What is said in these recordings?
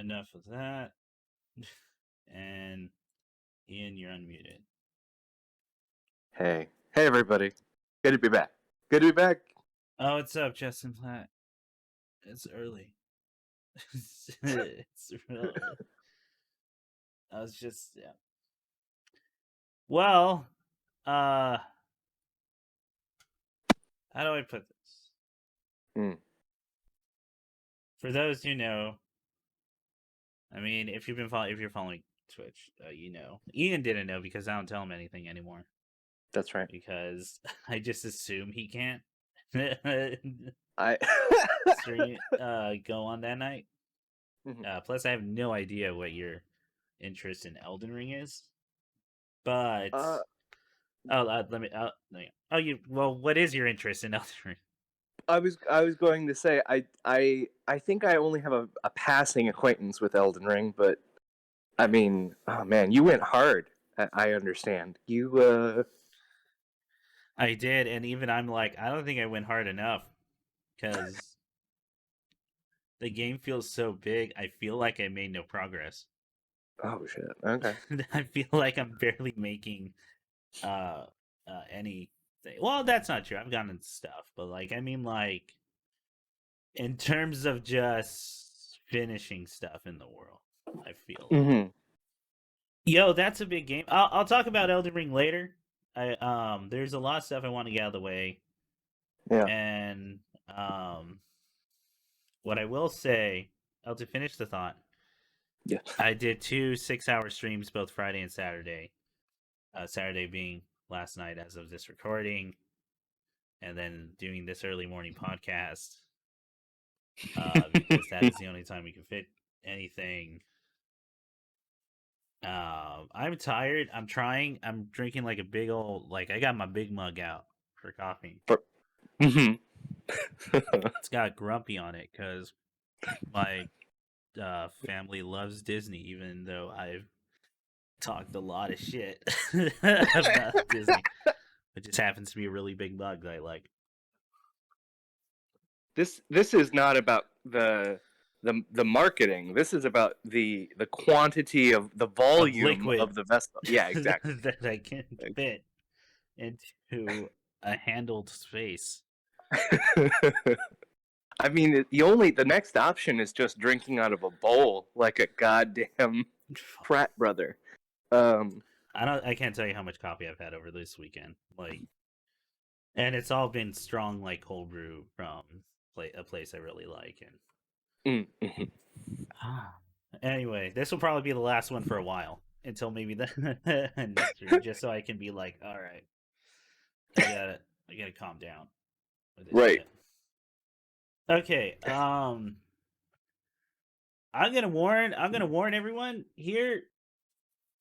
enough of that. And Ian, you're unmuted. Hey everybody. Good to be back. Oh, what's up, Justin Platt? It's early. It's real early. I was just Well, how do I put this? For those who know, I mean, if you're following Twitch, you know. Ian didn't know because I don't tell him anything anymore. That's right. Because I just assume he can't stream, go on that night. Plus, I have no idea what your interest in Elden Ring is. But let me. What is your interest in Elden Ring? I was going to say I think I only have a passing acquaintance with Elden Ring, but I mean, oh man, you went hard. I understand. You I did, and even I'm like, I don't think I went hard enough because the game feels so big. I feel like I made no progress. Oh shit. Okay. I feel like I'm barely making anything. Well, that's not true. I've gotten stuff, but like I mean like in terms of just finishing stuff in the world, I feel like. Yo, that's a big game. I'll talk about Elden Ring later. There's a lot of stuff I want to get out of the way. Yeah. And what I will say, to finish the thought. Yeah. I did 2 6-hour streams both Friday and Saturday. Saturday being last night as of this recording, and then doing this early morning podcast. Because that is the only time we can fit anything. I'm tired. I'm drinking like a big old, like I got my big mug out for coffee. It's got Grumpy on it because my family loves Disney, even though I've talked a lot of shit about Disney. It just happens to be a really big mug that I like. This is not about the marketing. This is about the quantity of the volume of the vessel. Yeah, exactly. That I can fit into a handled space. I mean, the next option is just drinking out of a bowl like a goddamn frat brother. I can't tell you how much coffee I've had over this weekend. Like, and it's all been strong, like cold brew from a place I really like. And anyway, this will probably be the last one for a while until maybe the next week, just so I can be like, all right, I gotta calm down. Right. Shit. Okay. I'm gonna warn everyone here.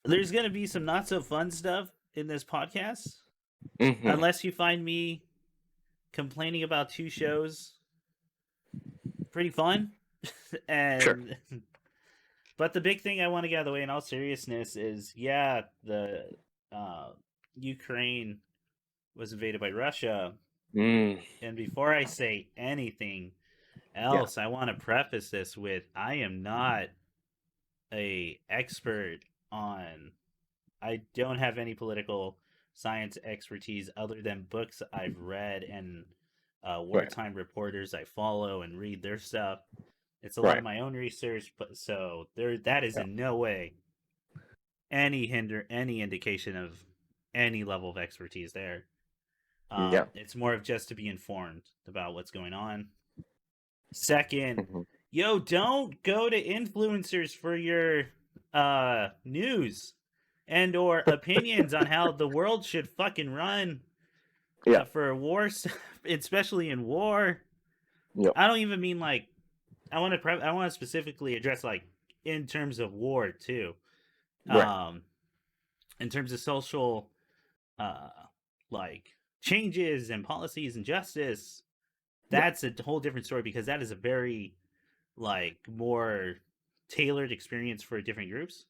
There's gonna be some not so fun stuff in this podcast, unless you find me complaining about 2 shows pretty fun. And sure. But the big thing I want to get out of the way in all seriousness is, the Ukraine was invaded by Russia. And before I say anything else, I want to preface this with I am not a expert on. I don't have any political science expertise other than books I've read and wartime reporters I follow and read their stuff. It's a lot of my own research, but so that is in no way any indication of any level of expertise there. It's more of just to be informed about what's going on. Second, yo, don't go to influencers for your news and or opinions on how the world should fucking run. For war, especially in war. I don't even mean like I want to specifically address like in terms of war too. In terms of social like changes and policies and justice, that's a whole different story because that is a very like more tailored experience for different groups.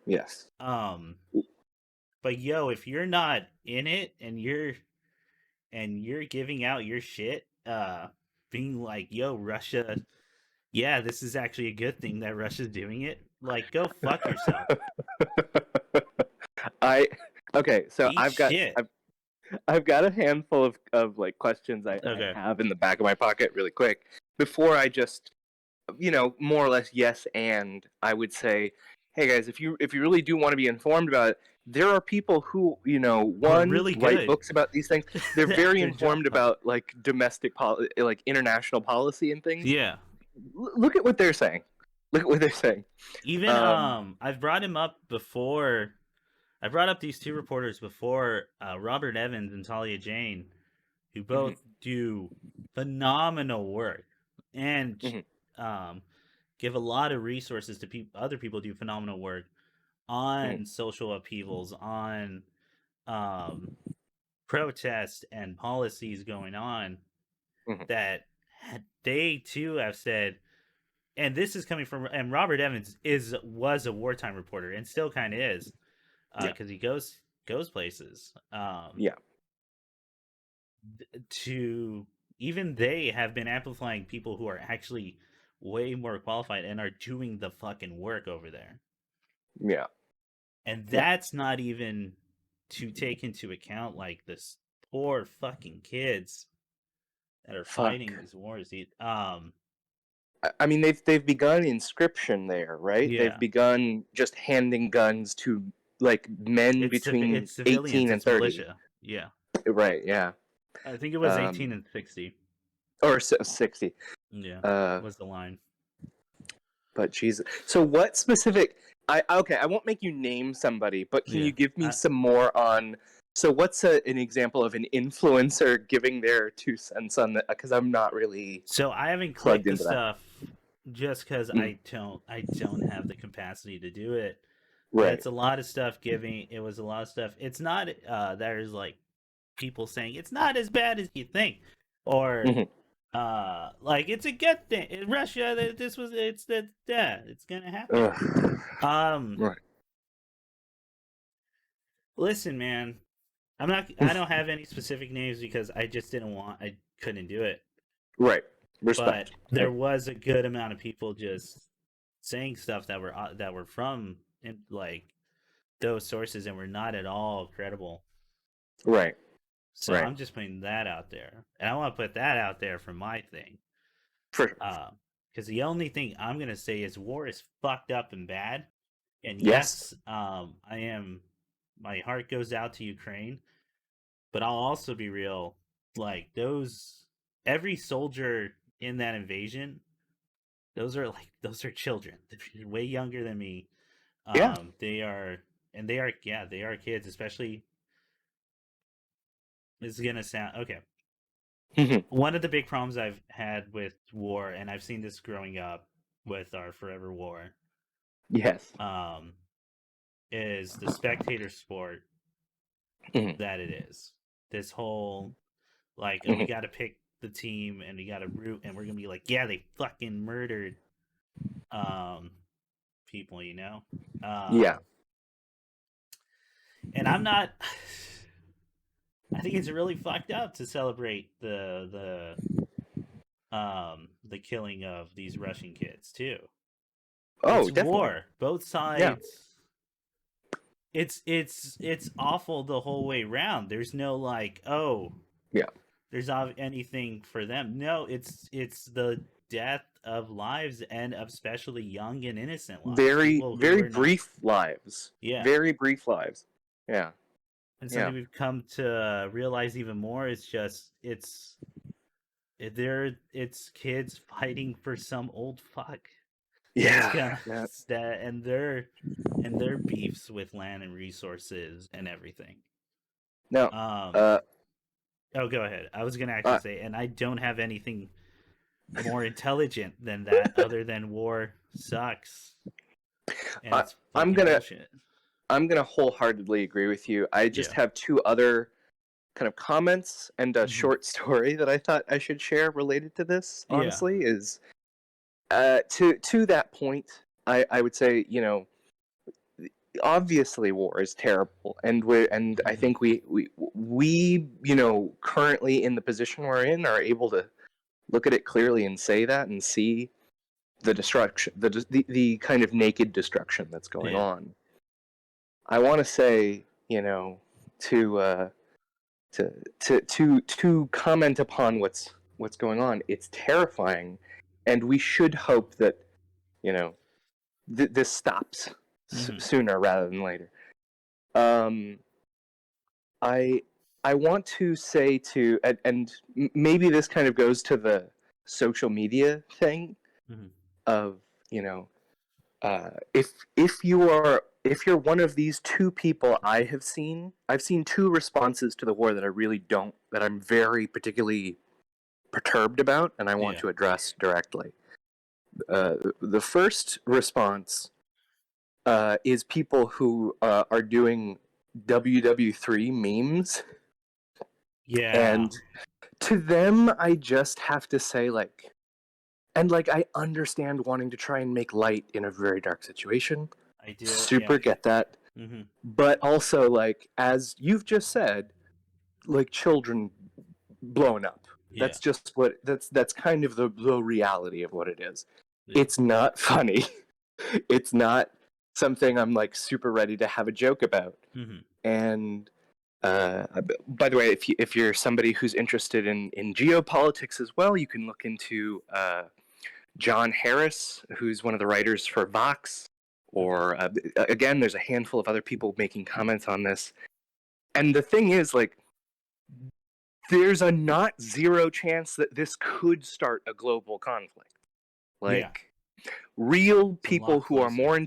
Yes. But yo, if you're not in it and you're giving out your shit, being like, yo, Russia yeah, this is actually a good thing that Russia's doing it. Like, go fuck yourself. I okay, so Eat shit. I've got a handful of like questions I Okay. have in the back of my pocket really quick before I just more or less yes, and I would say, hey guys, if you really do want to be informed about it, there are people who We're one really write good books about these things. They're at very their job. informed about like like international policy and things. Yeah. Look at what they're saying. Look at what they're saying. Even Um, I've brought him up before. I brought up these two reporters before, Robert Evans and Talia Jane, who mhm, both do phenomenal work and mhm, um, give a lot of resources to other people do phenomenal work mhm, on social upheavals, on um, protest and policies going on mhm. that they too have said. And this is coming from, and Robert Evans was a wartime reporter and still kind of is, Yeah, because he goes places. yeah, To even they have been amplifying people who are actually way more qualified and are doing the fucking work over there. yeah, And yeah. that's not even to take into account like this poor fucking kids that are fighting Fuck. these wars. I mean, they've begun inscription there, right? They've Yeah, begun just handing guns to like men between it's civilians, 18 and it's 30. militia. Yeah, Right, yeah. I think it was 18 Um, and 60. or 60. Yeah, Uh, was the line. but Jesus. So what specific okay, I won't make you name somebody, but can Yeah. you give me some more on so what's an example of an influencer giving their 2 cents on that, cuz I'm not really So I haven't plugged clicked the into that. stuff just because Mm, I don't have the capacity to do it. But right. it's a lot of stuff giving. It was a lot of stuff. It's not. There's like people saying it's not as bad as you think, or Mhm. like it's a good thing in Russia that this was it's that yeah it's gonna happen. Ugh. Um, Right. listen, man, I'm not. I don't have any specific names because I just didn't want. I couldn't do it. Right. But Respect. there Right. was a good amount of people just saying stuff that were from like those sources and were not at all credible. Right. So Right. I'm just putting that out there, and I want to put that out there for my thing. For sure. Because the only thing I'm gonna say is war is fucked up and bad, and Yes. yes, I am. My heart goes out to Ukraine, but I'll also be real. Like those, every soldier in that invasion, those are children. They're way younger than me. Yeah. They are, and they are, yeah, they are kids. Especially, this is gonna sound okay. Mhm. One of the big problems I've had with war, and I've seen this growing up with our forever war, Yes. um, is the spectator sport Mhm. that it is. This whole like, oh, we Mhm. got to pick the team and we got to root, and we're gonna be like, yeah, they fucking murdered um people, you know. Yeah. And I'm not. I think it's really fucked up to celebrate the killing of these Russian kids too. Oh, It's definitely. war. Both Yeah. sides. It's awful the whole way around. There's no like, oh, Yeah. there's not anything for them. No, it's the death of lives, and especially young and innocent lives. Very, People who very are not. brief lives. Yeah. Very brief lives. Yeah. And Yeah. something we've come to realize even more is just it's kids fighting for some old fuck that's Yeah. gonna Yeah. that and their beefs with land and resources and everything. Now, Um uh, oh, go ahead. I was gonna actually uh, say, and I don't have anything more intelligent than that other than war sucks and I, it's I'm fucking gonna, bullshit. I'm gonna wholeheartedly agree with you. I just Yeah. have two other kind of comments and a Hmm. short story that I thought I should share related to this. Yeah. Honestly, is to that point, I would say obviously war is terrible, and I Hmm. think we currently in the position we're in are able to look at it clearly and say that and see. the destruction, the kind of naked destruction that's going on. I want to say, to comment upon what's going on. It's terrifying, and we should hope that this stops sooner rather than later. I want to say and maybe this kind of goes to the social media thing of if you're one of these two people I've seen two responses to the war that I'm very particularly perturbed about, and I want to address directly. The first response is people who are doing WW3 memes. Yeah. And to them, I just have to say, I understand wanting to try and make light in a very dark situation. I do. Super get that. Mm-hmm. But also, as you've just said, children blowing up. Yeah. That's just that's kind of the reality of what it is. Yeah. It's not funny. It's not something I'm super ready to have a joke about. Mm-hmm. And by the way, if you're somebody who's interested in geopolitics as well, you can look into John Harris, who's one of the writers for Vox, or again, there's a handful of other people making comments on this. And the thing is, there's a not zero chance that this could start a global conflict. Real people who are more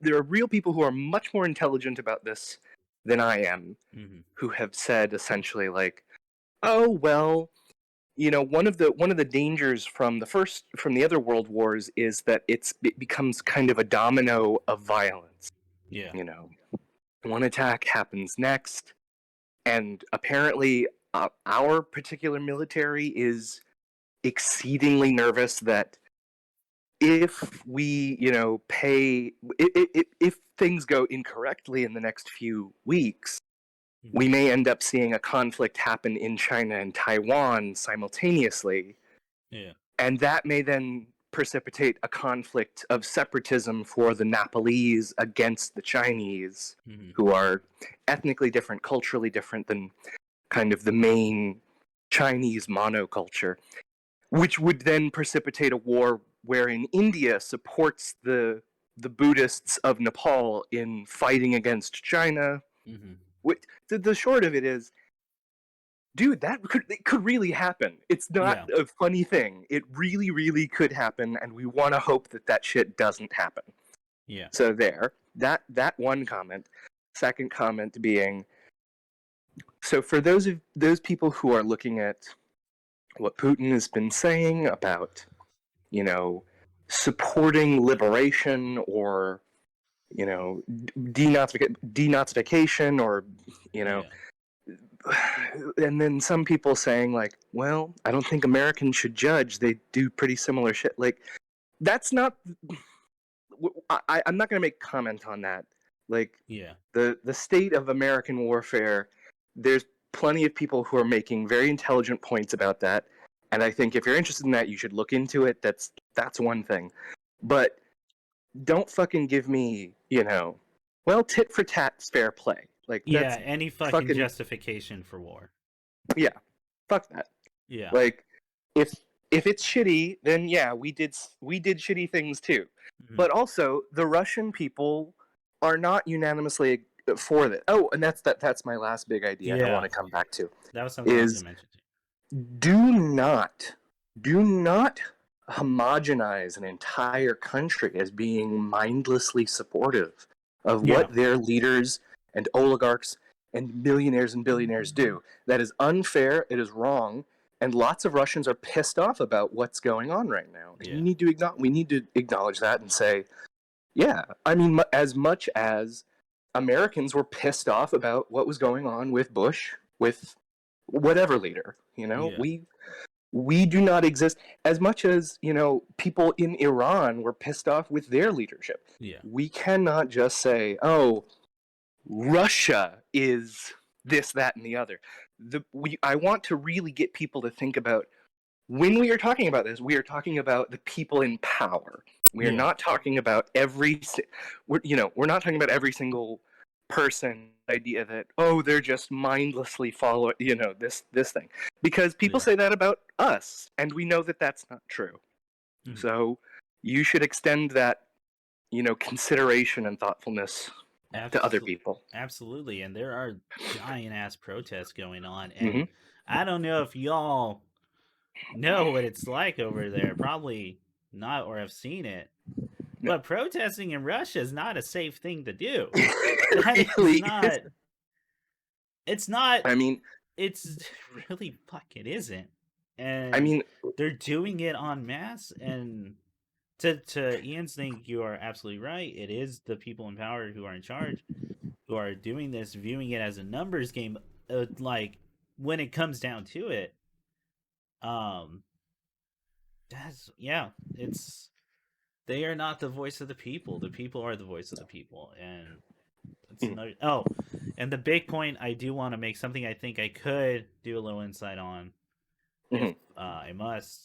there are real people who are much more intelligent about this than I am, who have said essentially oh well, one of the dangers from the other world wars is that it becomes kind of a domino of violence. Yeah. One attack happens next, and apparently our particular military is exceedingly nervous that if we, if things go incorrectly in the next few weeks, we may end up seeing a conflict happen in China and Taiwan simultaneously. Yeah. And that may then precipitate a conflict of separatism for the Nepalese against the Chinese, who are ethnically different, culturally different than kind of the main Chinese monoculture, which would then precipitate a war wherein India supports the Buddhists of Nepal in fighting against China. The short of it is, dude, it could really happen. It's not a funny thing. It really, really could happen, and we want to hope that shit doesn't happen. Yeah. So there, that one comment. Second comment being, so for those people who are looking at what Putin has been saying about, supporting liberation or, denazification or, and then some people saying well, I don't think Americans should judge. They do pretty similar shit. That's not. I'm not going to make comment on that. The state of American warfare. There's plenty of people who are making very intelligent points about that, and I think if you're interested in that, you should look into it. That's one thing, but don't fucking give me, well, tit for tat's fair play. Any fucking justification for war. Yeah, fuck that. Yeah, if it's shitty, then we did shitty things too. But also, the Russian people are not unanimously for this. Oh, and that's my last big idea I want to come back to. That was something else you mentioned too. Do not homogenize an entire country as being mindlessly supportive of what their leaders and oligarchs and millionaires and billionaires do. That is unfair, it is wrong, and lots of Russians are pissed off about what's going on right now. And we need to acknowledge that and say, as much as Americans were pissed off about what was going on with Bush, with whatever leader, we do not exist as much as, people in Iran were pissed off with their leadership. Yeah. We cannot just say, oh, Russia is this, that, and the other. I want to really get people to think about when we are talking about this, we are talking about the people in power. We are not talking about we're not talking about every single person idea that, oh, they're just mindlessly follow, this thing, because people say that about us, and we know that that's not true. Mm-hmm. So you should extend that, consideration and thoughtfulness to other people. Absolutely. And there are giant ass protests going on, and I don't know if y'all know what it's like over there. Probably not, or have seen it. No. But protesting in Russia is not a safe thing to do. Really? It's not. I mean, it's really fucking isn't. And I mean, they're doing it en masse. And to Ian's thing, you are absolutely right. It is the people in power who are in charge, who are doing this, viewing it as a numbers game. Like, when it comes down to it, they are not the voice of the people. The people are the voice of the people. And that's another. Oh, and the big point I do want to make, something I think I could do a little insight on, if I must.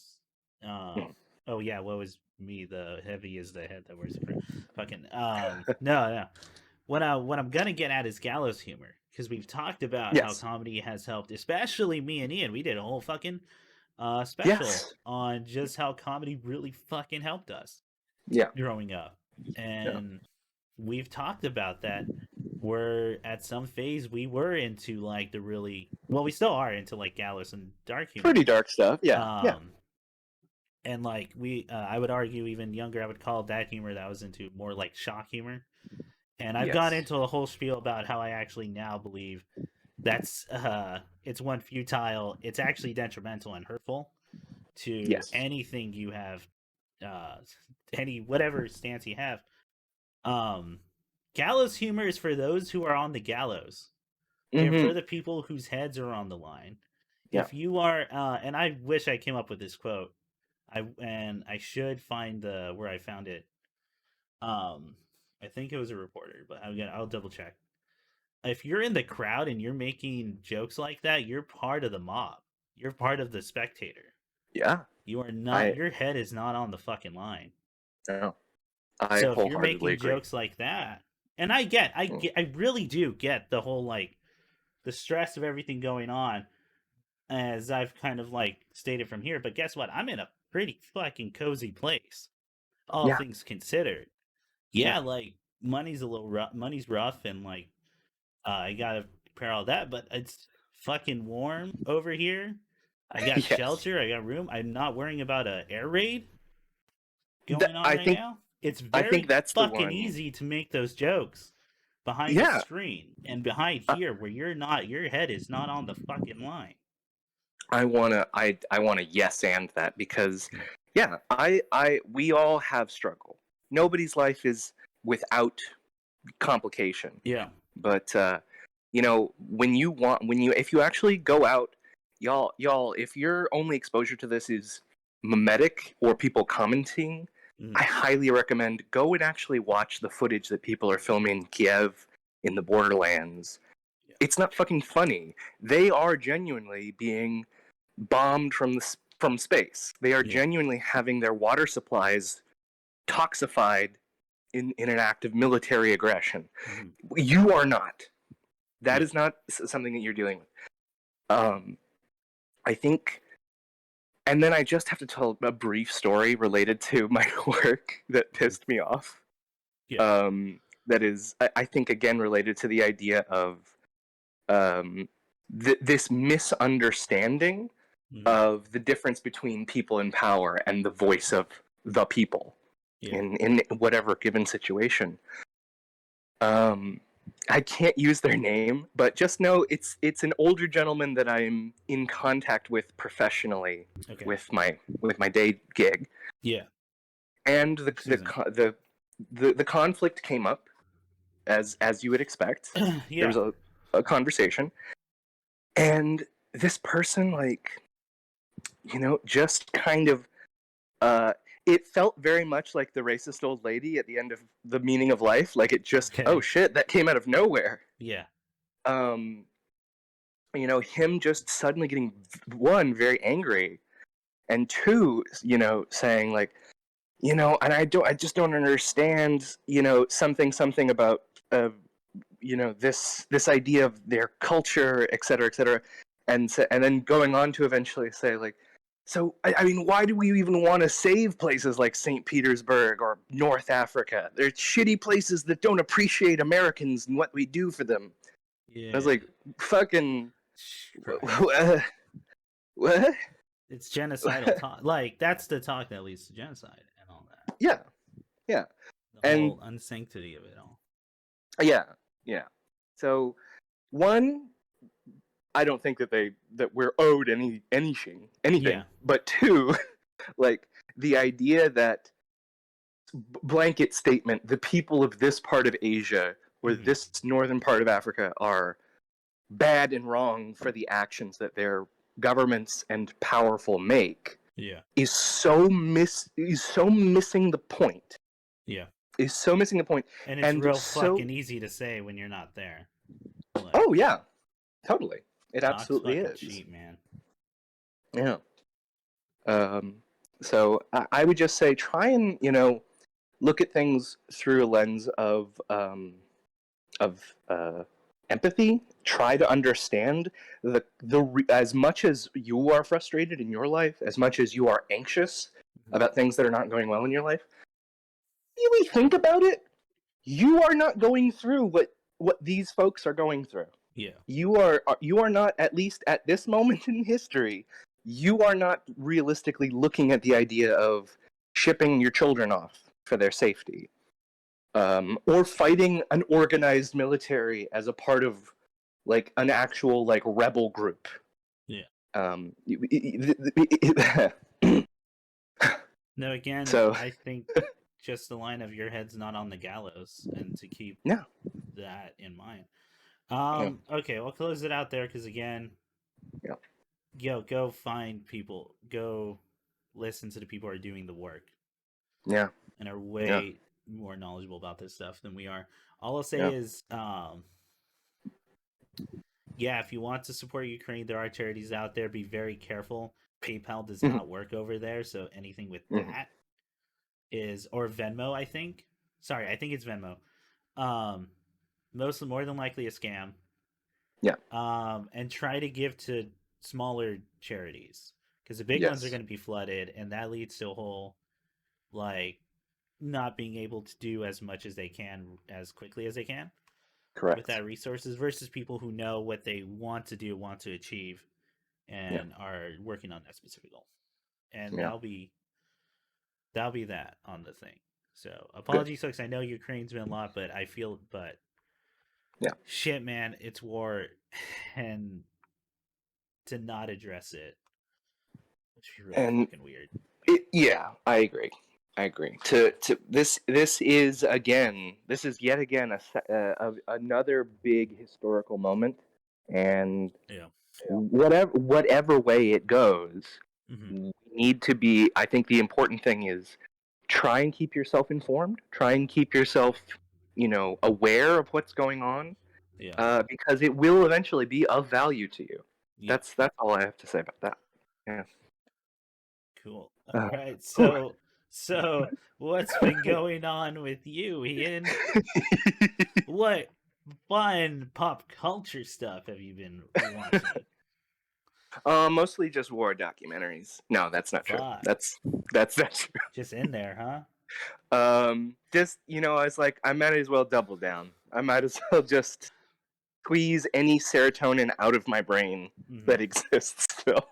Oh yeah, what was me? The heavy is the head that wears the fucking. No. What I'm gonna get at is gallows humor, because we've talked about how comedy has helped, especially me and Ian. We did a whole fucking special on just how comedy really fucking helped us growing up. And we've talked about that. We're at some phase we were into, like, the really, well, we still are into, like, gallows and dark humor, pretty dark stuff. And like, I would argue even younger, I would call that humor that I was into more like shock humor. And I've gone into a whole spiel about how I actually now believe that's it's one, futile. It's actually detrimental and hurtful to anything you have, whatever stance you have. Gallows humor is for those who are on the gallows, and for the people whose heads are on the line. If you are, and I wish I came up with this quote, I should find where I found it. I think it was a reporter, but I'll double check. If you're in the crowd and you're making jokes like that, you're part of the mob. You're part of the spectator. Yeah. You are not. Your head is not on the fucking line. No. So if you're making jokes like that, and I really do get the whole, like, the stress of everything going on, as I've kind of, like, stated from here. But guess what? I'm in a pretty fucking cozy place, all things considered. Like, money's a little rough. Money's rough, and, like, I gotta prepare all that. But it's fucking warm over here. I got shelter. I got room. I'm not worrying about an air raid going on right now. It's very fucking easy to make those jokes behind the screen and behind here, where your head is not on the fucking line. I wanna yes and that, because we all have struggle. Nobody's life is without complication. Yeah. But if you actually go out, y'all, if your only exposure to this is mimetic or people commenting, I highly recommend go and actually watch the footage that people are filming in Kiev, in the borderlands. It's not fucking funny. They are genuinely being bombed from space. They are genuinely having their water supplies toxified in an act of military aggression. You are not. That is not something that you're dealing with. I think, and then I just have to tell a brief story related to my work that pissed me off. That is, I think, again, related to the idea of this misunderstanding of the difference between people in power and the voice of the people in whatever given situation. I can't use their name, but just know it's an older gentleman that I'm in contact with professionally with my day gig. Yeah. And the conflict came up as you would expect. There was a conversation, and this person, like, just kind of it felt very much like the racist old lady at the end of The Meaning of Life. Like, it just, oh shit, that came out of nowhere. Yeah. Him just suddenly getting, very angry. and two, saying like, and I just don't understand, something about, this idea of their culture, et cetera, and then going on to eventually say like, so I mean, why do we even want to save places like St. Petersburg or North Africa? They're shitty places that don't appreciate Americans and what we do for them. Yeah. I was like, fucking, what? It's genocidal talk. Like, that's the talk that leads to genocide and all that. Yeah. The whole unsanctity of it all. Yeah. So, one, I don't think that we're owed anything. Yeah. But two, like the idea that blanket statement, the people of this part of Asia or this northern part of Africa are bad and wrong for the actions that their governments and powerful make, is so missing the point. Yeah. Is so missing the point. And it's real fucking easy to say when you're not there. Like, oh yeah. Totally. It absolutely is. Cheap, man. Yeah. So I would just say try and, look at things through a lens of empathy. Try to understand as much as you are frustrated in your life, as much as you are anxious about things that are not going well in your life. Really think about it. You are not going through what these folks are going through. Yeah. You are not, at least at this moment in history, you are not realistically looking at the idea of shipping your children off for their safety, or fighting an organized military as a part of like an actual like rebel group. Yeah. No, again, so I think just the line of your head's not on the gallows, and to keep that in mind. Okay, we'll close it out there because again, go find people, go listen to the people who are doing the work, and are way more knowledgeable about this stuff than we are. All I'll say is, if you want to support Ukraine, there are charities out there. Be very careful. PayPal does not work over there, so anything with that is, or Venmo, I think. Sorry, I think it's Venmo. More than likely a scam. Yeah. And try to give to smaller charities because the big ones are going to be flooded, and that leads to a whole like not being able to do as much as they can as quickly as they can. Correct. With that resources versus people who know what they want to do, want to achieve, and are working on that specific goal. And that'll be that on the thing. So apologies, folks. I know Ukraine's been a lot, but shit, man, it's war, and to not address it, which is really fucking weird. I agree. This is yet again another big historical moment, and whatever way it goes, we need to be. I think the important thing is try and keep yourself informed. Try and keep yourself, aware of what's going on, because it will eventually be of value to you. Yeah. That's all I have to say about that. Yeah. Cool. All right. So what's been going on with you, Ian? What fun pop culture stuff have you been watching? Mostly just war documentaries. No, that's not true. That's true. Just in there, huh? Just I was like, I might as well double down. I might as well just squeeze any serotonin out of my brain that exists still.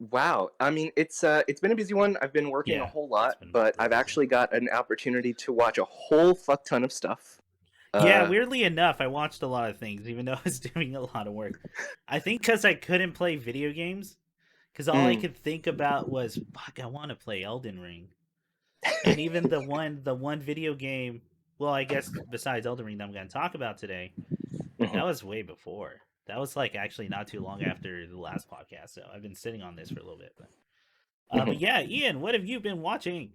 Wow. I mean, it's been a busy one. I've been working a whole lot, but I've actually got an opportunity to watch a whole fuck ton of stuff. Weirdly enough, I watched a lot of things, even though I was doing a lot of work. I think because I couldn't play video games, because all I could think about was, fuck, I want to play Elden Ring. And even the one video game, well, I guess besides Elden Ring that I'm going to talk about today, that was way before. That was like actually not too long after the last podcast, so I've been sitting on this for a little bit. But yeah, Ian, what have you been watching?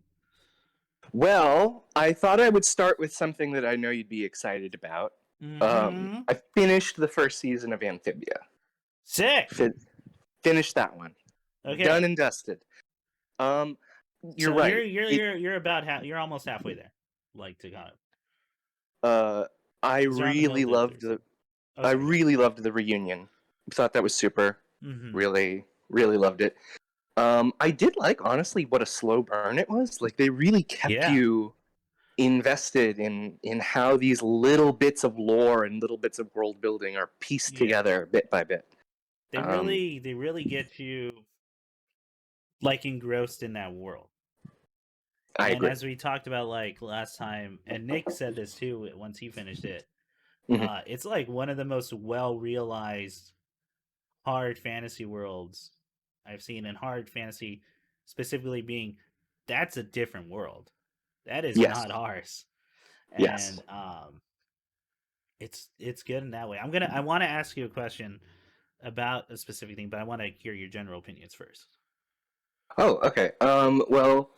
Well, I thought I would start with something that I know you'd be excited about. I finished the first season of Amphibia. Sick! Finished that one. Okay. Done and dusted. You're So right. you're about you're almost halfway there. Like to kind I because they're on the middle really loved differs. the Oh, I sorry. really loved the reunion. Thought that was super. Mm-hmm. Really, really loved it. I did like, honestly, what a slow burn it was. Like, they really kept Yeah. you invested in how these little bits of lore and little bits of world building are pieced Yeah. together bit by bit. They really get you like engrossed in that world. I And agree. as we talked about like last time, and Nick said this too once he finished it, it's like one of the most well realized hard fantasy worlds I've seen, and hard fantasy specifically being that's a different world. That is Yes. not ours. Yes. And it's good in that way. I want to ask you a question about a specific thing, but I want to hear your general opinions first. Oh, okay. Well,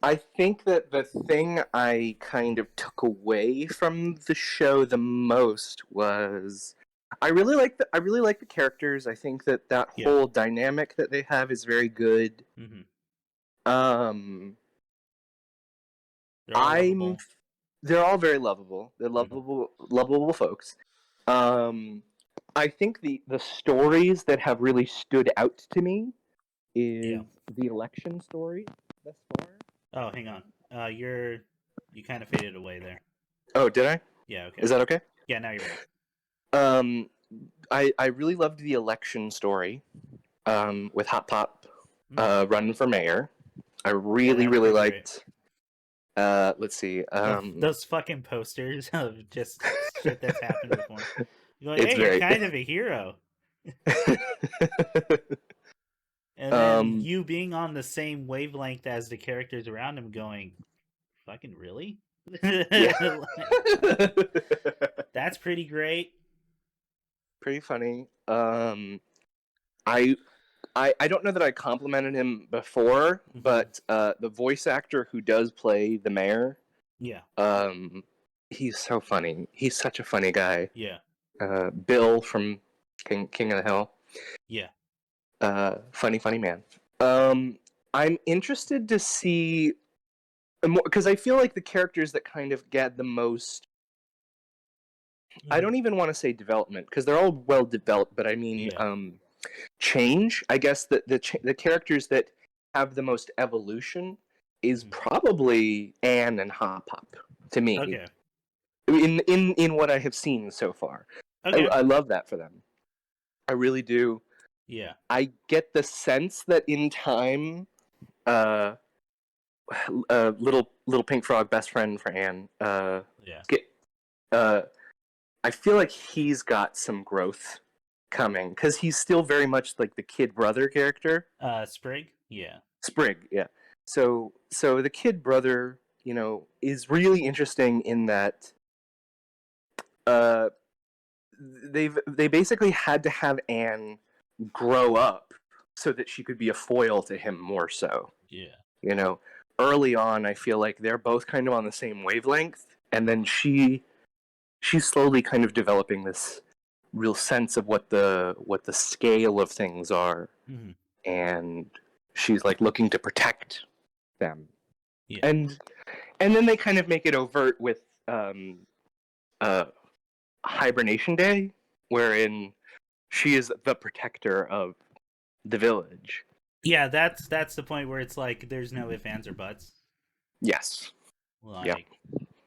I think that the thing I kind of took away from the show the most was I really like the characters. I think that Yeah. whole dynamic that they have is very good. Mm-hmm. Um, They're all lovable. they're all very lovable. They're Mm-hmm. lovable folks. Um, I think the stories that have really stood out to me Yeah. is the election story thus far. Oh, hang on. You kind of faded away there. Oh, did I? Yeah. Okay. Is that okay? Yeah. Now you're back. Um, I really loved the election story. With Hot Pop running for mayor. I really that was really pretty great. liked. Let's see. Those fucking posters of just shit that's happened before. You're like, It's hey, you're very. kind of a hero. And then you being on the same wavelength as the characters around him going, fucking really? Yeah. That's pretty great. Pretty funny. I I don't know that I complimented him before, but the voice actor who does play the mayor, Yeah. He's so funny. He's such a funny guy. Yeah. Bill from King of the Hill. Yeah. Funny man. I'm interested to see more, because I feel like the characters that kind of get the most. I don't even want to say development, because they're all well developed, but I mean change. I guess that the characters that have the most evolution is probably Anne and Hop Pop to me. Okay. In what I have seen so far. Okay. I love that for them. I really do. Yeah. I get the sense that in time, little pink frog, best friend for Anne. I feel like he's got some growth coming, because he's still very much like the kid brother character. Sprig. Yeah. Sprig. Yeah. So the kid brother, is really interesting in that. They basically had to have Anne grow up so that she could be a foil to him more so. Yeah. Early on, I feel like they're both kind of on the same wavelength, and then she's slowly kind of developing this real sense of what the scale of things are, and she's like looking to protect them. Yeah. And then they kind of make it overt with Hibernation Day, wherein she is the protector of the village. Yeah, that's the point where it's like there's no ifs, ands, or buts. Yes.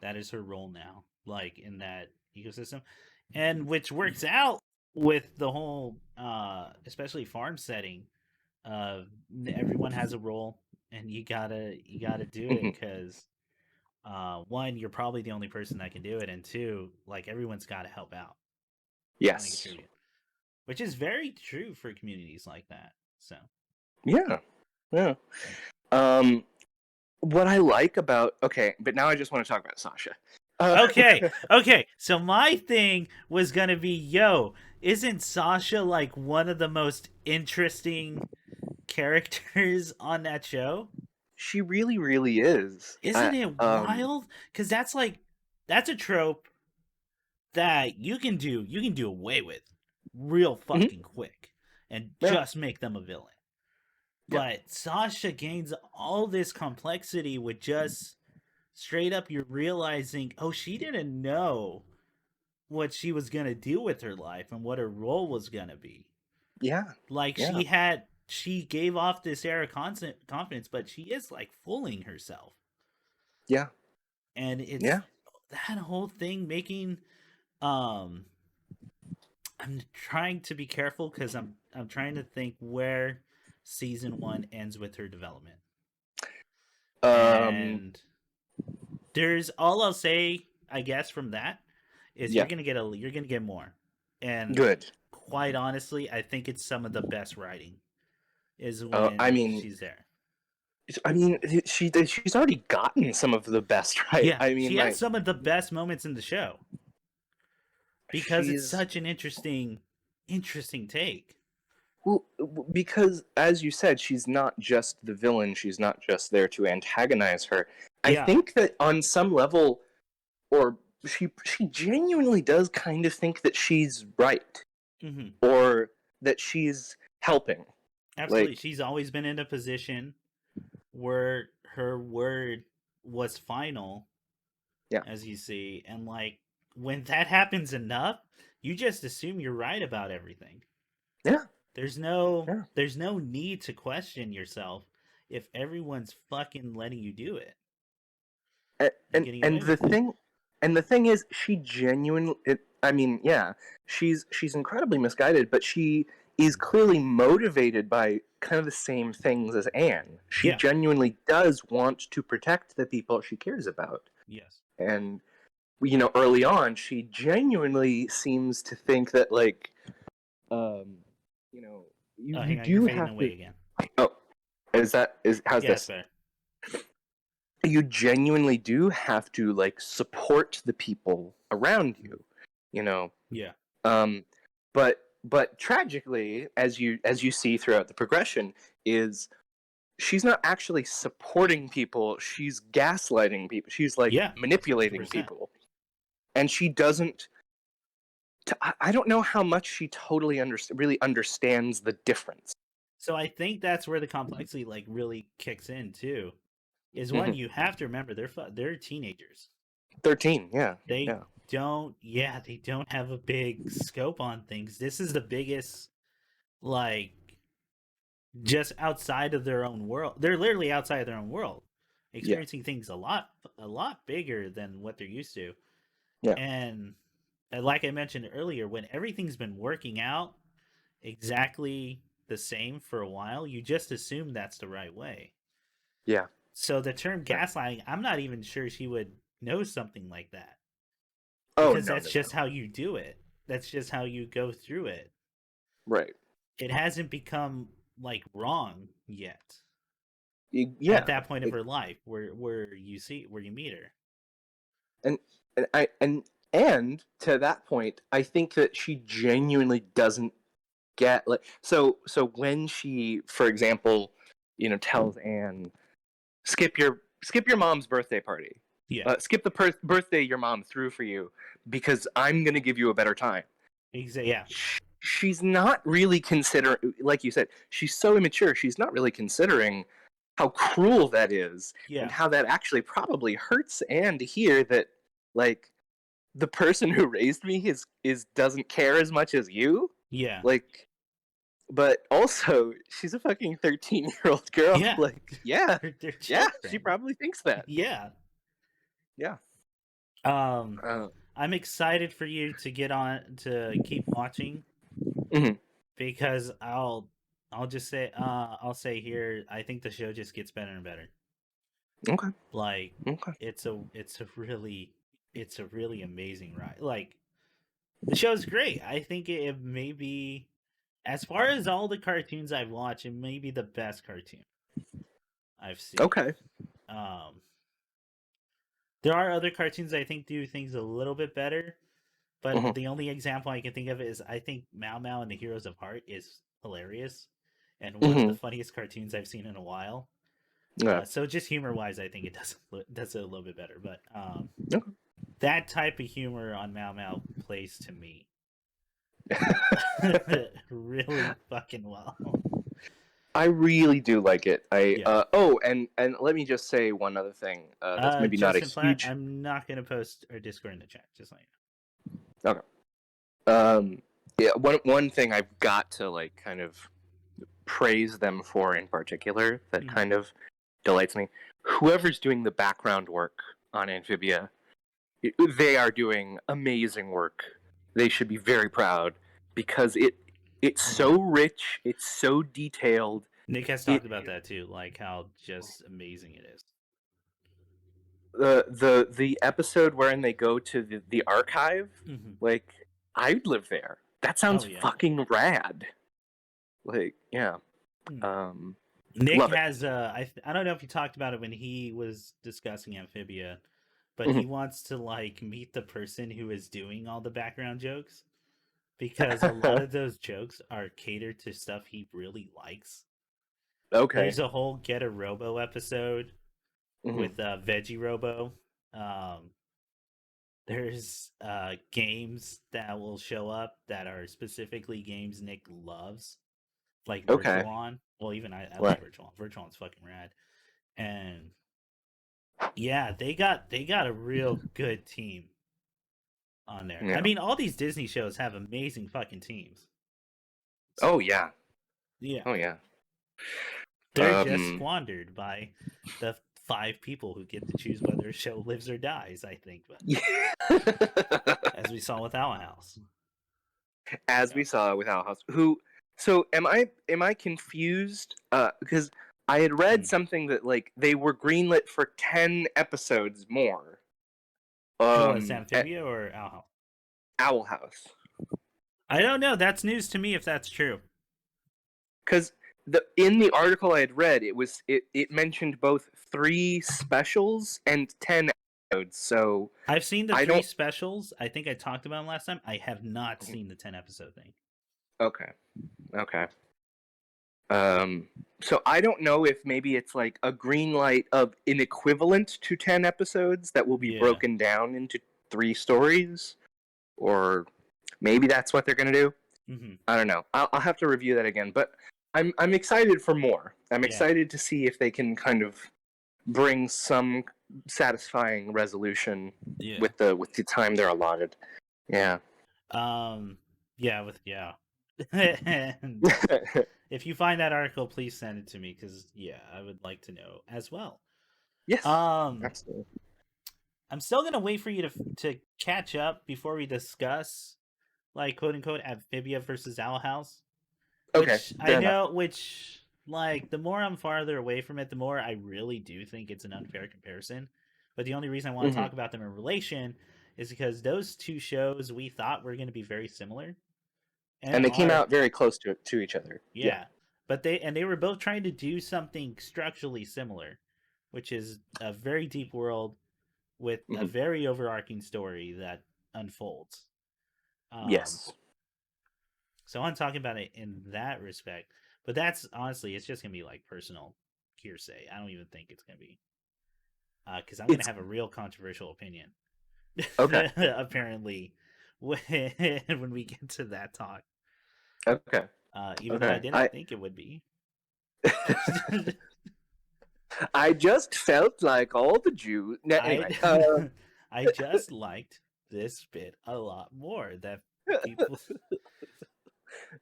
That is her role now, like in that ecosystem, and which works out with the whole, especially farm setting. Everyone has a role, and you gotta do it because, one, you're probably the only person that can do it, and two, like everyone's got to help out. Yes. Which is very true for communities like that. So. Yeah. What I like about but now I just want to talk about Sasha. Okay. So my thing was gonna be, isn't Sasha like one of the most interesting characters on that show? She really, really is. Isn't it wild? Because that's a trope that you can do away with real fucking quick. and Yeah. just make them a villain. Yeah. But Sasha gains all this complexity with just straight up you're realizing, oh, she didn't know what she was going to do with her life and what her role was going to be. Yeah. Like Yeah. she gave off this air of confidence, but she is like fooling herself. Yeah. And it's Yeah. that whole thing making um I'm trying to be careful because I'm trying to think where season 1 ends with her development. Um. And there's all I'll say, I guess, from that is Yeah. you're gonna get more. And Good. quite honestly, I think it's some of the best writing is I when mean, she's there. she's already gotten some of the best, right? Yeah, I mean, she has like, some of the best moments in the show because it's she's such an interesting take. well, because as you said, she's not just the villain. She's not just there to antagonize her. I Yeah. think that on some level, or she genuinely does kind of think that she's right, Mm-hmm. or that she's helping. Absolutely. Like, She's always been in a position where her word was final, yeah, as you see, and like when that happens enough, you just assume you're right about everything. yeah, There's no yeah. there's no need to question yourself if everyone's fucking letting you do it and and and, getting and away the with it. thing and the thing is, she genuinely, I mean, yeah, she's incredibly misguided, but she is clearly motivated by kind of the same things as Anne. She Yeah. genuinely does want to protect the people she cares about. Yes. And early on, she genuinely seems to think that, like, um Oh, you hang on, you're do fading have to. away again. Oh, how's Yeah, it's this? better. You genuinely do have to, like, support the people around you, you know Yeah. um but tragically, as you see throughout the progression, is she's not actually supporting people. She's gaslighting people. She's, like, Yeah. manipulating 100%. people, and she doesn't. I don't know how much she totally really understands the difference. So I think that's where the complexity like really kicks in too. Is one Hmm. you have to remember they're teenagers. 13, yeah, They yeah, they don't have a big scope on things. This is the biggest like just outside of their own world. They're literally outside of their own world, yeah, experiencing things a lot bigger than what they're used to. yeah, And like I mentioned earlier, when everything's been working out exactly the same for a while, you just assume that's the right way. yeah, So the term yeah. gaslighting, I'm not even sure she would know something like that Oh, because no, that's no, just no. how you do it. That's just how you go through it. Right. It hasn't become like wrong yet at Yeah. that point of her life where you meet her. and and to that point, I think that she genuinely doesn't get, like, so when she, for example, tells Anne, skip your mom's birthday party, Yeah, skip the birthday your mom threw for you, because I'm gonna give you a better time. exactly. Yeah, She's not really considering, like you said, she's so immature. She's not really considering how cruel that is, and yeah, how that actually probably hurts Anne to hear that, like, the person who raised me is doesn't care as much as you. yeah, Like, but also, she's a fucking 13-year-old girl. yeah. Like, yeah, They're yeah, she children. probably thinks that. Yeah. Yeah. Um, Uh, I'm excited for you to get on to keep watching mhm. because I'll just say I'll say here I think the show just gets better and better. Okay. Like Okay. it's a really amazing ride. Like the show's great. I think it may be as far as all the cartoons I've watched, it may be the best cartoon I've seen. Okay. Um, there are other cartoons I think do things a little bit better, but Mhm. the only example I can think of is I think Mao Mao and the Heroes of Heart is hilarious and one of the Mhm. funniest cartoons I've seen in a while. Yeah. So just humor wise, I think it does it a little bit better. But Okay. that type of humor on Mao Mao plays to me. really fucking well. I really do like it. Yeah. And let me just say one other thing. That's maybe not a Justin Platt, huge. I'm not gonna post our Discord in the chat. Just like Okay. Yeah. One thing I've got to like kind of praise them for in particular that kind of delights me. Whoever's doing the background work on Amphibia, they are doing amazing work. They should be very proud because it's so rich, it's so detailed. Nick has talked about that too, like how just amazing it is. The episode wherein they go to the archive, like I'd live there. That sounds fucking rad. Like, yeah. Nick has I don't know if he talked about it when he was discussing Amphibia, but he wants to like meet the person who is doing all the background jokes because a lot of those jokes are catered to stuff he really likes. Okay. There's a whole Get a Robo episode with Veggie Robo. There's games that will show up that are specifically games Nick loves, like Virtual On. Well, even I love Virtual On. Virtual On's fucking rad. And yeah, they got a real good team on there. Yeah. I mean, all these Disney shows have amazing fucking teams. So, oh yeah. Yeah. Oh yeah. They're just squandered by the 5 people who get to choose whether a show lives or dies, I think. But as we saw with Owl House. We saw with Owl House. So am I confused? Because I had read something that like they were greenlit for 10 episodes more. Was Amphibia or Owl House? Owl House. I don't know. That's news to me if that's true. Because in the article I had read, it mentioned both 3 specials and 10 episodes. So I've seen the 3 specials. I think I talked about them last time. I have not seen the 10 episode thing. Okay. So I don't know if maybe it's like a green light of an equivalent to 10 episodes that will be broken down into 3 stories, or maybe that's what they're gonna do. I don't know. I'll have to review that again, but I'm excited for more. I'm excited to see if they can kind of bring some satisfying resolution with the time they're allotted. Yeah. And if you find that article, please send it to me because I would like to know as well. Yes. Absolutely. I'm still gonna wait for you to catch up before we discuss, like, quote unquote, Amphibia versus Owl House. Which I know, which like the more I'm farther away from it, the more I really do think it's an unfair comparison. But the only reason I want to talk about them in relation is because those 2 shows we thought were going to be very similar. And they came out very close to each other. Yeah. But they were both trying to do something structurally similar, which is a very deep world with a very overarching story that unfolds. Yes. So I'm talking about it in that respect. But that's honestly, it's just going to be like personal hearsay. I don't even think it's going to be. Because I'm going to have a real controversial opinion. Okay. Apparently, when we get to that talk. Okay. Even though I didn't think it would be. I just felt like all the Jews. Anyway, I just liked this bit a lot more. That people.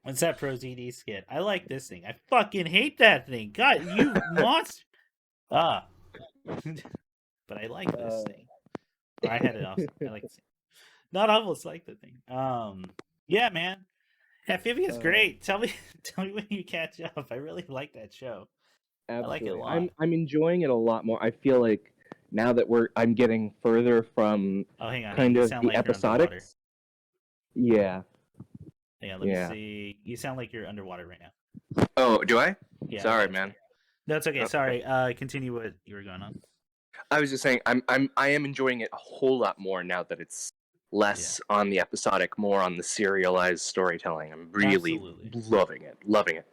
What's that ProZD skit? I like this thing. I fucking hate that thing. God, you monster. But I like this thing. I had it off. I like it. Not almost like the thing. Yeah, man. Amphibia's great. Tell me when you catch up. I really like that show. Absolutely. I like it a lot. I'm enjoying it a lot more. I feel like now that I'm getting further from kind of the episodics. Yeah. Yeah, let me see. You sound like you're underwater right now. Oh, do I? Yeah. Sorry, man. No, it's okay. Sorry. Continue what you were going on. I was just saying I am enjoying it a whole lot more now that it's less on the episodic, more on the serialized storytelling. I'm really loving it.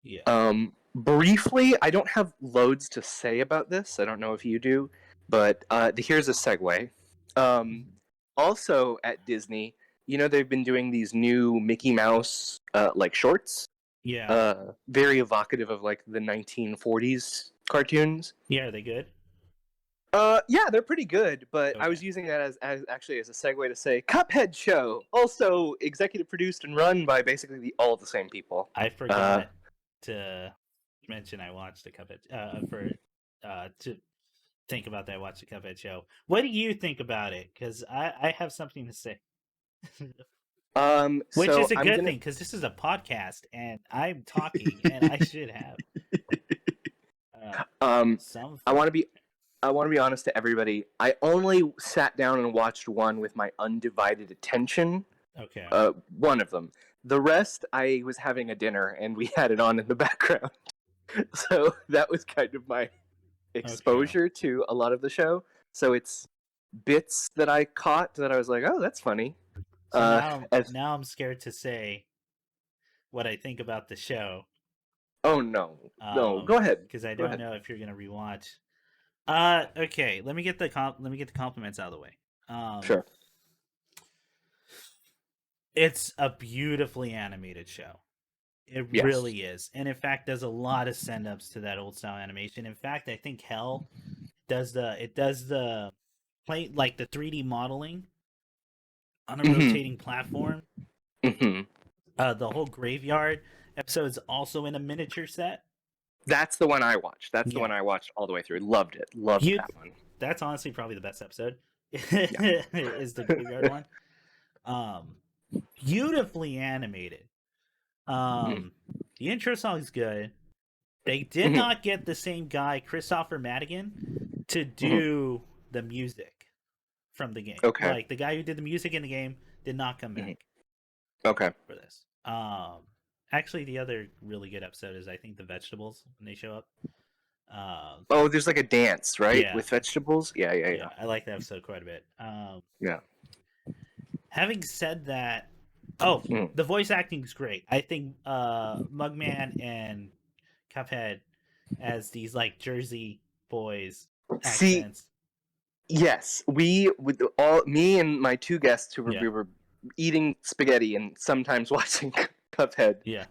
Yeah. Briefly, I don't have loads to say about this. I don't know if you do, but here's a segue. Also at Disney, they've been doing these new Mickey Mouse like shorts. Yeah. Very evocative of like the 1940s cartoons. Yeah, are they good? Yeah, they're pretty good, but I was Okay. using that as actually as a segue to say Cuphead show, also executive produced and run by basically all the same people. I forgot to mention I watched the Cuphead to think about that. I watched the Cuphead show. What do you think about it? Because I have something to say. Which So is a I'm good gonna thing because this is a podcast and I'm talking and I should have some I form. want to be honest to everybody. I only sat down and watched one with my undivided attention. Okay. One of them. The rest, I was having a dinner and we had it on in the background. So that was kind of my exposure to a lot of the show. So it's bits that I caught that I was like, oh, that's funny. So As now I'm scared to say what I think about the show. oh no, go ahead. Because I Go don't ahead. know if you're gonna rewatch. Okay. Let me get the compliments out of the way. Sure. It's a beautifully animated show. It Yes. really is, and in fact, there's a lot of send ups to that old style animation. In fact, I think Hell does the play like the 3D modeling on a rotating platform. Mm-hmm. The whole graveyard episode is also in a miniature set. That's the one I watched. That's the one I watched all the way through. Loved it. Loved that one. That's honestly probably the best episode. Is the graveyard one. Beautifully animated. The intro song is good. They did not get the same guy, Christopher Madigan, to do the music from the game. Okay. Like the guy who did the music in the game did not come back. Okay. For this. Actually, the other really good episode is I think the vegetables when they show up. Oh, there's like a dance, right? Yeah. With vegetables? Yeah. I like that episode quite a bit. Yeah. Having said that, the voice acting is great. I think Mugman and Cuphead as these like Jersey boys accents. See, yes, me and my two guests who we were eating spaghetti and sometimes watching Cuphead. Yeah.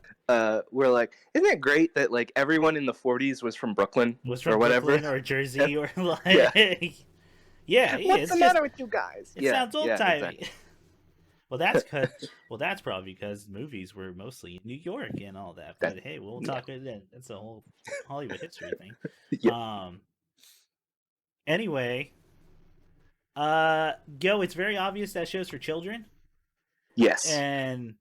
We're like, isn't it great that like everyone in the 40s was from Brooklyn or whatever, Brooklyn or Jersey or like yeah. What's the matter with you guys? It sounds old timey. Exactly. Well, that's probably because movies were mostly in New York and all that. But hey, we'll talk about that. That's a whole Hollywood history thing. Anyway, it's very obvious that show's for children. Yes. And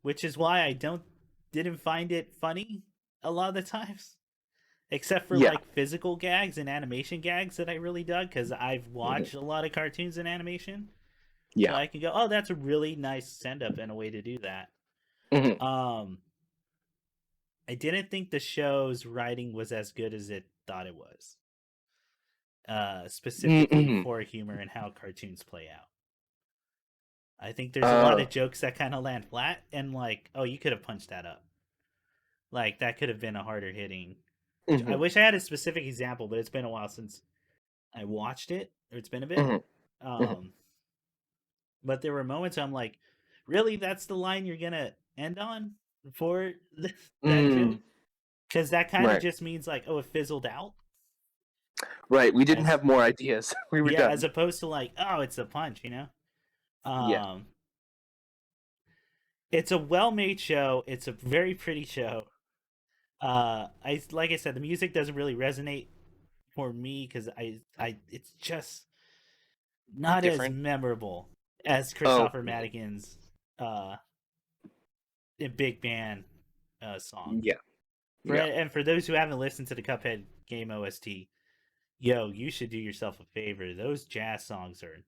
which is why I didn't find it funny a lot of the times. Except for like physical gags and animation gags that I really dug because I've watched a lot of cartoons and animation. Yeah. So I can go, oh, that's a really nice send up and a way to do that. I didn't think the show's writing was as good as it thought it was. Specifically for humor and how cartoons play out. I think there's a lot of jokes that kind of land flat and like, oh, you could have punched that up. Like that could have been a harder hitting. I wish I had a specific example, but it's been a while since I watched it. Or it's been a bit. But there were moments I'm like, really, that's the line you're gonna end on for that joke? Because that kind of just means like, oh, it fizzled out. Right, we didn't have more ideas. We were done. As opposed to like, oh, it's a punch, you know. It's a well-made show. It's a very pretty show. Like I said, the music doesn't really resonate for me because it's just not as memorable as Christopher Madigan's Big Band song. Yeah. And for those who haven't listened to the Cuphead game OST, you should do yourself a favor. Those jazz songs are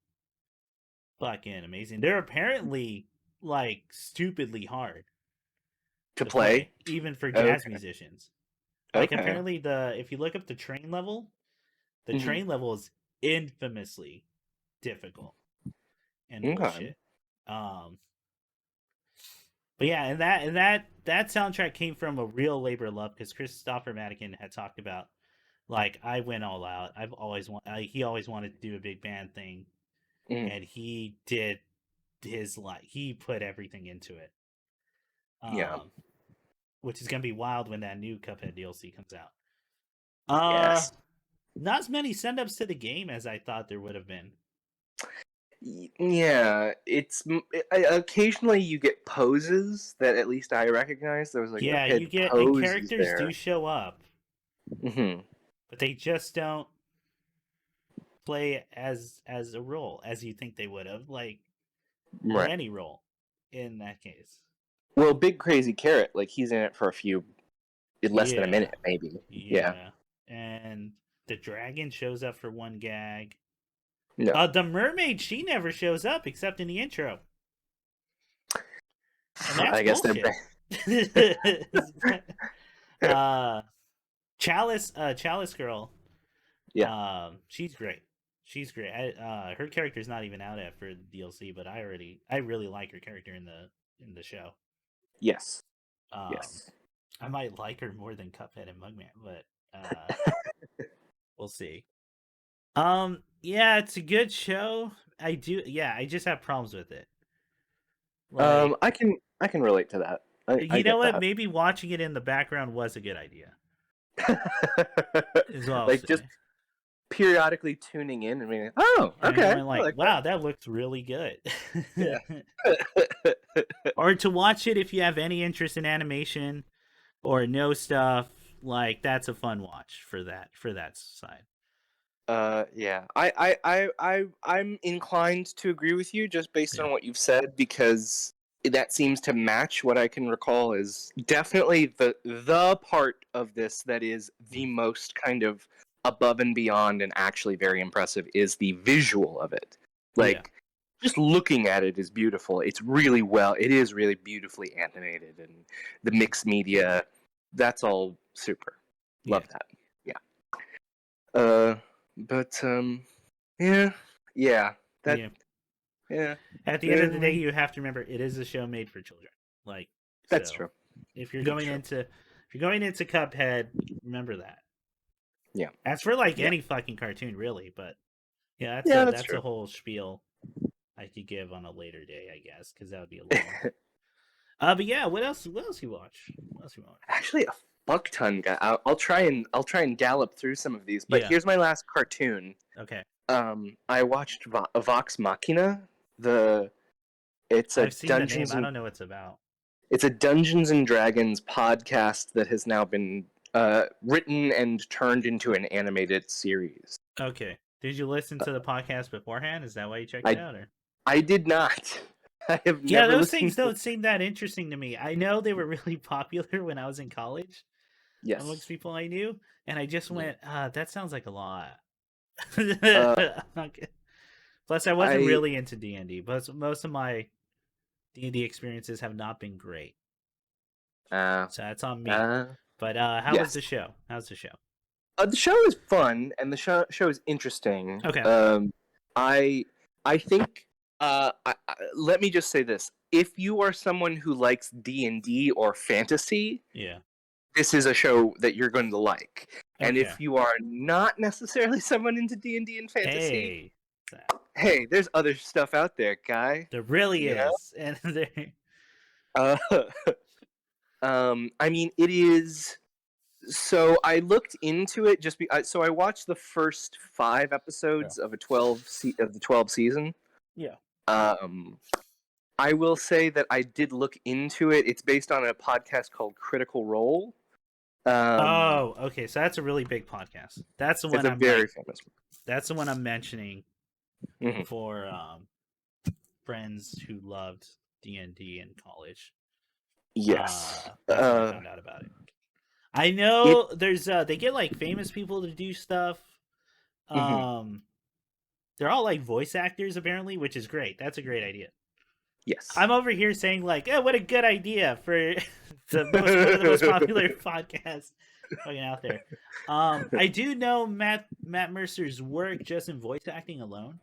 fucking amazing. They're apparently like stupidly hard to play, even for jazz musicians. Like apparently if you look up the train level, the train level is infamously difficult and bullshit. But yeah, and that soundtrack came from a real labor of love because Christopher Madigan had talked about like I went all out. He always wanted to do a big band thing, and he did his life. He put everything into it. Yeah. Which is gonna be wild when that new Cuphead DLC comes out. Yes. Not as many send-ups to the game as I thought there would have been. Yeah, occasionally you get poses that at least I recognize. There was like Yeah, Cuphead you get, and poses characters there. do show up, but they just don't play as a role as you think they would have, like with Right. any role in that case. Well, Big Crazy Carrot, like he's in it for less than a Yeah, minute, maybe. Yeah. yeah, and the dragon shows up for one gag. No. The mermaid, she never shows up except in the intro, and that's I guess they're. bullshit. Chalice girl. Yeah. She's great. She's great. Her character's not even out yet for the DLC, but I really like her character in the show. Yes. Um, Yes. I might like her more than Cuphead and Mugman, but we'll see. Yeah, it's a good show. I just have problems with it. Like, I can relate to that. I you know get what? that. Maybe watching it in the background was a good idea. Is what I'll Like say. just periodically tuning in and being, oh, And okay, going like, like wow, that looks really good. Yeah. Or to watch it if you have any interest in animation or know stuff, like that's a fun watch for that side. Yeah. I'm inclined to agree with you just based Yeah. on what you've said, because that seems to match what I can recall is definitely the part of this that is the most kind of above and beyond and actually very impressive is the visual of it. Like, just looking at it is beautiful. It is really beautifully animated, and the mixed media, that's all super. Love that. Yeah. But yeah. At the end of the day, you have to remember it is a show made for children. Like, that's true. If you're going into Cuphead, remember that. Yeah. As for like any fucking cartoon, really, but yeah, that's a whole spiel I could give on a later day, I guess, because that would be a little. But yeah, what else you watch? Actually, a fuck ton, guy. I'll try and gallop through some of these. But here's my last cartoon. Okay. I watched Vox Machina. I've seen the name. I don't know what it's about. It's a Dungeons and Dragons podcast that has now been written and turned into an animated series. Okay. Did you listen to the podcast beforehand? Is that why you checked it out? Or? I did not. I have never those things don't seem that interesting to me. I know they were really popular when I was in college. Yes. Amongst people I knew. And I just went, that sounds like a lot. Okay. Plus, I wasn't really into D&D, but most of my D&D experiences have not been great. So that's on me. But how was the show? How's the show? The show is fun, and the show is interesting. Okay. I think. Let me just say this: if you are someone who likes D&D or fantasy, this is a show that you're going to like. Okay. And if you are not necessarily someone into D&D and fantasy, hey, there's other stuff out there, guy. There really is, and I mean, it is. So I looked into it so I watched the first 5 episodes of the 12 season. Yeah. I will say that I did look into it. It's based on a podcast called Critical Role. Okay. So that's a really big podcast. That's the one. It's very famous. That's the one I'm mentioning for friends who loved D&D in college. Yes. That's how I found out about it. I know there's they get like famous people to do stuff. They're all like voice actors apparently, which is great. That's a great idea. Yes. I'm over here saying like, oh, what a good idea for one of the most popular podcasts fucking out there. I do know Matt Mercer's work just in voice acting alone.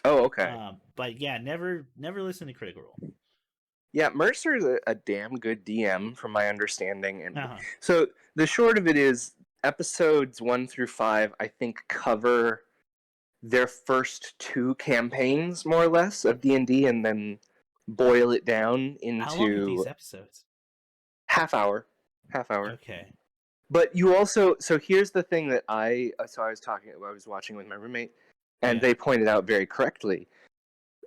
Oh, okay. But yeah, never listen to Critical Role. Yeah, Mercer's a damn good DM from my understanding. And so the short of it is episodes 1 through 5, I think, cover their first 2 campaigns, more or less, of D&D, and then boil it down How long are these into episodes? half hour. Okay. But you also, so here's the thing that I was watching with my roommate, and they pointed out very correctly.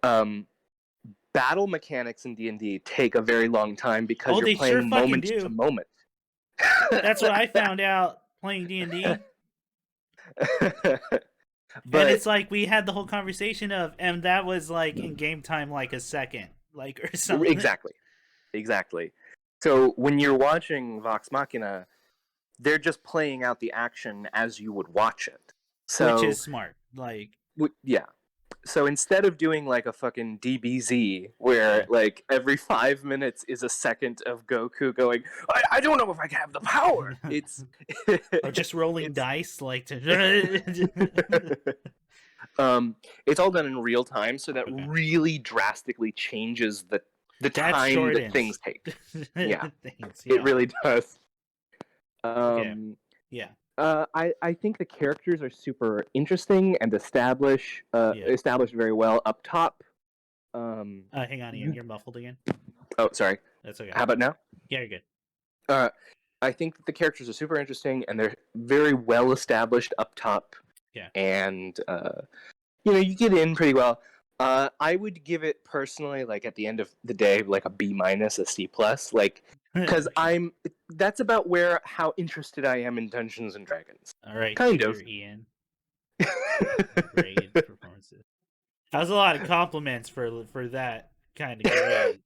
Battle mechanics in D&D take a very long time because you're playing moment to moment. That's what I found out playing D&D. And it's like we had the whole conversation of, and that was like in game time, like a second, like or something. Exactly. So when you're watching Vox Machina, they're just playing out the action as you would watch it. So, which is smart. Like, yeah. So instead of doing like a fucking DBZ where like every 5 minutes is a second of Goku going, I don't know if I can have the power. It's or just rolling dice like to. It's all done in real time, so that really drastically changes the time that things take. Yeah, it really does. Yeah. I think the characters are super interesting and established very well up top. Hang on, Ian, you're muffled again. Oh, sorry. That's okay. How about now? Yeah, you're good. I think that the characters are super interesting and they're very well established up top. Yeah. And you get in pretty well. I would give it personally, like at the end of the day, like a B-, a C+. Like, because that's about how interested I am in Dungeons and Dragons. All right, kind of. Ian. Great performances. That was a lot of compliments for that kind of grade.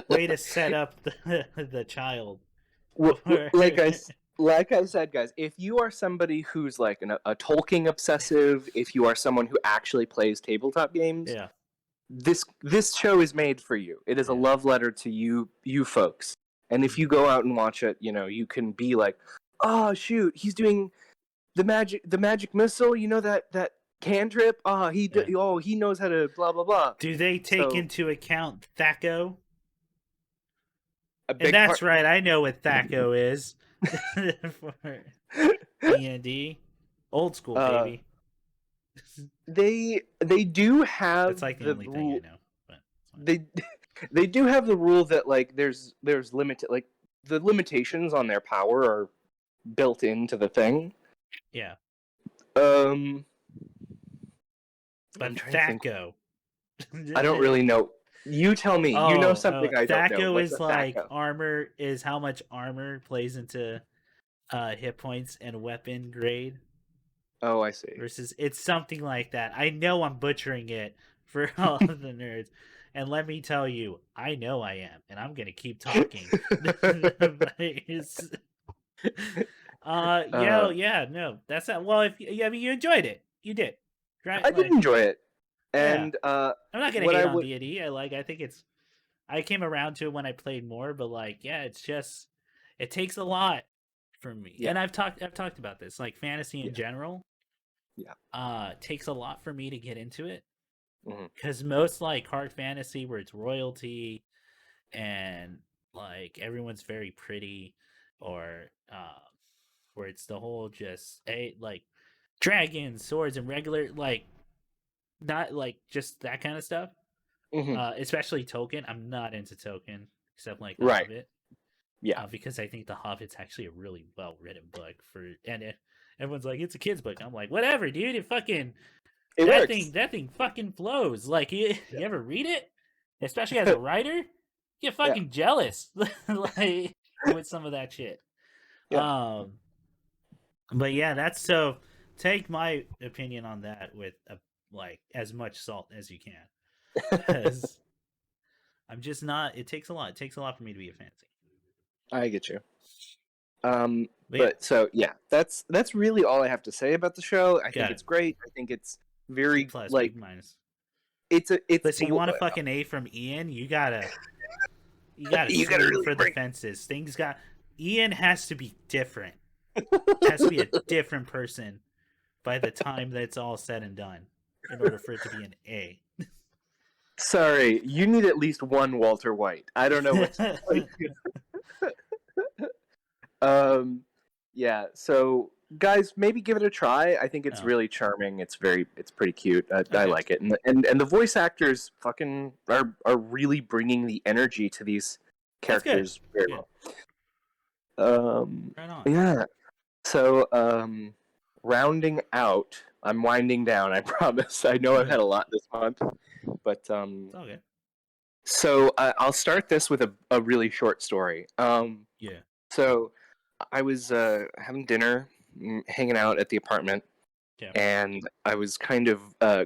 Way to set up the child. Like I said, guys, if you are somebody who's like a Tolkien obsessive, if you are someone who actually plays tabletop games, this show is made for you. It is a love letter to you folks. And if you go out and watch it, you can be like, oh shoot, he's doing the magic missile. You know that cantrip. He knows how to blah blah blah. Do they take into account Thaco? And that's right. I know what Thaco is. For D&D, old school baby. They do have. It's like the only thing I know. But they do have the rule that like there's limited, like the limitations on their power are built into the thing. Yeah. But Thaco. I don't really know. You tell me. You know something I don't know. Thaco is like armor. Is how much armor plays into hit points and weapon grade. Oh, I see. Versus, it's something like that. I know I'm butchering it for all of the nerds. And let me tell you, I know I am, and I'm gonna keep talking. No, that's not. Well, you enjoyed it. You did. Right? I did enjoy it, and I'm not gonna hate on D&D. I think it's. I came around to it when I played more, but it's just, it takes a lot for me. Yeah. And I've talked about this, like fantasy in general. Yeah. Takes a lot for me to get into it. Because most like hard fantasy where it's royalty and like everyone's very pretty, or where it's the whole just like dragons, swords, and regular, like not like just that kind of stuff. Especially Tolkien. I'm not into Tolkien except like The Hobbit. Yeah, because I think The Hobbit's actually a really well written book and everyone's like, it's a kid's book. I'm like, whatever, dude. That thing fucking flows. Like, you ever read it? Especially as a writer, you get fucking jealous, like with some of that shit. Yeah. But yeah, that's so. Take my opinion on that with like as much salt as you can, because I'm just not. It takes a lot. It takes a lot for me to be a fancy. I get you. But so yeah, that's really all I have to say about the show. I think it's great. I think it's very plus, like minus. It's. Listen, you want a fucking A from Ian? You gotta swing for the fences. Ian has to be different. Has to be a different person by the time that's all said and done in order for it to be an A. Sorry, you need at least one Walter White. I don't know what to tell you. Yeah, so guys, maybe give it a try. I think it's Oh. really charming. It's pretty cute. I Okay. like it, and the voice actors fucking are really bringing the energy to these characters very well. Right on. Yeah. So, rounding out, I'm winding down. I promise. I know I've had a lot this month, but It's all good. So I'll start this with a really short story. Yeah. So I was having dinner, hanging out at the apartment, and I was kind of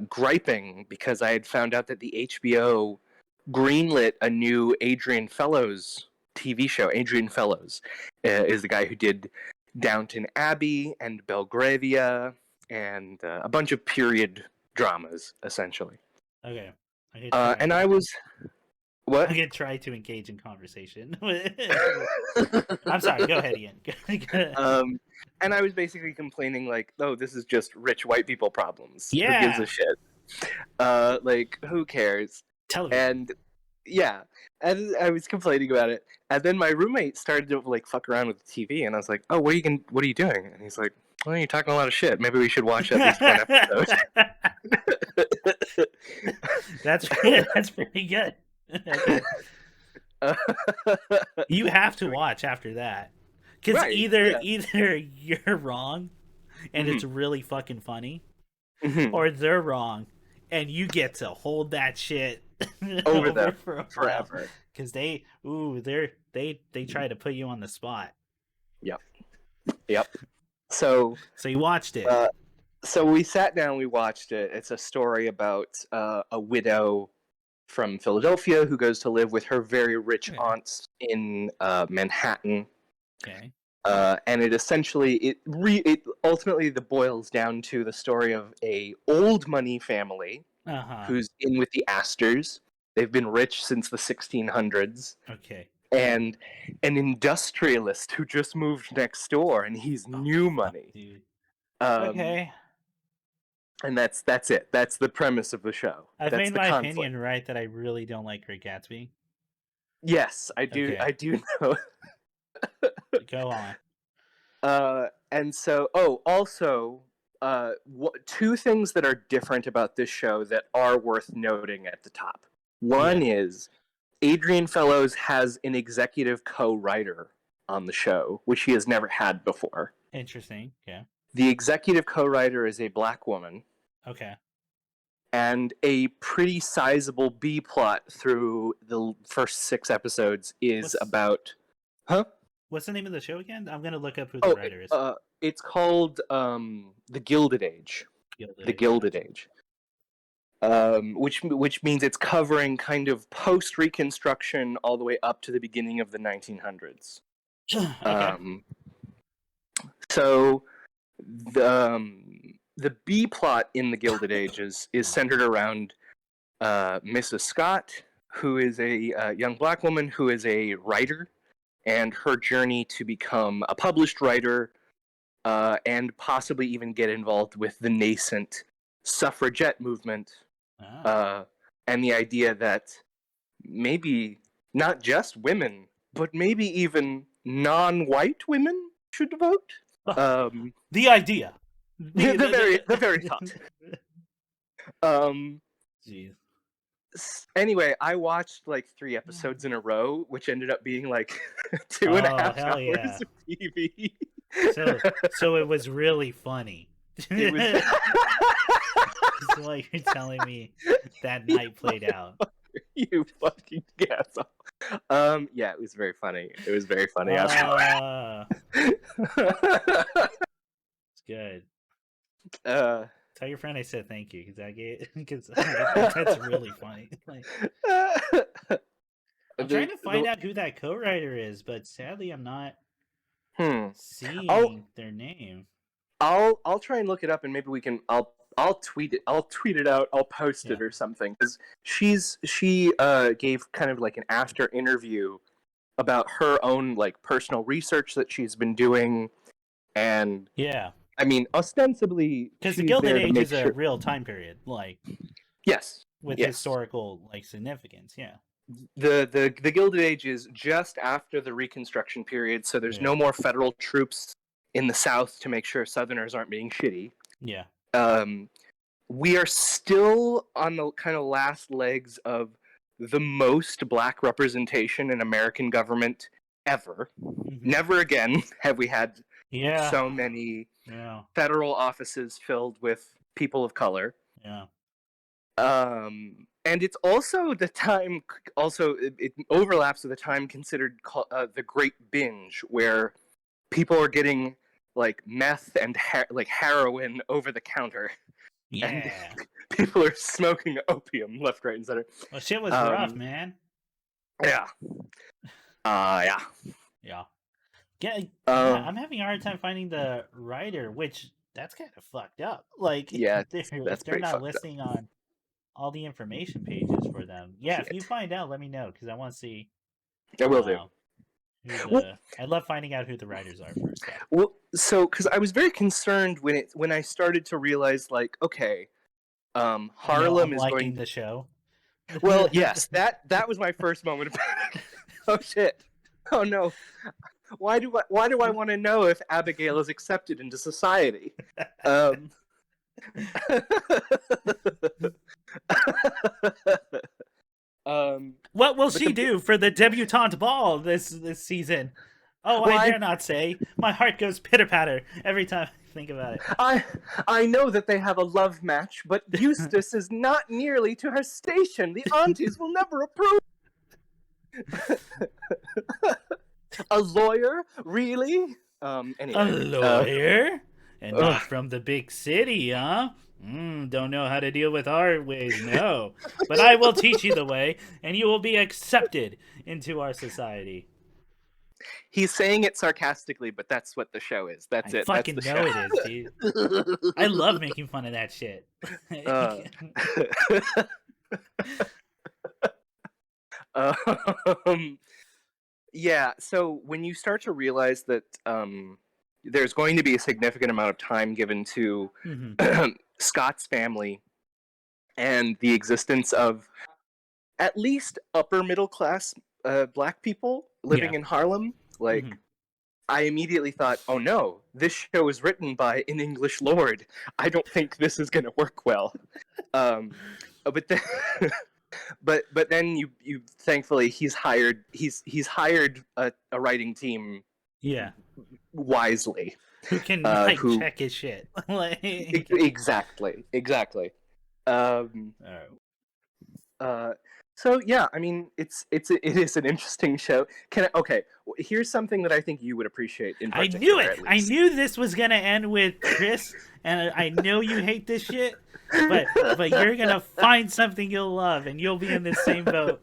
griping because I had found out that the HBO greenlit a new Adrian Fellows TV show. Adrian Fellows is the guy who did Downton Abbey and Belgravia and a bunch of period dramas, essentially. Okay. And I was... What? I'm gonna try to engage in conversation. I'm sorry. Go ahead, Ian. And I was basically complaining, like, "Oh, this is just rich white people problems. Yeah. Who gives a shit? Like, who cares?" Television. And yeah, and I was complaining about it, and then my roommate started to like fuck around with the TV, and I was like, "Oh, what are you doing?" And he's like, "Well, you're talking a lot of shit. Maybe we should watch at least one episode." That's pretty good. Okay. You have to watch after that, because either you're wrong and it's really fucking funny, or they're wrong and you get to hold that shit over them forever, because they try to put you on the spot. Yep. So you watched it. So we sat down, we watched it. It's a story about a widow from Philadelphia who goes to live with her very rich aunts in Manhattan. Okay. And it essentially it ultimately boils down to the story of a old money family who's in with the Astors. They've been rich since the 1600s. Okay. And an industrialist who just moved next door, and he's new money. Dude. Okay. And that's it. That's the premise of the show. I've made my opinion right that I really don't like Great Gatsby. Yes, I do. Okay. I do know. Go on. And so, also, two things that are different about this show that are worth noting at the top. One is Adrian Fellows has an executive co-writer on the show, which he has never had before. Interesting. Yeah. The executive co-writer is a black woman. Okay. And a pretty sizable B plot through the first 6 episodes is about... Huh? What's the name of the show again? I'm going to look up who the writer is. It's called The Gilded Age. The Gilded Age. Which means it's covering kind of post-Reconstruction all the way up to the beginning of the 1900s. Okay. So the B plot in the Gilded Age is centered around Mrs. Scott, who is a young black woman who is a writer, and her journey to become a published writer, and possibly even get involved with the nascent suffragette movement, and the idea that maybe not just women, but maybe even non-white women should vote. The idea. The very thought. Jeez. Anyway, I watched like 3 episodes in a row, which ended up being like 2.5 hours of TV. So it was really funny. It was... That's why you're telling me that night played out. You fucking asshole. Yeah, it was very funny. It was very funny. It's good. Tell your friend I said thank you, because that's really funny. I'm trying to find out who that co-writer is, but sadly I'm not seeing their name. I'll try and look it up, and maybe we can. I'll tweet it. I'll tweet it out. I'll post it or something, because she gave kind of like an after interview about her own like personal research that she's been doing, and I mean, ostensibly, because the Gilded Age is a real time period, like with historical like significance. Yeah, the Gilded Age is just after the Reconstruction period, so there's no more federal troops in the South to make sure Southerners aren't being shitty. Yeah. We are still on the kind of last legs of the most black representation in American government ever. Mm-hmm. Never again have we had so many federal offices filled with people of color. Yeah. And it's also the time, it overlaps with the time considered the Great Binge, where people are getting like meth and heroin over the counter. Yeah. And people are smoking opium left, right, and center. Well, shit was rough, man. Yeah. Yeah. Yeah. I'm having a hard time finding the writer, which that's kind of fucked up. Like, yeah, they're not listing on all the information pages for them. Yeah, if you find out, let me know, because I want to see. I will do. I love finding out who the writers are first. Well, because I was very concerned when I started to realize, like, okay, Harlem is going the show. Well, yes, that was my first moment of panic. Oh shit! Oh no! Why do I want to know if Abigail is accepted into society? What will she do for the debutante ball this season? Oh, well, I dare not say. My heart goes pitter-patter every time I think about it. I know that they have a love match, but Eustace is not nearly to her station. The aunties will never approve. A lawyer? Really? Anyway. A lawyer? And not from the big city, huh? Don't know how to deal with our ways, no. But I will teach you the way, and you will be accepted into our society. He's saying it sarcastically, but that's what the show is. That's it. I fucking that's know it is, dude. I love making fun of that shit. Yeah, so when you start to realize that there's going to be a significant amount of time given to Scott's family and the existence of at least upper middle class black people living in Harlem, like, I immediately thought, oh no, this show is written by an English lord. I don't think this is going to work well. But then, but then you thankfully he's hired a writing team. Yeah. Wisely. Who can check his shit. Exactly. So yeah, I mean, it is an interesting show. Here's something that I think you would appreciate in particular. I knew it. I knew this was gonna end with Chris, and I know you hate this shit, but you're gonna find something you'll love, and you'll be in the same boat.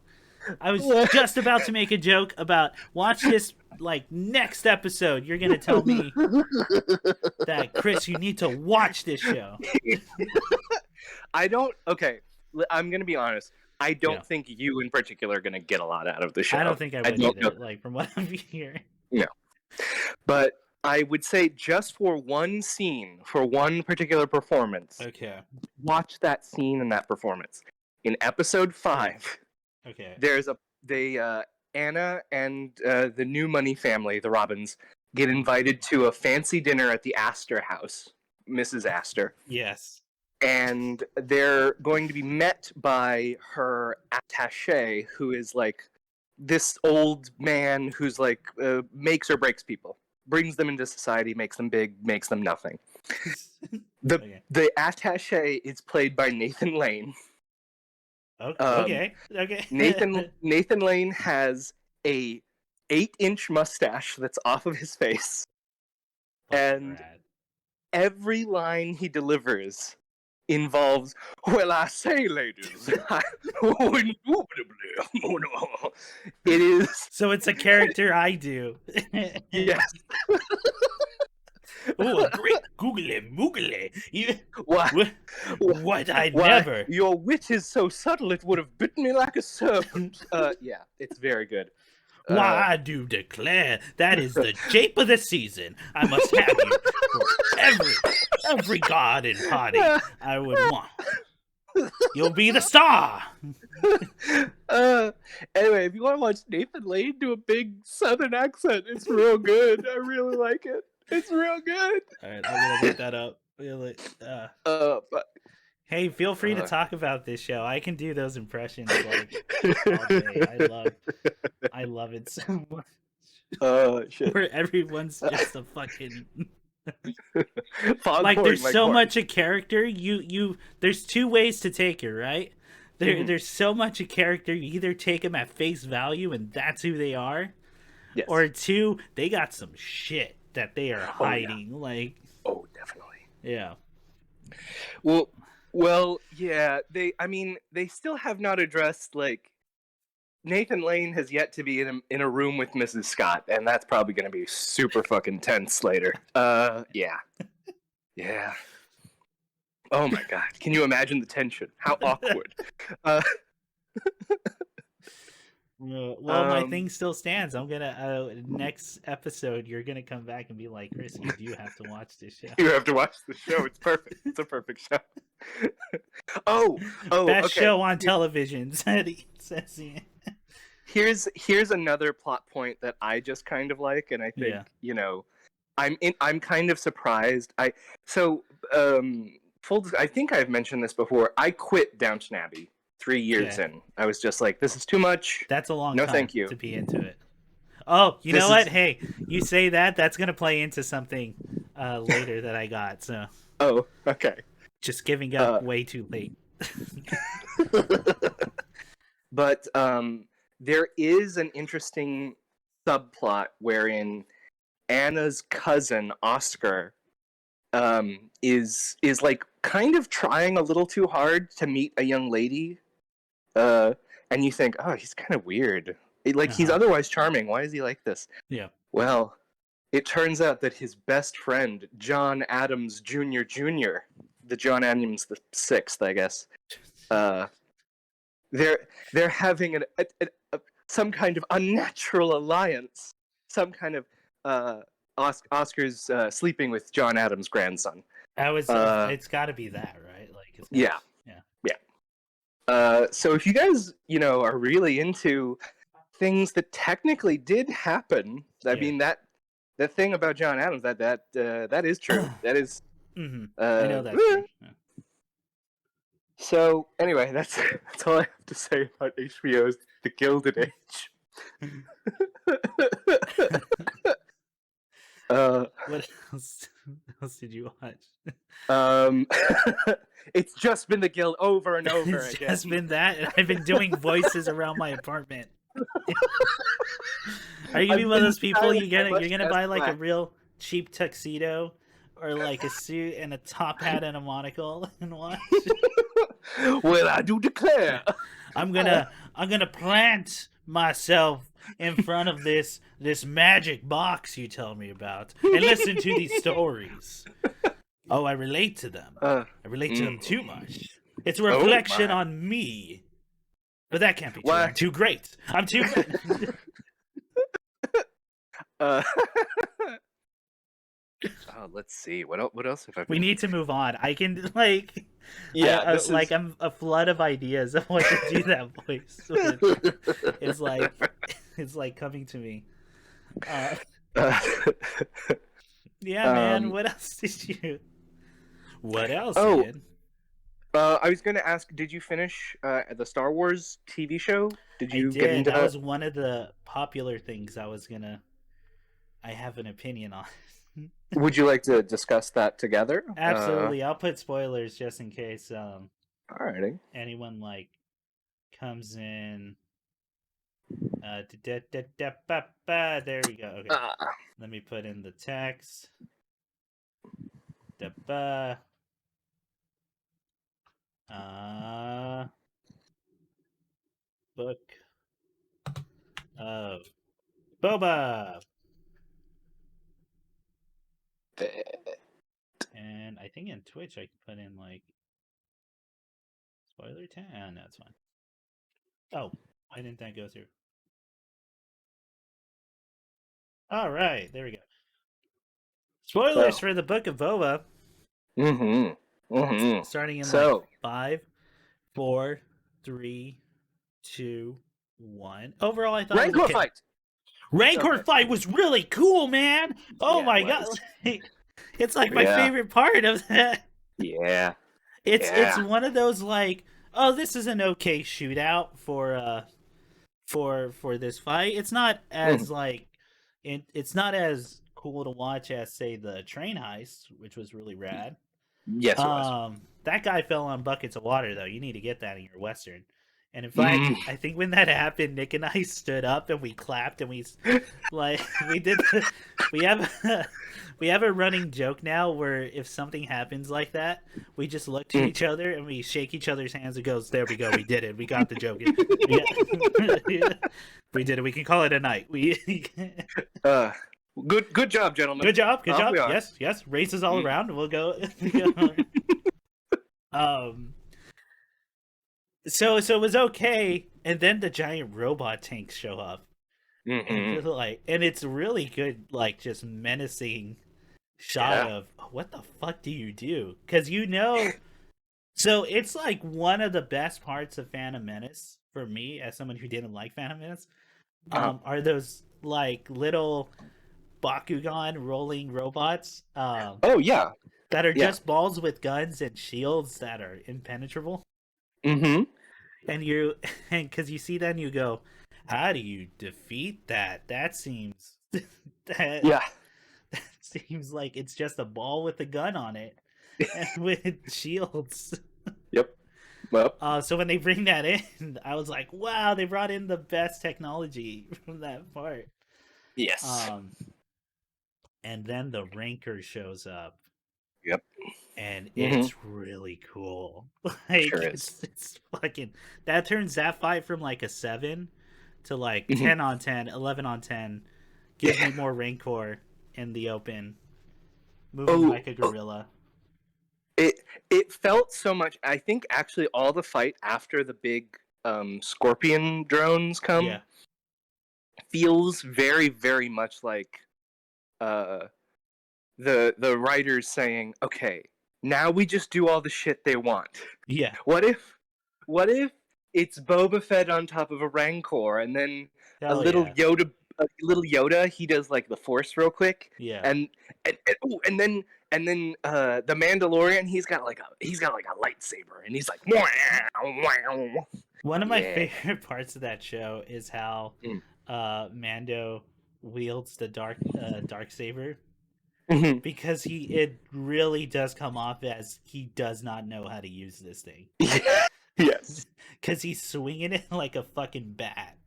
I was just about to make a joke about watch this next episode. You're gonna tell me that Chris, you need to watch this show. I'm gonna be honest. I don't think you in particular are going to get a lot out of the show. I don't think I would either, from what I'm hearing. No. But I would say just for one scene, for one particular performance, watch that scene and that performance. In episode 5, there's Anna and the New Money family, the Robins, get invited to a fancy dinner at the Astor house, Mrs. Astor. Yes. And they're going to be met by her attaché, who is this old man who's makes or breaks people, brings them into society, makes them big, makes them nothing. The attaché is played by Nathan Lane. Okay. Nathan Lane has a 8-inch mustache that's off of his face, and every line he delivers involves, well, I say, ladies, it is. So it's a character I do. Yes. Oh, a great googly moogly. What I Why, never. Your wit is so subtle it would have bitten me like a serpent. Yeah, it's very good. Why, I do declare that is the jape of the season. I must have you for every garden party I would want. You'll be the star. Anyway, if you want to watch Nathan Lane do a big Southern accent, it's real good. I really like it. It's real good. All right, I'm gonna look that up. But Hey, feel free to talk about this show. I can do those impressions like all day. I love it so much. Shit. Where everyone's just a fucking Foghorn, like there's so Leghorn. much a character. You there's two ways to take it, right? There's so much a character. You either take them at face value and that's who they are, Yes. or two, they got some shit that they are hiding. Oh, yeah. Like, oh, definitely. Yeah. Well, yeah. They still have not addressed like Nathan Lane has yet to be in a room with Mrs. Scott, and that's probably going to be super fucking tense later. Yeah. Yeah. Oh my god. Can you imagine the tension? How awkward. Well, my thing still stands. I'm gonna next episode. You're gonna come back and be like, "Chris, you do have to watch this show. You have to watch the show. It's perfect. It's a perfect show." oh, best okay. show on television. Says he. Here's another plot point that I just kind of like, and I think I'm kind of surprised. I think I've mentioned this before. I quit Downton Abbey 3 years in. I was just like, this is too much. That's a long time. No, thank you. To be into it. Oh, you know what? Hey, you say that. That's gonna play into something later that I got. So. Oh, okay. Just giving up way too late. But there is an interesting subplot wherein Anna's cousin Oscar is like kind of trying a little too hard to meet a young lady, and you think, oh, he's kind of weird. He's otherwise charming. Why is he like this? Yeah. Well, it turns out that his best friend John Adams Jr. Jr., the John Adams the sixth, I guess. They're having some kind of unnatural alliance. Some kind of Oscar's sleeping with John Adams' grandson. It's got to be that, right? Like, yeah. So if you guys, are really into things that technically did happen, I mean that thing about John Adams, that is true. That is. Mm-hmm. I know that's true. Yeah. So anyway, that's all I have to say about HBO's The Gilded Age. What else did you watch? It's just been The Guild over and over it's again. Just been that, and I've been doing voices around my apartment. Are you gonna be one of those people you're gonna buy like a real cheap tuxedo or like a suit and a top hat and a monocle and watch? Well, I do declare, I'm gonna plant myself in front of this magic box you tell me about and listen to these stories. Oh, I relate to them. I relate to them too much. It's a reflection on me. But that can't be true. I'm too great. I'm too great. Let's see. What else have I? We need to move on. I can I'm a flood of ideas of what to do that voice with. It's like coming to me. Yeah, man. What else did you? What else? Ian? I was going to ask, did you finish the Star Wars TV show? Did you get into that? That was one of the popular things I have an opinion on. Would you like to discuss that together? Absolutely. I'll put spoilers just in case alrighty. Anyone comes in. There we go. Okay. Let me put in the text. Book of Boba. And I think in Twitch I can put in spoiler 10. No, it's fine. Oh, why didn't that go through? All right, there we go. Spoilers for the Book of Boba. Starting in 5, 4, 3, 2, 1. Overall, I thought Rancor fight. Rancor Okay. fight was really cool, man. Oh Yeah, my it god, was. it's like my Yeah. favorite part of that. Yeah. It's Yeah. one of those like, oh, this is an okay shootout for this fight. It's not Mm. as like it's not as cool to watch as say the train heist, which was really rad. Yes, it was. That guy fell on buckets of water though. You need to get that in your western. And in fact, Mm. I think when that happened, Nick and I stood up and we clapped and we did we have we have a running joke now where if something happens like that, we just look to Mm. each other and we shake each other's hands and goes, "There we go, we did it. We got the joke. We did it. We can call it a night. We Uh, good job, gentlemen. Good job, good Off job. we are. Yes, yes. Races all Mm. around. We'll go. um so it was okay, and then the giant robot tanks show up. And Mm-hmm. and it's really good, like just menacing shot Yeah. of what the fuck do you do? Because so it's like one of the best parts of Phantom Menace for me as someone who didn't like Phantom Menace. Are those like little Bakugan rolling robots Oh yeah. that are Yeah. just balls with guns and shields that are impenetrable? Mm-hmm. And and because you see that and you go, how do you defeat that? That seems that Yeah. that seems like it's just a ball with a gun on it and with shields. Yep. Well. So when they bring that in, I was like, wow, they brought in the best technology from that part. Yes. And then the Ranker shows up, Yep. and Mm-hmm. it's really cool. Like Sure is. it's fucking that turns that fight from like a 7 to like Mhm. 10 on 10, 11 on 10. Gives me more Rancor in the open, moving like a gorilla. It felt so much. I think actually all the fight after the big scorpion drones come Yeah, feels very very much like uh the writers saying, okay, now we just do all the shit they want. yeah, What if it's Boba Fett on top of a Rancor, and then a hell little yeah, Yoda, he does like the Force real quick, yeah. and then the Mandalorian, he's got like a lightsaber, and he's like, wow, wow. One of my Yeah. favorite parts of that show is how Mm. Mando wields the dark saber, Mhm. because it really does come off as he does not know how to use this thing. Yes. Because he's swinging it like a fucking bat.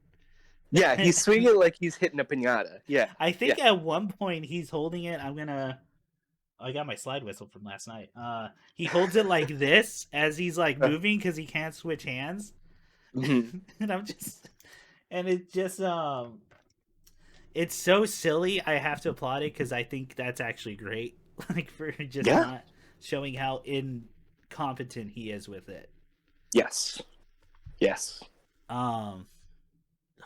Yeah, he's swinging it like he's hitting a pinata. Yeah. I think Yeah. at one point he's holding it. I got my slide whistle from last night. He holds it like this as he's like moving because he can't switch hands. Mhm. And it just it's so silly. I have to applaud it because I think that's actually great. Like for just Yeah. not showing how incompetent he is with it. Yes. Yes.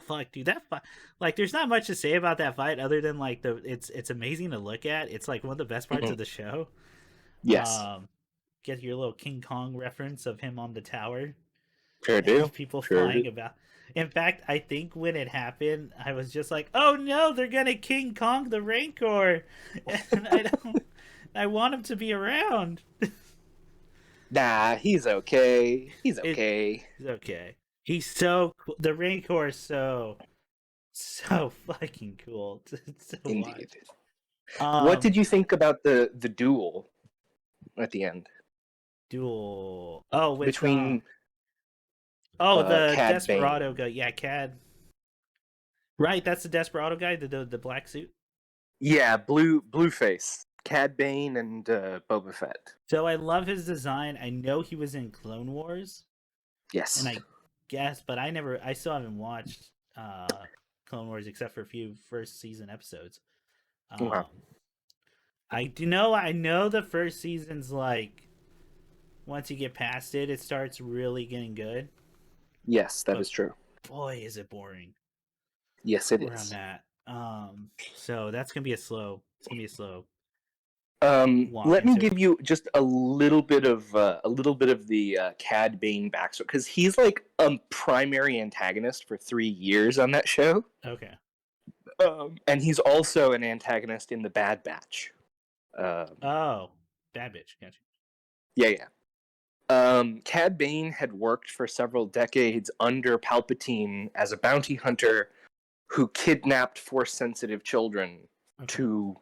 Fuck, dude, that fight, like, there's not much to say about that fight other than like it's amazing to look at. It's like one of the best parts of the show. Yes. Get your little King Kong reference of him on the tower. Sure do. People Sure flying do. about. In fact, I think when it happened, I was just like, "Oh no, they're gonna King Kong the Rancor," and I want him to be around. Nah, he's okay. He's okay. It's okay. He's so cool. The Rancor is so fucking cool to Indeed. watch. What did you think about the duel at the end Duel? Oh, with between the Cad Desperado Bane? guy. Yeah, Cad. Right, that's the Desperado guy, the black suit. Yeah, Blueface, Cad Bane, and Boba Fett. So I love his design. I know he was in Clone Wars, Yes. and I guess, but I still haven't watched Clone Wars except for a few first season episodes. Wow. I know the first season's like, once you get past it, it starts really getting good. Yes, that is true. Boy, is it boring. Yes, it Where is. I'm at. So that's gonna be It's gonna be a slow. Let me give you just a little bit of the Cad Bane backstory, because he's like a primary antagonist for 3 years on that show. Okay. And he's also an antagonist in the Bad Batch. Oh, bad bitch. Gotcha. Yeah. Cad Bane had worked for several decades under Palpatine as a bounty hunter who kidnapped Force-sensitive children to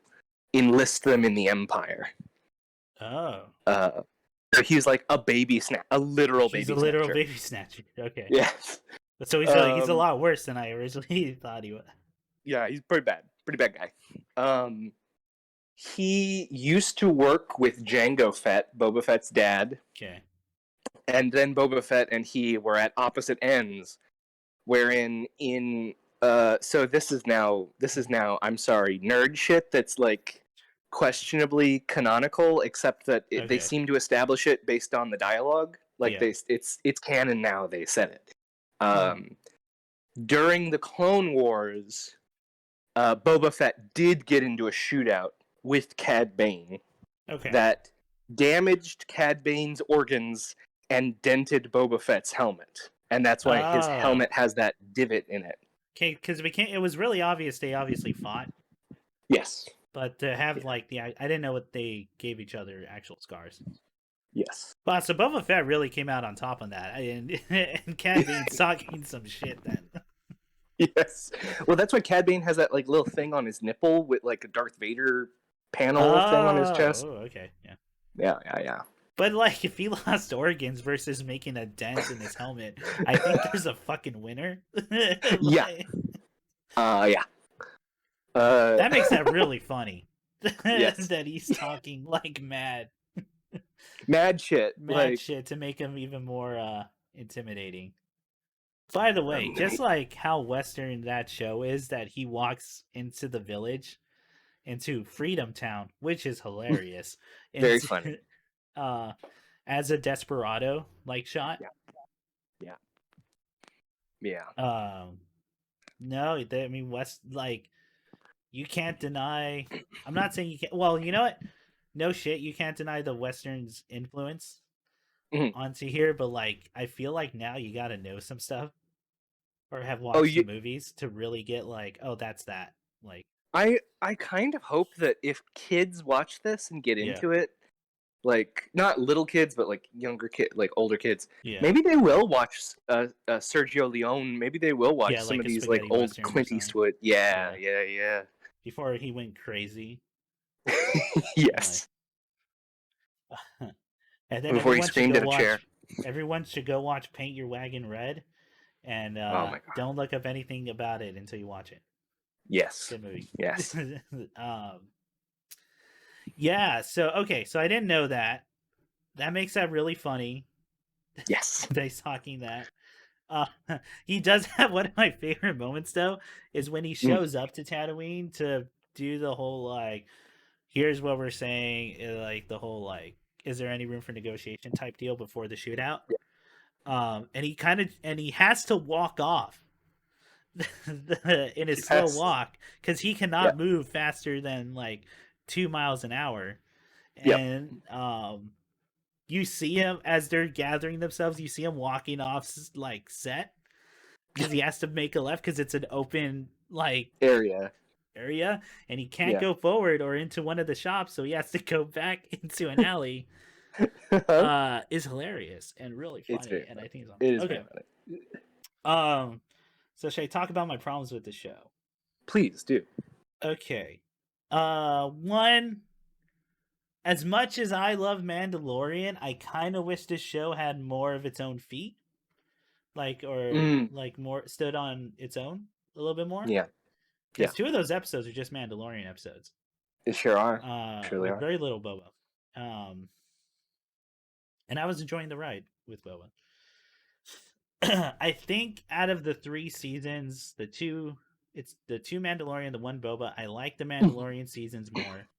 enlist them in the Empire. Oh. So he's like a baby snatcher, a literal baby He's a snatcher. literal baby snatcher. Okay. Yes. So he's a lot worse than I originally thought he was. Yeah, he's pretty bad guy. He used to work with Jango Fett, Boba Fett's dad. Okay. And then Boba Fett and he were at opposite ends, wherein in so this is now I'm sorry, nerd shit that's like questionably canonical, except that they seem to establish it based on the dialogue. Like it's canon now. They said it. During the Clone Wars, Boba Fett did get into a shootout with Cad Bane that damaged Cad Bane's organs and dented Boba Fett's helmet. And that's why his helmet has that divot in it. Okay, because it was really obvious they obviously fought. Yes. But to have I didn't know what they gave each other actual scars. Yes. Wow, so Boba Fett really came out on top on that. And Cad Bane's talking some shit then. Yes. Well, that's why Cad Bane has that like little thing on his nipple with like a Darth Vader panel thing on his chest. Oh, okay. Yeah. Yeah. But like, if he lost organs versus making a dent in his helmet, I think there's a fucking winner. Yeah. That makes that really funny. Yes. That he's talking like mad shit. Shit to make him even more intimidating. By the way, just like how Western that show is, that he walks into the village, into Freedom Town, which is hilarious. Very funny. As a desperado shot. Yeah. No, I mean West you can't deny. I'm not saying you can't. Well, you know what? No shit, you can't deny the Western's influence onto here. But I feel like now you got to know some stuff or have watched the movies to really get that's that. I kind of hope that if kids watch this and get into it, like not little kids, but like younger kid, like older kids, maybe they will watch Sergio Leone. Maybe they will watch some of these like old Clint Eastwood. Yeah. Before he went crazy. Yes. And then before he screamed at a chair. Everyone should go watch Paint Your Wagon Red, and don't look up anything about it until you watch it. Yes. Good movie. Yes. Yeah. So I didn't know that. That makes that really funny. Yes. That he's talking that. He does have one of my favorite moments though, is when he shows up to Tatooine to do the whole here's what we're saying, the whole is there any room for negotiation type deal before the shootout. And he has to walk off in his slow walk because he cannot move faster than 2 miles an hour. And you see him as they're gathering themselves, you see him walking off set because he has to make a left because it's an open area, and he can't go forward or into one of the shops, so he has to go back into an alley. Is hilarious and really funny, and I think it's okay. So should I talk about my problems with the show? Please do. Okay. One, as much as I love Mandalorian, I kind of wish this show had more of its own feet, more stood on its own a little bit more. Yeah. Because 2 of those episodes are just Mandalorian episodes. They sure are. With very little Boba. And I was enjoying the ride with Boba. I think out of the 3 seasons, the 2 Mandalorian, the 1 Boba, I like the Mandalorian seasons more.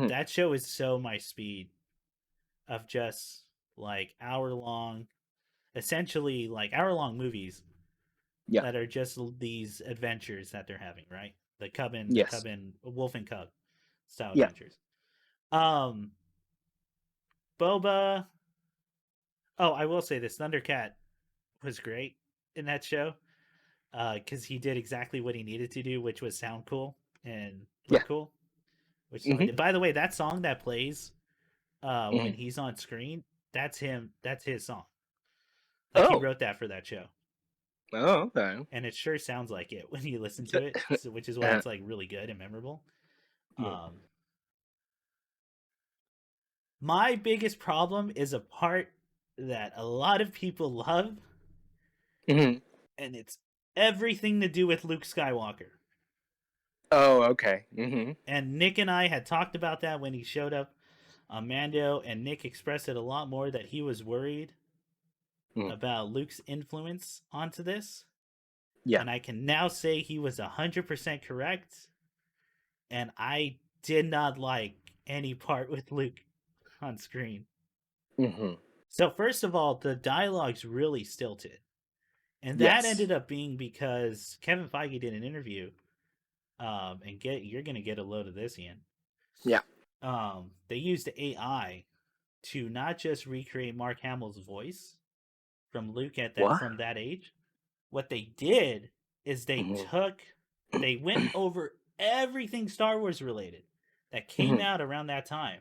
That show is so my speed of just hour-long, essentially hour-long movies that are just these adventures that they're having, right? The Cub and Wolf and Cub style adventures. Boba. Oh, I will say this: Thundercat was great in that show. because he did exactly what he needed to do, which was sound cool and Yeah. look cool. Which is all he Mm-hmm. did. By the way, that song that plays when Mm-hmm. he's on screen, that's him. That's his song. Like he Oh. wrote that for that show, Oh, okay. and it sure sounds like it when you listen to it. So, which is why Uh, it's like really good and memorable. yeah. Um, my biggest problem is a part that a lot of people love, Mm-hmm. and it's everything to do with Luke Skywalker. Oh, okay. Mm-hmm. And Nick and I had talked about that when he showed up on Mando, and Nick expressed it a lot more that he was worried Mm. about Luke's influence onto this. Yeah. And I can now say he was 100% correct. And I did not like any part with Luke on screen. Mm-hmm. So, first of all, the dialogue's really stilted. And that Yes. ended up being because Kevin Feige did an interview. And you're going to get a load of this, Ian. Yeah. They used AI to not just recreate Mark Hamill's voice from Luke What? from that age. What they did is Mm-hmm. they went over everything Star Wars related that came Mm-hmm. out around that time,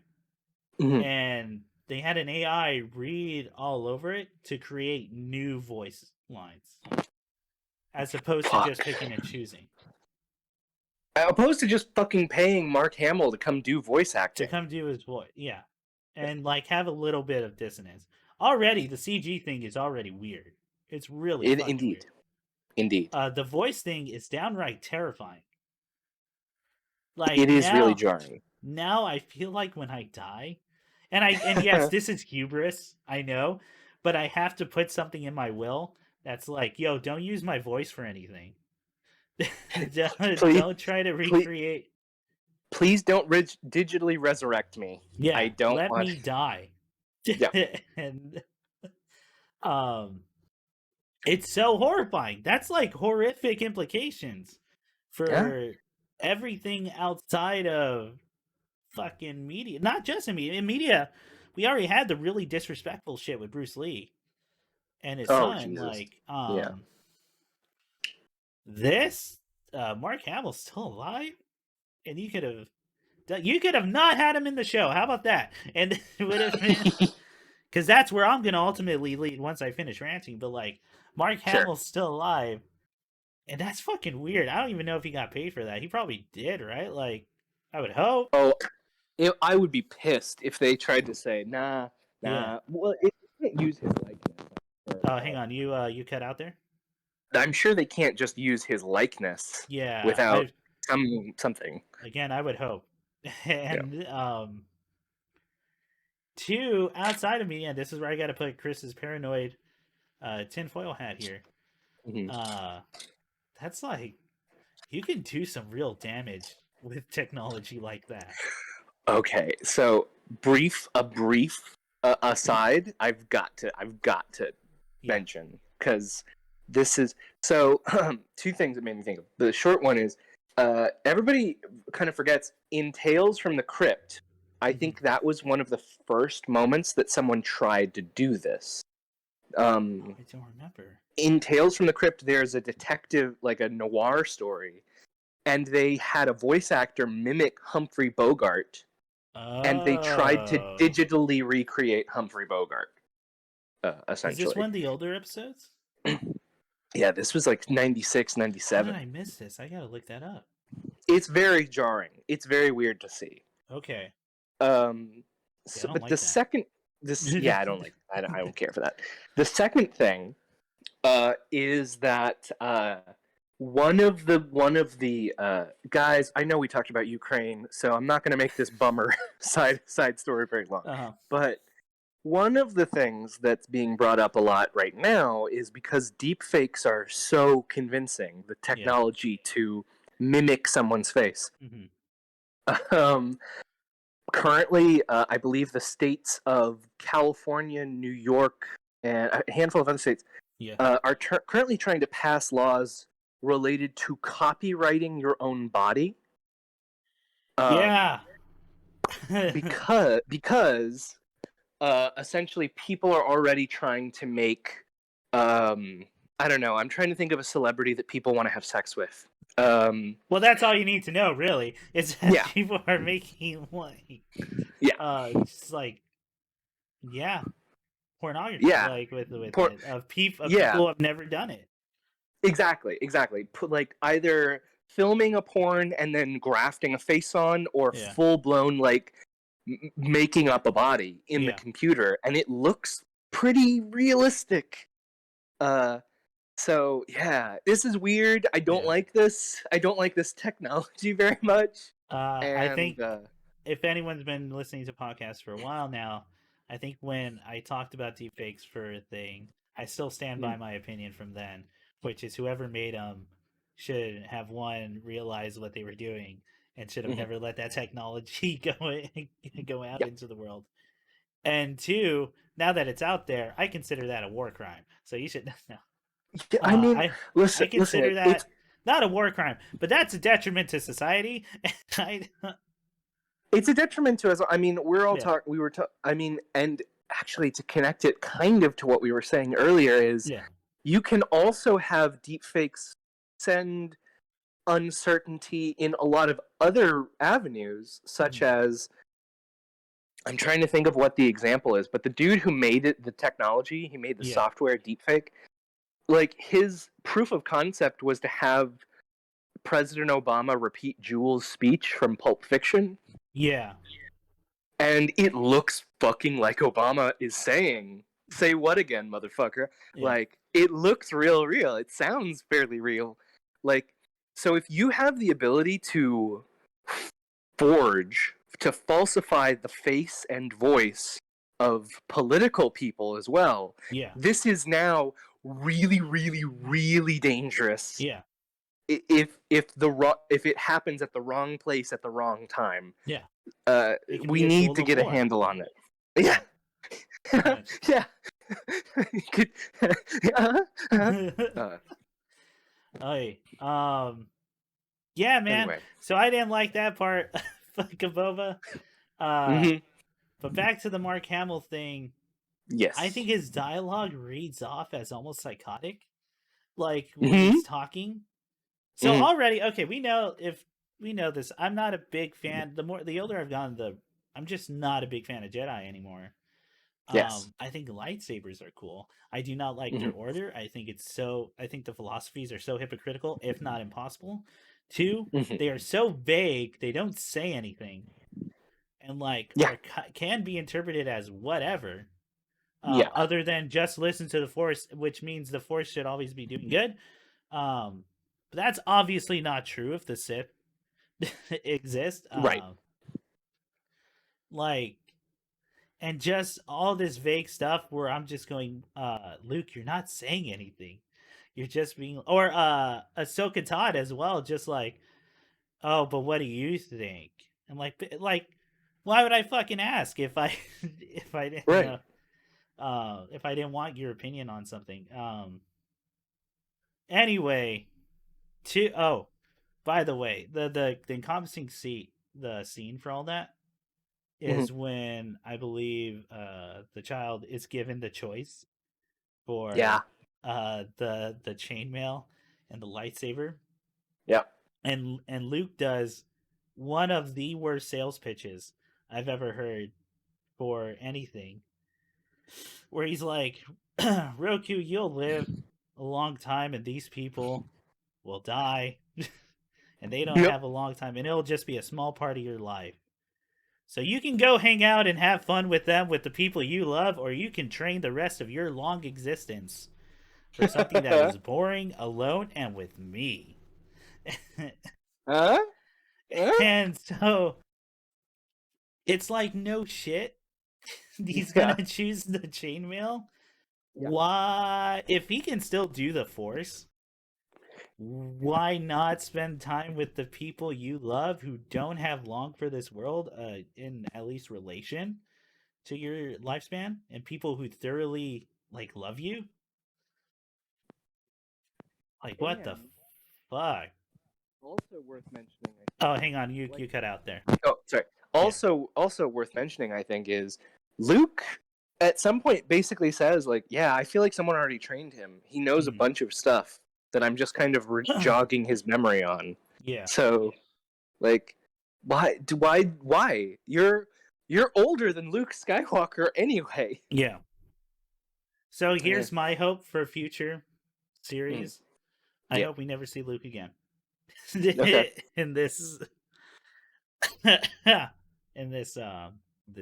Mm-hmm. and they had an AI read all over it to create new voice lines, as opposed to just Fuck. picking and choosing Opposed to just fucking paying Mark Hamill to come do voice to acting. come do his voice. Yeah, and like have a little bit of dissonance. Already, the CG thing is already weird. It's really fucking Indeed. weird. Indeed. The voice thing is downright terrifying. Like It is really jarring. now I feel like when I die, and yes, this is hubris, I know, but I have to put something in my will that's like, yo, don't use my voice for anything. please, Don't try to please, recreate. please don't digitally resurrect me. I Yeah, don't let want. me die. Yeah. And um it's so horrifying. That's like horrific implications Yeah. for everything outside of fucking media. Not just in media. In media, we already had the really disrespectful shit with Bruce Lee and his Oh son. Jesus. Like, Yeah. this Mark Hamill's still alive, and you could have not had him in the show. How about that? And it would have been because that's where I'm gonna ultimately lead once I finish ranting. But like, Mark Sure. Hamill's still alive, and that's fucking weird. I don't even know if he got paid for that. He probably did, right? Like, I would hope. Oh, I would be pissed if they tried to say, nah, Yeah. nah. Well, it can't use his likeness. Oh, hang on. You cut out there. I'm sure they can't just use his likeness Yeah, without something. again, I would hope. Yeah. And two, outside of me, and this is where I got to put Chris's paranoid tinfoil hat here. Mm-hmm. That's like you can do some real damage with technology like that. Okay, so a brief aside. I've got to Yeah. mention because this is so. Two things that made me think of. The short one is everybody kind of forgets in Tales from the Crypt. I think that was one of the first moments that someone tried to do this. I don't remember. In Tales from the Crypt, there's a detective, like a noir story, and they had a voice actor mimic Humphrey Bogart, and they tried to Oh. digitally recreate Humphrey Bogart, Is this essentially. one of the older episodes? Yeah, this was like 96, How did 97. I miss this? I gotta look that up. It's very jarring. It's very weird to see. Okay. Yeah, I don't But like the that. second, I don't care for that. The second thing is that one of the guys. I know we talked about Ukraine, so I'm not going to make this bummer side story very long. Uh-huh. But one of the things that's being brought up a lot right now is because deepfakes are so convincing, the technology to mimic someone's face. Mm-hmm. Currently, I believe the states of California, New York, and a handful of other states are currently trying to pass laws related to copyrighting your own body. Yeah. Because essentially people are already trying to make I don't know. I'm trying to think of a celebrity that people want to have sex with. Well, that's all you need to know, really. Is that Yeah. people are making just like pornography, Yeah. like with Por- it of people yeah. who have never done it. Exactly. Put like either filming a porn and then grafting a face on, or Yeah. full blown like making up a body in the Yeah. computer, and it looks pretty realistic. So yeah, this is weird. I don't Yeah. like this. I don't like this technology very much. I think And if anyone's been listening to podcasts for a while now, I think when I talked about deepfakes for a thing, I still stand by my opinion from then, which is whoever made them should have one realized what they were doing and should have never let that technology go out yeah, into the world. And two, now that it's out there, I consider that a war crime. So you should know. I mean, I listen, consider it's that not a war crime, but that's a detriment to society. I, it's a detriment to us. I mean, we're all yeah, talking. I mean, and actually, to connect it kind of to what we were saying earlier is, yeah, you can also have deepfakes send uncertainty in a lot of other avenues, such as, I'm trying to think of what the example is, but the dude who made it, the technology, he made the yeah, software deepfake. Like, his proof of concept was to have President Obama repeat Jules' speech from Pulp Fiction, yeah, and it looks fucking like Obama is saying, "Say what again, motherfucker?" yeah, Like, it looks real. It sounds fairly real. Like, so if you have the ability to falsify the face and voice of political people as well, yeah, this is now really dangerous. yeah, If it happens at the wrong place at the wrong time, yeah. It can we be a need tool to of get a war. handle on it. Yeah. Yes. Yeah. Could- Hey, yeah, man. anyway. So I didn't like that part, of Boba. Uh, Mm-hmm. but back to the Mark Hamill thing. I Yes. think his dialogue reads off as almost psychotic, like when Mm-hmm. he's talking. So Mm-hmm. already, okay, we know this. I'm not a big fan. The older I've gone, I'm just not a big fan of Jedi anymore. Yes. I think lightsabers are cool. I do not like their Mm-hmm. order. I think the philosophies are so hypocritical, if not impossible. Two, Mm-hmm. they are so vague. They don't say anything, and like Yeah. can be interpreted as whatever. Yeah. Other than just listen to the Force, which means the Force should always be doing good. But that's obviously not true if the Sith exist. Right. Like, and just all this vague stuff where I'm just going, Luke, you're not saying anything. You're just being, or Ahsoka Todd as well, just like, oh, but what do you think? I'm like, why would I fucking ask if I if I didn't Right. if I didn't want your opinion on something? Anyway, to by the way, the encompassing the scene for all that Mm-hmm. is when I believe the child is given the choice for Yeah. the chainmail and the lightsaber, Yeah. and Luke does one of the worst sales pitches I've ever heard for anything, where he's like, Roku, you'll live a long time and these people will die and they don't Yep. have a long time and it'll just be a small part of your life. So you can go hang out and have fun with them, with the people you love, or you can train the rest of your long existence for something that is boring, alone, and with me. Huh? Huh? And so it's like, no shit. He's Yeah. gonna choose the chainmail. Yeah. Why? If he can still do the Force, why not spend time with the people you love who don't have long for this world, in at least relation to your lifespan, and people who thoroughly like love you? Like, what the And fuck? also worth mentioning, I Oh, think. hang on, you Like, you cut out there. oh, sorry. Yeah, Also worth mentioning, I think, is Luke. at some point basically says like, yeah, I feel like someone already trained him. He knows a bunch of stuff that I'm just kind of jogging his memory on. Yeah. So, like, why? You're older than Luke Skywalker anyway. Yeah. So here's my hope for future series. I hope we never see Luke again. Okay. in this in this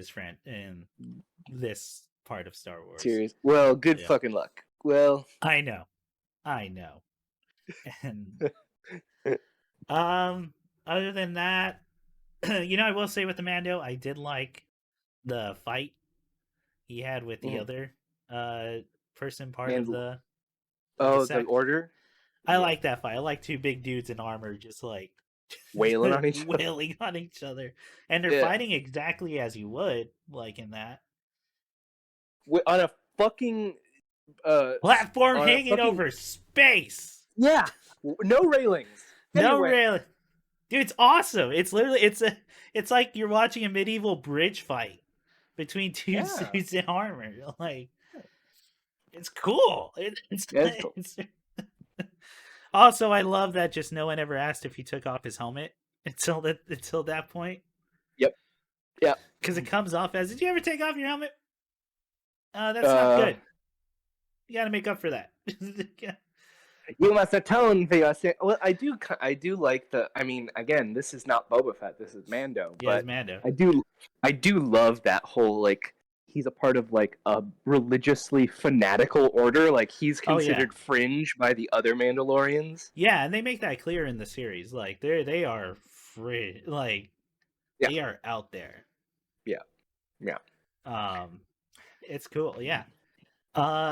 friend in this part of Star Wars. Series. Well, good fucking luck. Well, I know. And other than that, I will say with the Mando, I did like the fight he had with the other person part of the the sect. order. I like that fight. I like two big dudes in armor just like wailing on each other. Wailing on each other. And they're fighting exactly as you would, like in that. On a fucking platform hanging over space. Yeah. No railings. No railing. Dude, it's awesome. It's literally it's like you're watching a medieval bridge fight between two suits in armor. Like it's cool. It's cool. Also, I love that just no one ever asked if he took off his helmet until that point. Yep. Yeah. Because it comes off as, did you ever take off your helmet? That's not good. You got to make up for that. You must atone for your sin. Well, I do like the. I mean, again, this is not Boba Fett. This is Mando. Yeah, it's Mando. I do love that whole like. He's a part of like a religiously fanatical order. Like he's considered fringe by the other Mandalorians. Yeah, and they make that clear in the series. Like they are free. Like they are out there. Yeah, yeah. It's cool. Yeah.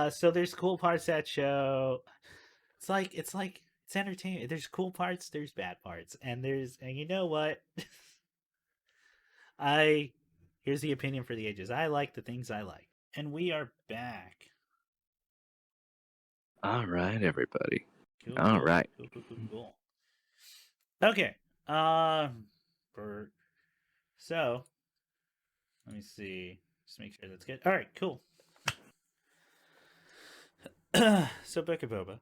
So there's cool parts of that show. It's entertainment. There's cool parts. There's bad parts, and you know what? Here's the opinion for the ages. I like the things I like. And we are back. All right, everybody. Cool, All cool, right. Cool. Okay. So, let me see. Just make sure that's good. All right, cool. So, Book of Boba.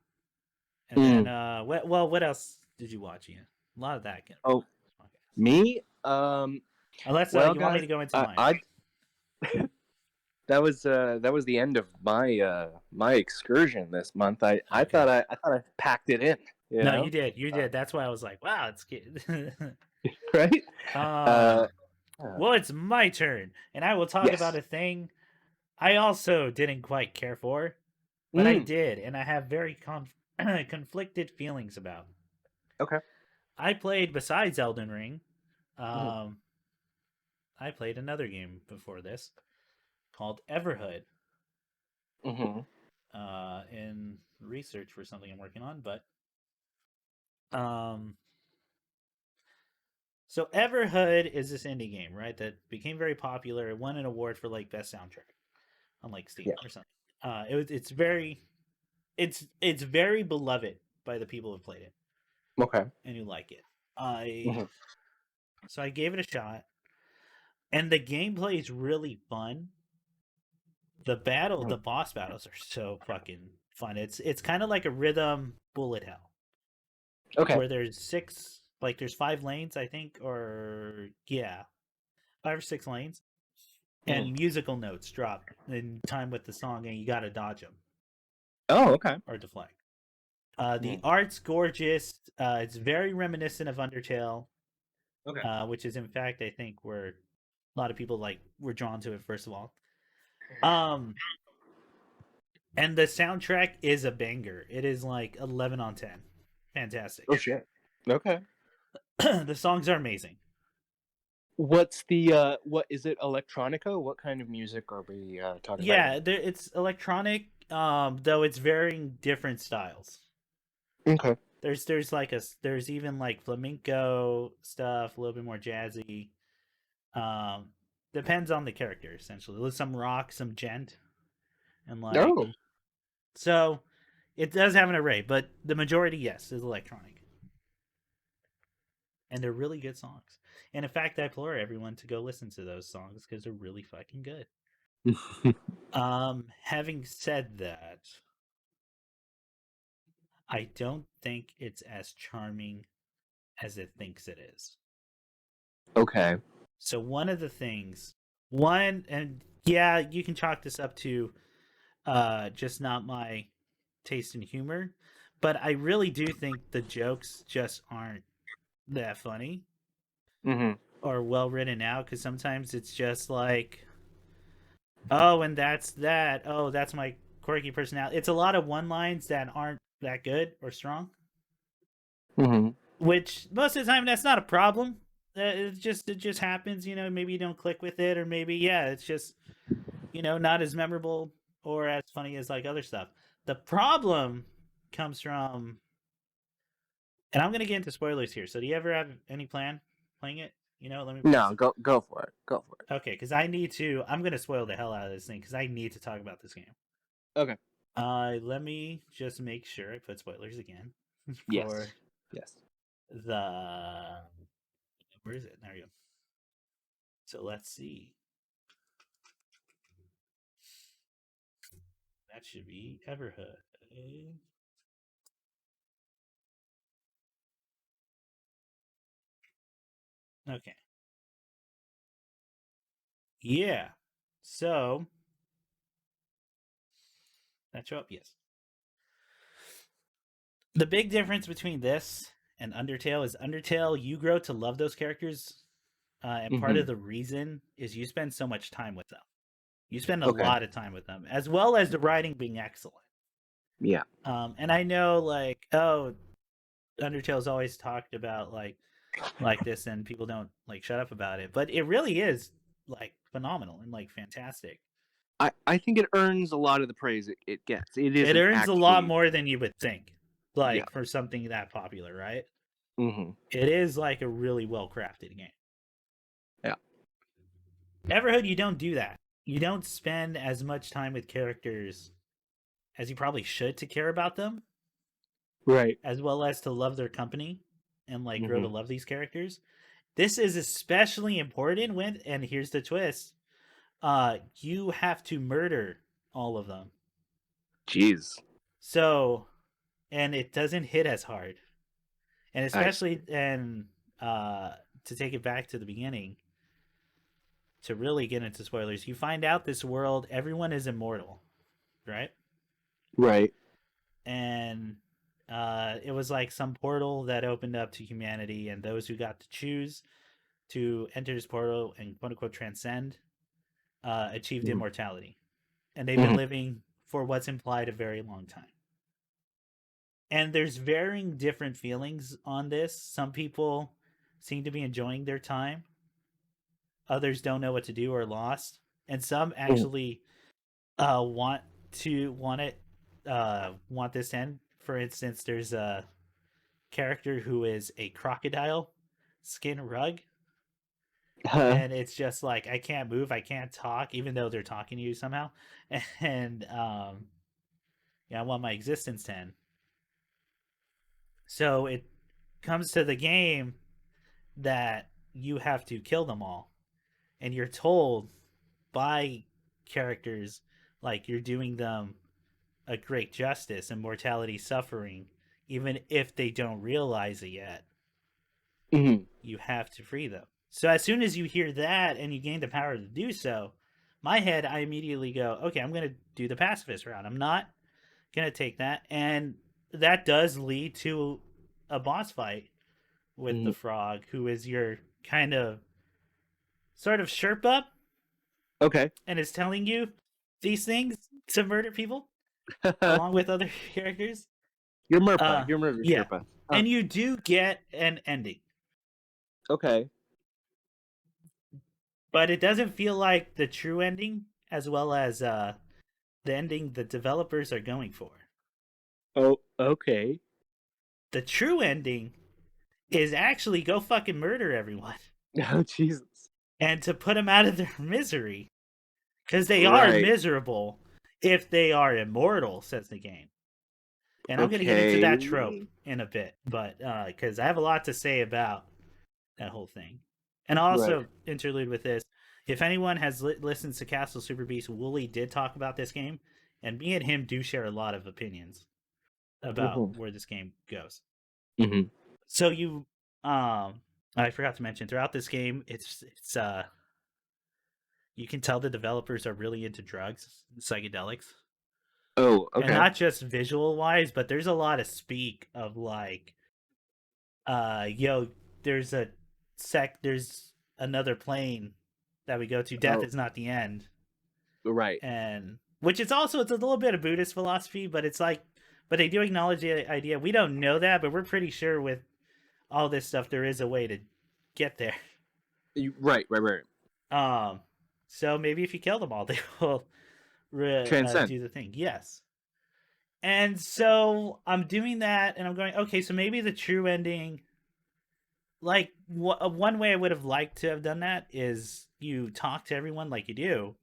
And then, what else did you watch, Ian? A lot of that. Oh, me? Unless you want me to go into mine. That was the end of my my excursion this month. I thought I packed it in. You did. You did. That's why I was like, wow, it's good. Right? Well, it's my turn, and I will talk about a thing I also didn't quite care for, but I did, and I have very conflicted feelings about. Okay. I played, besides Elden Ring, I played another game before this called Everhood. In research for something I'm working on, but so Everhood is this indie game, right? That became very popular. It won an award for like best soundtrack on like Steam or something. It's very beloved by the people who have played it. Okay. And who like it. So I gave it a shot. And the gameplay is really fun. The boss battles are so fucking fun. It's kind of like a rhythm bullet hell. Okay. Where there's 5 lanes, I think, 5 or 6 lanes. And musical notes drop in time with the song, and you gotta dodge them. Oh, okay. Or deflect. The art's gorgeous. It's very reminiscent of Undertale. Okay. Which is, in fact, I think where a lot of people were drawn to it first of all. And the soundtrack is a banger. It is like 11 on 10. Fantastic. Oh shit. Okay. The songs are amazing. What's the what is it? Electronica? What kind of music are we talking about? Yeah, it's electronic. Though it's varying different styles. Okay. There's even like flamenco stuff, a little bit more jazzy. Depends on the character essentially. There's some rock, some gent, and like. Oh. So, it does have an array, but the majority, yes, is electronic, and they're really good songs. And in fact, I implore everyone to go listen to those songs because they're really fucking good. Having said that, I don't think it's as charming as it thinks it is. Okay. So one of the things, one, and yeah, you can chalk this up to just not my taste in humor, but I really do think the jokes just aren't that funny Mm-hmm. or well written out, because sometimes it's just like, oh, and that's that. Oh, that's my quirky personality. It's a lot of one lines that aren't that good or strong, Mm-hmm. which most of the time that's not a problem. It just happens, maybe you don't click with it, or maybe yeah, it's just not as memorable or as funny as like other stuff. The problem comes from, and I'm gonna get into spoilers here. So do you ever have any plan playing it? Let me No, just go for it. Go for it. okay, because I need to. I'm gonna spoil the hell out of this thing because I need to talk about this game. Okay. Let me just make sure I put spoilers again for Yes. Yes. the. Where is it? There we go. So let's see. That should be Everhood. Okay. Yeah. So that show up? Yes. The big difference between this and Undertale is Undertale, you grow to love those characters, and part Mm-hmm. of the reason is you spend so much time with them. You spend a Okay. lot of time with them, as well as the writing being excellent. Yeah. And I know, like, oh, Undertale's always talked about like this, and people don't like shut up about it, but it really is like phenomenal and like fantastic. I think it earns a lot of the praise it gets. It It isn't earns a lot actually. more than you would think, Yeah. like for something that popular, right? Mm-hmm. It is like a really well crafted game. Yeah. Everhood, you don't do that. You don't spend as much time with characters as you probably should to care about them, Right. as well as to love their company and like grow to Mm-hmm. love these characters. This is especially important when, and here's the twist, you have to murder all of them. Jeez. So, and it doesn't hit as hard. And I especially, and to take it back to the beginning, to really get into spoilers, you find out this world, everyone is immortal, right? Right. And it was like some portal that opened up to humanity, and those who got to choose to enter this portal and quote unquote transcend achieved Mm-hmm. immortality, and they've been Mm-hmm. living for what's implied a very long time. And there's varying different feelings on this. Some people seem to be enjoying their time, others don't know what to do or lost, and some actually want to want this to end. For instance, there's a character who is a crocodile skin rug, Uh, and it's just like I can't move, I can't talk, even though they're talking to you somehow, and yeah, I want my existence to end. So it comes to the game that you have to kill them all, and you're told by characters like you're doing them a great justice and mortality suffering, even if they don't realize it yet. mm-hmm. You have to free them. So as soon as you hear that and you gain the power to do so, my head, I immediately go, okay, I'm going to do the pacifist route. I'm not going to take that. And that does lead to a boss fight with Mm-hmm. the frog, who is your kind of sort of Sherpa Okay. and is telling you these things to murder people along with other characters. You're Merpa. You're Murder Yeah. Sherpa. And you do get an ending, Okay. but it doesn't feel like the true ending as well as the ending the developers are going for. Oh, okay. The true ending is actually go fucking murder everyone Oh, Jesus. and to put them out of their misery, because they are Right. miserable if they are immortal, says the game. And I'm going to get into that trope Okay. in a bit, but because I have a lot to say about that whole thing. And Right. also interlude with this, If anyone has listened to Castle Super Beast, Wooly did talk about this game, and me and him do share a lot of opinions about Mm-hmm. where this game goes. Mm-hmm. So I forgot to mention throughout this game, it's you can tell the developers are really into drugs, psychedelics, Oh, and okay. not just visual wise, but there's a lot of speak of like, yo, there's a there's another plane that we go to. Death Oh, is not the end, right. and which it's also it's a little bit of Buddhist philosophy, but it's like, but they do acknowledge the idea. We don't know that, but we're pretty sure with all this stuff there is a way to get there. Right, right, right. Um, so maybe if you kill them all, they will Transcend. do the thing. Yes. And so I'm doing that, and I'm going, okay, so maybe the true ending, like one way I would have liked to have done that is you talk to everyone like you do,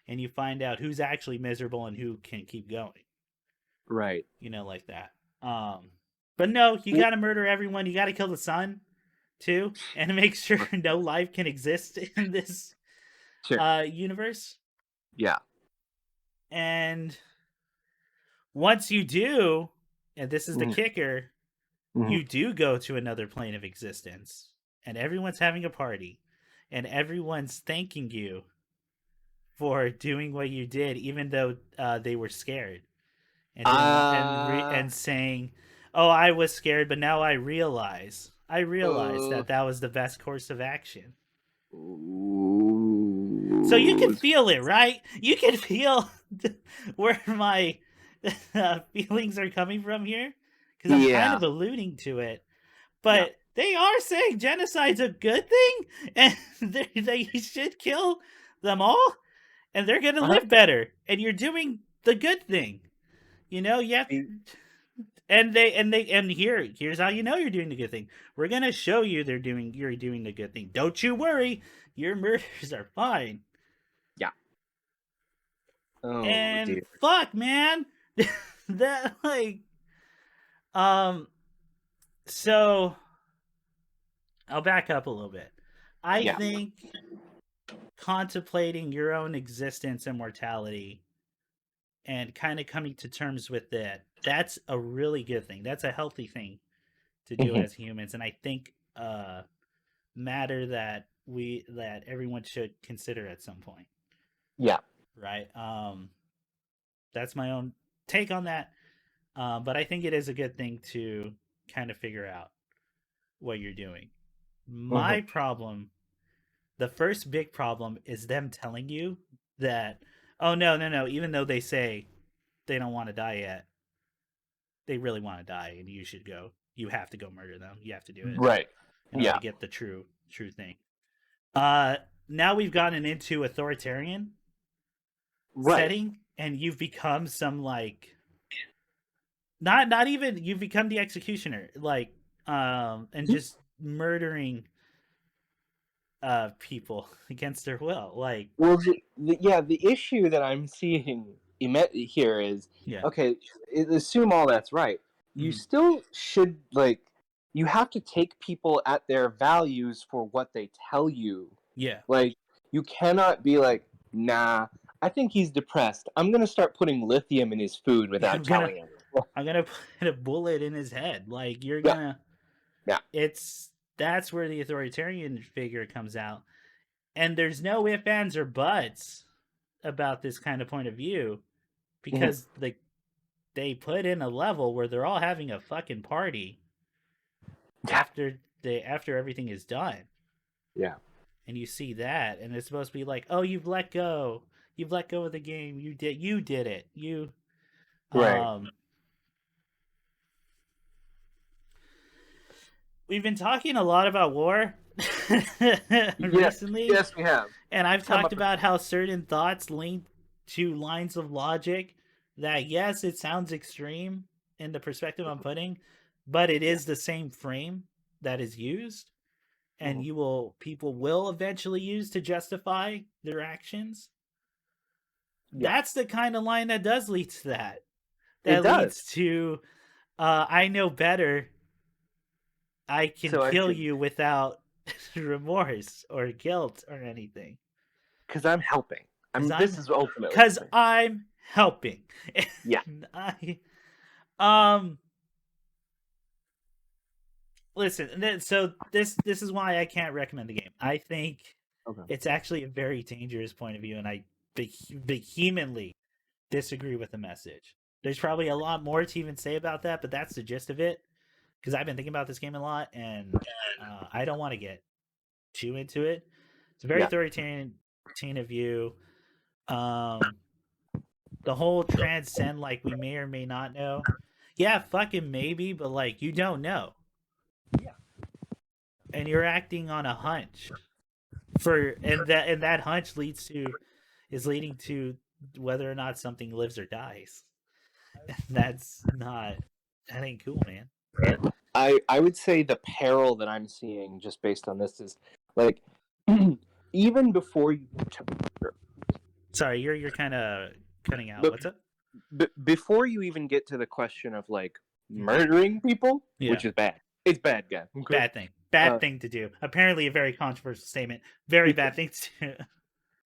and you find out who's actually miserable and who can keep going, Right. like that. But no, you Well, got to murder everyone. You got to kill the sun too, and make sure no life can exist in this sure. universe. Yeah. And once you do, and this is the Mm-hmm. kicker, Mm-hmm. you do go to another plane of existence, and everyone's having a party, and everyone's thanking you for doing what you did, even though they were scared, and then Uh, and saying, "Oh, I was scared, but now I realize uh, that that was the best course of action." So you can ooh, feel it, right? You can feel where my feelings are coming from here, because I'm kind yeah. of alluding to it. Yeah. But they are saying genocide's a good thing, and they should kill them all, and they're gonna Uh-huh. live better. And you're doing the good thing, you have, You- and here's how you know you're doing the good thing. We're gonna show you you're doing the good thing. Don't you worry, your murders are fine. Yeah. Oh And dear. fuck, man, that like, um, so I'll back up a little bit. I Yeah. think contemplating your own existence and mortality and kind of coming to terms with it, that's a really good thing. That's a healthy thing to do Hmm. as humans, and I think matter that everyone should consider at some point, Yeah. right? That's my own take on that. But I think it is a good thing to kind of figure out what you're doing. Hmm. My problem, the first big problem, is them telling you that, oh, no, no, no, even though they say they don't want to die yet, they really want to die, and you should go. You have to go murder them. You have to do it Right. in order Yeah. to get the true thing. Uh, Now we've gotten into authoritarian Right. setting, and you've become some like, not even, you've become the executioner, like, and just murdering people against their will, like, Well, yeah, the issue that I'm seeing here is yeah. okay. Assume all that's right. You Mm-hmm. still should like. You have to take people at their values for what they tell you. Yeah. Like, you cannot be like, nah. I think he's depressed. I'm gonna start putting lithium in his food Yeah, without telling him. I'm gonna put a bullet in his head. Like, you're Yeah. gonna, Yeah. it's that's where the authoritarian figure comes out. And there's no ifs, ands, or buts about this kind of point of view, Mhm. because like they put in a level where they're all having a fucking party Yeah. after everything is done. Yeah. And you see that, and it's supposed to be like, oh, you've let go of the game, you did it, Right. um we've been talking a lot about war Yeah. recently, Yes, we have. and I've It's come talked up. about how certain thoughts link to lines of logic that, yes, it sounds extreme in the perspective I'm putting, but it Yeah. is the same frame that is used, and Mhm. people will eventually use to justify their actions. Yeah. That's the kind of line that does lead to that. It That does. leads to, I know better. I can So I kill should. you without remorse or guilt or anything. Because I'm helping. This is ultimately because I'm helping. Yeah. I listen. So this is why I can't recommend the game. I think it's actually a very dangerous point of view, and I vehemently disagree with the message. There's probably a lot more to even say about that, but that's the gist of it. Because I've been thinking about this game a lot, and I don't want to get too into it. It's a very authoritarian view. The whole transcend, like we may or may not know. Yeah, fucking maybe, but like you don't know. Yeah. And you're acting on a hunch. And that hunch is leading to whether or not something lives or dies. That ain't cool, man. I would say the peril that I'm seeing just based on this is like even before you Sorry, you're kind of cutting out. but What's up? before you even get to the question of like murdering people, which is bad. It's bad, guy. Okay? Bad thing. Bad thing to do. Apparently, a very controversial statement. Very bad thing to do.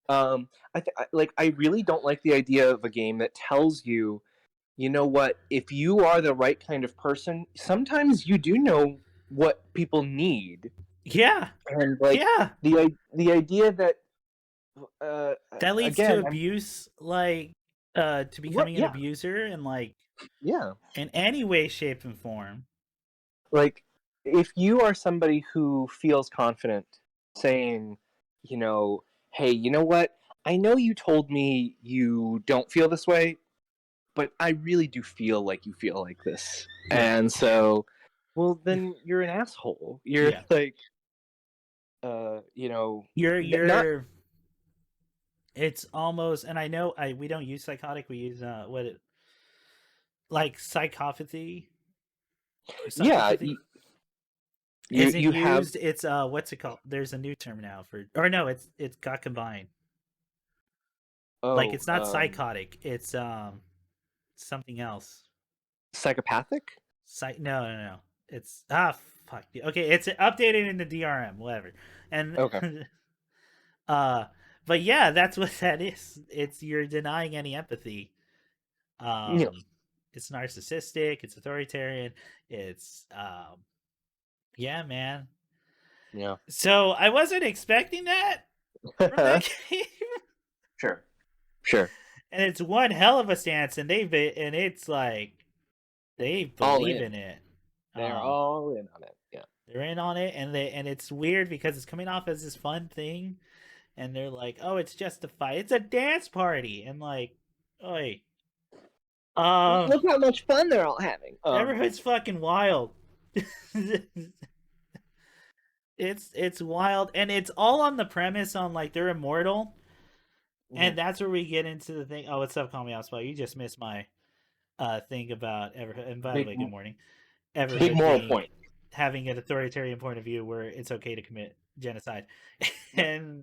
I really don't like the idea of a game that tells you, you know what, if you are the right kind of person, sometimes you do know what people need. Yeah. And like yeah. the idea that that leads again, to abuse, like to becoming an abuser, and like in any way, shape, and form. Like if you are somebody who feels confident saying, you know, hey, you know what? I know you told me you don't feel this way, but I really do feel like you feel like this. Yeah. And so, well, then you're an asshole. You're like, you know, you're not. It's almost, and I know we don't use psychotic. We use like psychopathy. Yeah. Isn't You used. have. It's what's it called? There's a new term now for, or no, it's got combined. Like it's not psychotic. It's something else. Psychopathic? No. It's fuck. Okay, it's updated in the DRM, whatever. And Okay. but yeah, that's what that is. It's you're denying any empathy. Yeah. It's narcissistic, it's authoritarian, it's yeah, man. Yeah. So I wasn't expecting that from that game. Sure. And it's one hell of a stance, and it's like they believe in it. They're all in on it. Yeah. They're in on it, and it's weird because it's coming off as this fun thing, and they're like, "Oh, it's just a fight. It's a dance party," and like, oi, Look how much fun they're all having. Everyone's fucking wild. It's wild, and it's all on the premise on like they're immortal, and that's where we get into the thing. Oh, what's up? Call me out, Spot. You just missed my thing about Everhood. And by the way, good morning. Everhood big moral point. Having an authoritarian point of view where it's okay to commit genocide, and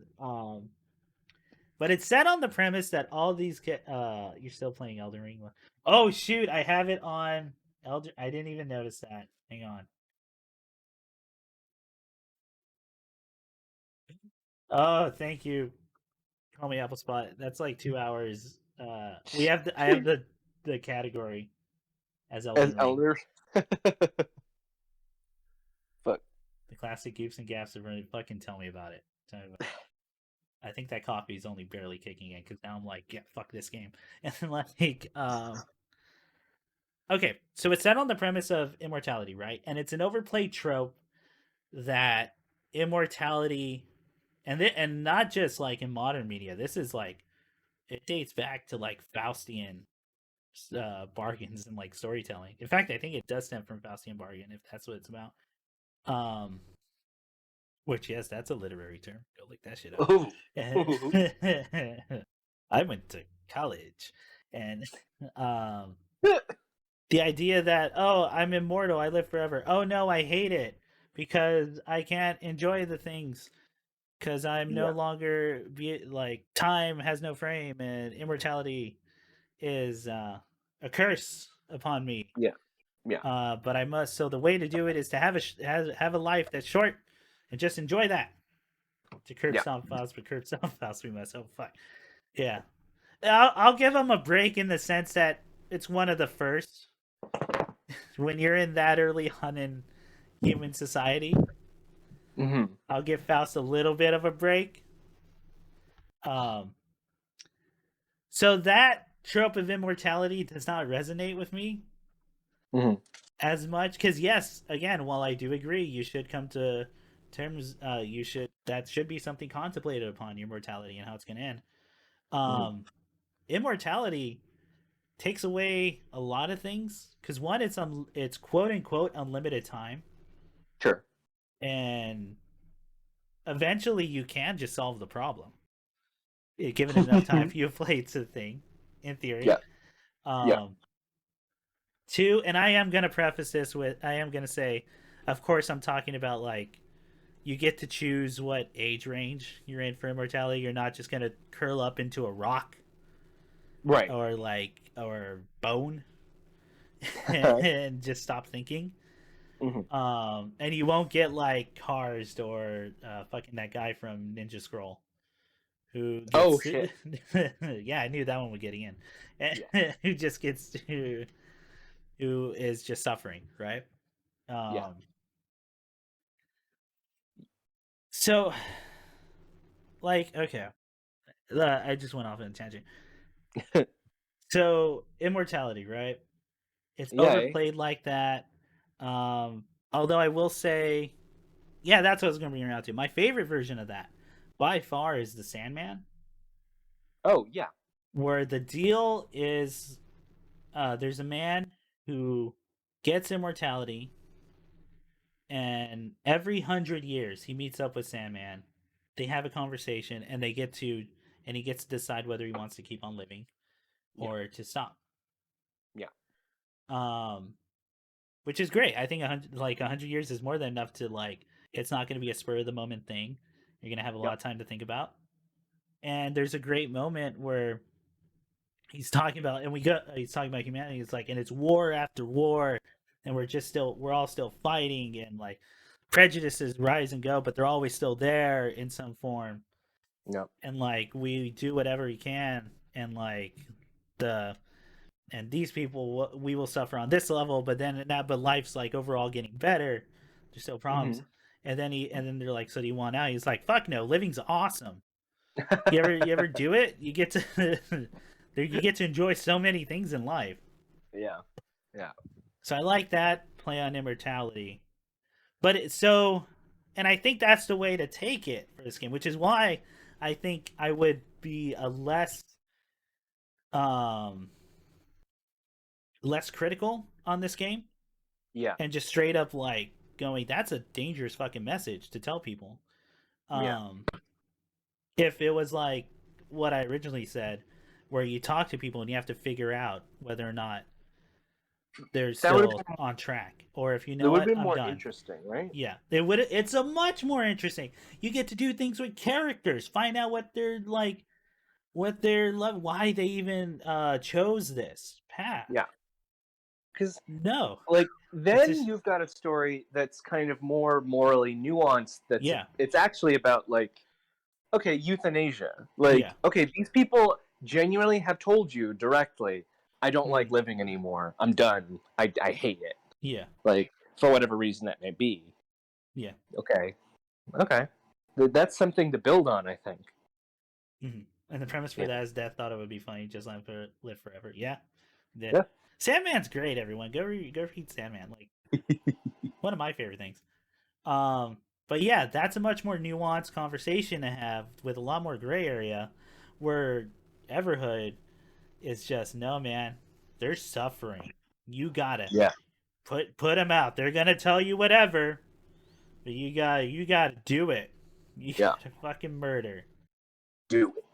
but it's set on the premise that all these you're still playing Elden Ring. Oh shoot, I have it on Elden. I didn't even notice that. Hang on. Oh, thank you. Call me Apple Spot. That's like 2 hours. I have the category as Elden Ring. Elder. Fuck. The classic goofs and gaffs are really fucking tell me about it. I think that coffee is only barely kicking in because now I'm like, yeah, fuck this game. And then like, okay, so it's set on the premise of immortality, right? And it's an overplayed trope that immortality, and not just like in modern media. This is like it dates back to like Faustian bargains and like storytelling. In fact, I think it does stem from Faustian bargain if that's what it's about. Which yes, that's a literary term. Go look that shit up. I went to college, and the idea that I'm immortal, I live forever. Oh no, I hate it because I can't enjoy the things because I'm no longer like time has no frame and immortality is a curse upon me. But I must. So the way to do it is to have a life that's short and just enjoy that. To curb Yeah. stomp Faust, but curb stomp Faust we must. Oh fuck. Yeah. I'll give him a break in the sense that it's one of the first. When you're in that early on in human society, Mm-hmm. I'll give Faust a little bit of a break. Um, so that trope of immortality does not resonate with me Mm-hmm. as much because yes, again, while I do agree you should come to terms, you should that should be something contemplated upon your mortality and how it's going to end. Mm-hmm. Um, Immortality takes away a lot of things because one, it's quote unquote unlimited time, Sure. and eventually you can just solve the problem given enough time for you to play the thing, in theory. Yeah. Yeah. Um, Two, and I am gonna preface this with I am gonna say, of course, I'm talking about like you get to choose what age range you're in for immortality. You're not just gonna curl up into a rock Right. or bone Mm-hmm. and just stop thinking. And you won't get like Cars or fucking that guy from Ninja Scroll who Oh gets shit. yeah, I knew that one was getting Yeah. in. Who just gets to who is just suffering, right? Yeah. Um so like okay, I just went off on a tangent. So immortality, right? It's Yay. overplayed like that. Although I will say, yeah, that's what I was going to bring around to. My favorite version of that, by far, is the Sandman, Oh yeah. where the deal is there's a man who gets immortality, and every 100 years he meets up with Sandman. They have a conversation, and he gets to decide whether he wants to keep on living Yeah. or to stop. Yeah. Um, which is great. I think 100 years is more than enough to like. It's not going to be a spur of the moment thing. You're going to have a lot Yep. of time to think about. And there's a great moment where he's talking about humanity. It's like, and it's war after war, and we're all still fighting, and like prejudices rise and go, but they're always still there in some form. Yep. And like we do whatever we can, and like the and these people we will suffer on this level, but life's like overall getting better. There's still problems. Mm-hmm. And then they're like, so do you want out? He's like, fuck no, living's awesome. You ever do it? You get to you get to enjoy so many things in life. Yeah. Yeah. So I like that play on immortality. But it's so and I think that's the way to take it for this game, which is why I think I would be a um less critical on this game Yeah. and just straight up like going, that's a dangerous fucking message to tell people. Yeah. Um, if it was like what I originally said, where you talk to people and you have to figure out whether or not they're That would have still been on track, or if you that know would have what, been I'm more done. interesting, right? Yeah, it would. It's a much more interesting. You get to do things with characters, find out what they're like, what they're love, why they even chose this path. Yeah. Because No, like it's then just you've got a story that's kind of more morally nuanced. yeah, It's actually about like okay, euthanasia. yeah, Like okay, these people genuinely have told you directly, I don't like mm, living anymore. I'm done. I hate it. yeah, Like for whatever reason that may be. yeah. Okay. Okay. That's something to build on, I think. Mm-hmm. And the premise for Yeah. that is Death thought it would be funny, just live forever. Yeah, yeah. Yeah. Sandman's great. Everyone, go read Sandman. Like one of my favorite things. But yeah, that's a much more nuanced conversation to have with a lot more gray area, where Everhood is just no man. They're suffering. You gotta Yeah. put them out. They're gonna tell you whatever, but you gotta do it. You Yeah. gotta fucking murder. Do it.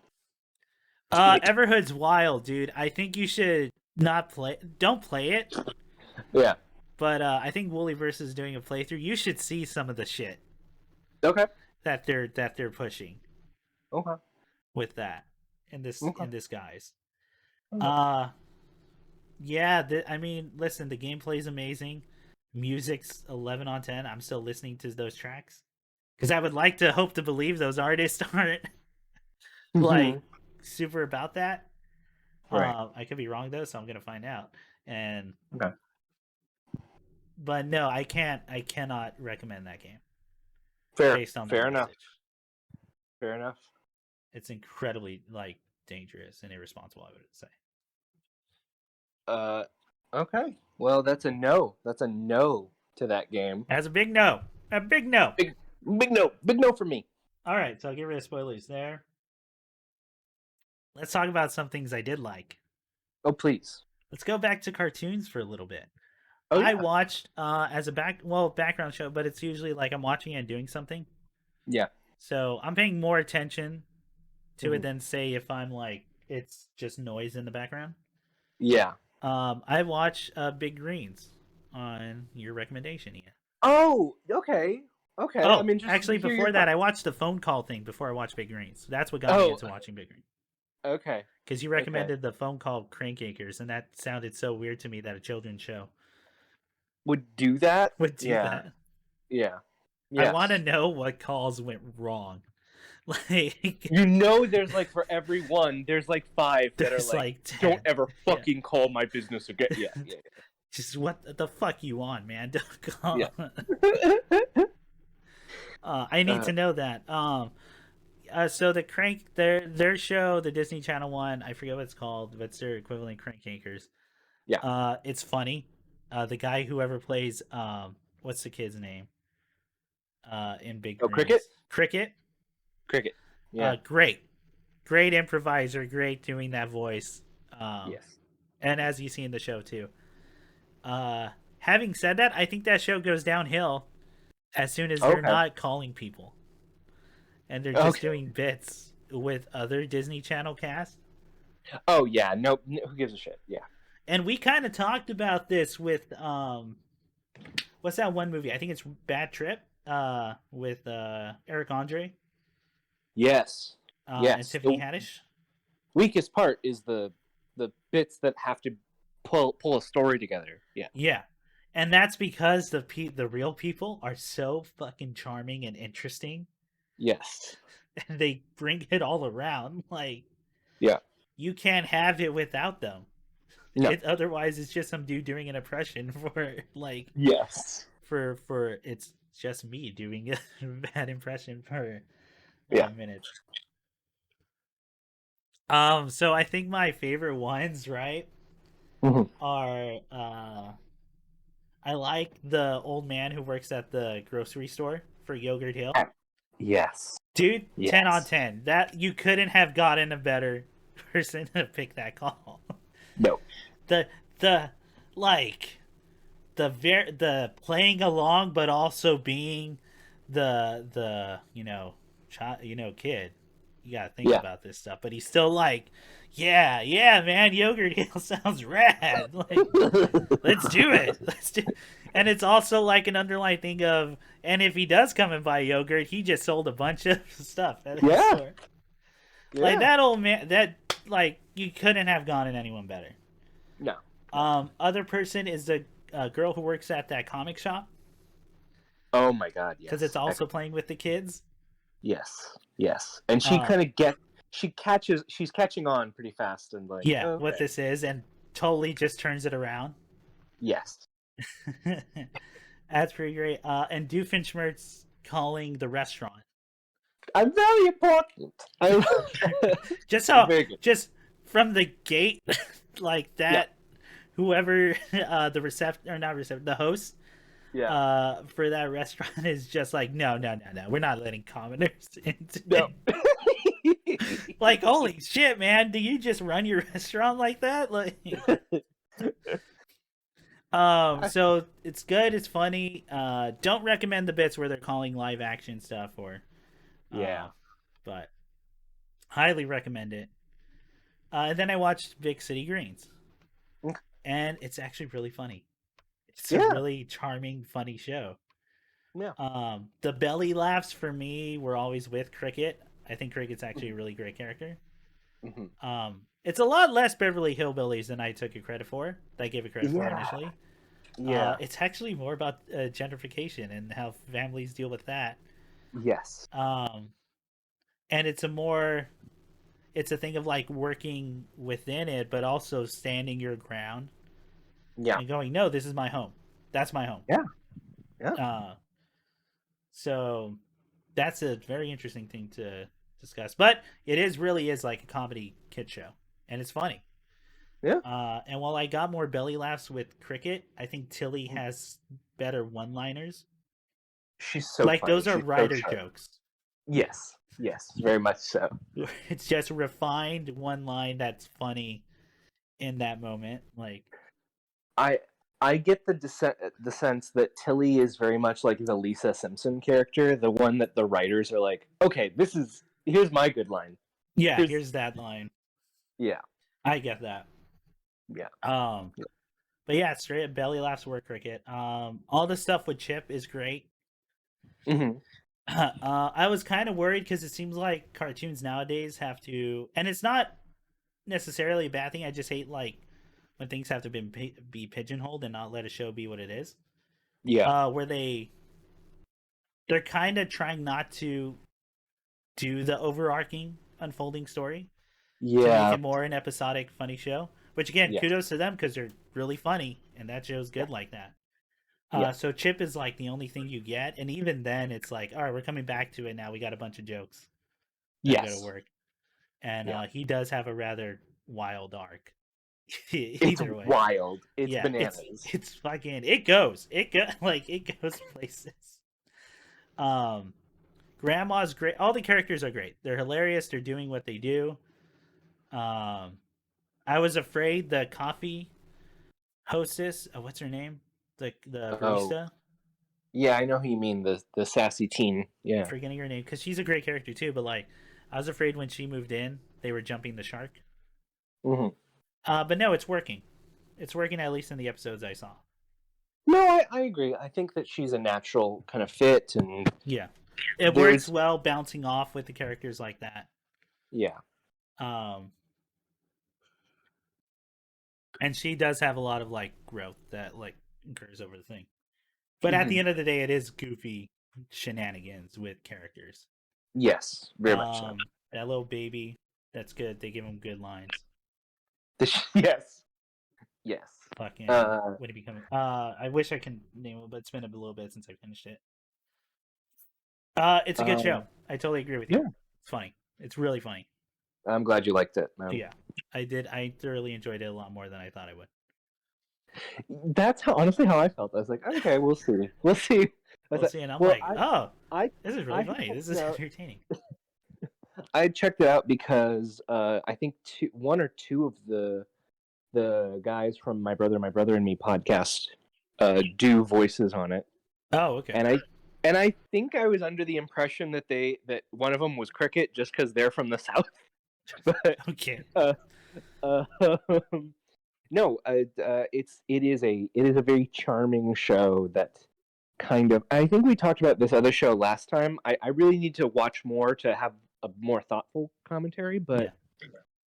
Do it. Everhood's wild, dude. I think you should not play. Don't play it. Yeah. But I think Woollyverse is doing a playthrough. You should see some of the shit Okay. that they're pushing Okay. with that Okay. in this guise. Okay. Uh yeah. I mean, listen, the gameplay is amazing. Music's 11 on 10. I'm still listening to those tracks. Because I would like to hope to believe those artists aren't like Mhm. super about that. Right. I could be wrong though, so I'm gonna find out. And Okay. but no, I can't. I cannot recommend that game Fair. based on that Fair enough. message. Fair enough. It's incredibly like dangerous and irresponsible, I would say. Okay. Well, that's a no. That's a no to that game. As a big no, a big no. Big no. Big no for me. All right, so I'll get rid of spoilers there. Let's talk about some things I did like. Oh, please. Let's go back to cartoons for a little bit. Oh, I yeah. watched as a background show, but it's usually like I'm watching and doing something. Yeah. So I'm paying more attention to it than say if I'm like it's just noise in the background. Yeah. I watched Big Greens on your recommendation, Ian. Oh, okay. Okay. Oh, I'm interested. actually, to hear before your that, I thoughts. watched the phone call thing before I watched Big Greens. That's what got me into watching Big Greens. Okay. Because you recommended the phone call Crank Acres, and that sounded so weird to me that a children's show Would do that? would do Yeah. that. Yeah. I Yes. want to know what calls went wrong. Like, there's like for every one, there's like 5 that are there's like, like 10. don't ever fucking call my business again. Yeah. Just what the fuck you on, man? Don't call. Yeah. I need to know that. So the Crank their show, the Disney Channel one, I forget what it's called, but it's their equivalent, Crank Yankers. Yeah. It's funny. The guy whoever plays what's the kid's name? In Big Greens. Cricket? Cricket. Yeah. Great improviser, great doing that voice. Yes. And as you see in the show too. Having said that, I think that show goes downhill as soon as they're not calling people. And they're just doing bits with other Disney Channel cast. Oh yeah, no, who gives a shit? Yeah. And we kind of talked about this with what's that one movie? I think it's Bad Trip with Eric Andre. Yes. Yes. And Tiffany Haddish. Weakest part is the bits that have to pull a story together. Yeah. Yeah. And that's because the real people are so fucking charming and interesting. Yes. And they bring it all around. Like, yeah, you can't have it without them. No. Otherwise, it's just some dude doing an impression for like. Yes. For it's just me doing a bad impression for 1 minute. So I think my favorite ones, right, are I like the old man who works at the grocery store for Yogurt Hill. Yes. Dude, 10 on 10. That you couldn't have gotten a better person to pick that call. No. The playing along but also being the kid. You gotta think about this stuff, but he's still like, yeah, man, Yogurt Hill sounds rad. Like, let's do it. And it's also like an underlying thing of, and if he does come and buy yogurt, he just sold a bunch of stuff at his store. Like that old man, that like you couldn't have gone in anyone better. No. Other person is the girl who works at that comic shop. Oh my god, yes. Because it's also playing with the kids. Yes. And she she's catching on pretty fast and like, what this is, and totally just turns it around. Yes. That's pretty great. And Doofenshmirtz calling the restaurant. I'm very important. Just from the gate, like that, whoever the host, for that restaurant is just like, no, we're not letting commoners into. No. Like, holy shit, man! Do you just run your restaurant like that? Like, so it's good. It's funny. Don't recommend the bits where they're calling live action stuff or, but highly recommend it. And then I watched Big City Greens, and it's actually really funny. It's a really charming, funny show. Yeah. The belly laughs for me were always with Cricket. I think Cricket's actually a really great character. It's a lot less Beverly Hillbillies than I took it credit for. I gave it credit for initially. Yeah. It's actually more about gentrification and how families deal with that. Yes. And it's a thing of like working within it, but also standing your ground Yeah. and going, no, this is my home. That's my home. Yeah. Yeah. So that's a very interesting thing to discuss. But it really is like a comedy kid show, and it's funny. Yeah. And while I got more belly laughs with Cricket, I think Tilly has better one-liners. She's so Like funny. those are She's writer so jokes. Yes. Yes. Very much so. It's just refined one line that's funny in that moment. Like I get the sense that Tilly is very much like the Lisa Simpson character, the one that the writers are like, okay, here's my good line. Yeah, here's that line. Yeah. I get that. Yeah. But yeah, straight belly laughs were Cricket. All the stuff with Chip is great. Mm-hmm. I was kind of worried because it seems like cartoons nowadays have to, and it's not necessarily a bad thing. I just hate like when things have to be pigeonholed and not let a show be what it is. Yeah. Where they're kind of trying not to do the overarching unfolding story to make it more an episodic funny show. Which again, kudos to them because they're really funny and that show's good like that. So Chip is like the only thing you get, and even then, it's like, all right, we're coming back to it now. We got a bunch of jokes that go to work, and he does have a rather wild arc. Either way, wild. It's bananas. It's fucking. It goes places. Grandma's great. All the characters are great. They're hilarious. They're doing what they do. I was afraid the coffee hostess. What's her name? The barista. Yeah, I know who you mean. The sassy teen. Yeah, I'm forgetting her name because she's a great character too. But like, I was afraid when she moved in, they were jumping the shark. Mm-hmm. But no, it's working. It's working at least in the episodes I saw. No, I agree. I think that she's a natural kind of fit, and yeah, it works well bouncing off with the characters like that. Yeah. And she does have a lot of like growth that like occurs over the thing. But at the end of the day, it is goofy shenanigans with characters. Yes, very much so. That little baby, that's good. They give him good lines. Yes. Yes. Fucking. When it becoming. I wish I can name it, but it's been a little bit since I finished it. It's a good show. I totally agree with you. Yeah. It's funny. It's really funny. I'm glad you liked it. Yeah, I did. I thoroughly enjoyed it a lot more than I thought I would. That's honestly how I felt. I was like, okay, we'll see. We'll see. And I'm like, this is really funny. This is entertaining. I checked it out because I think one or two of the guys from My Brother and Me podcast do voices on it. Oh, okay. And I think I was under the impression that one of them was Cricket just because they're from the South. But, okay. No, it is a very charming show that kind of. I think we talked about this other show last time. I really need to watch more to have a more thoughtful commentary, but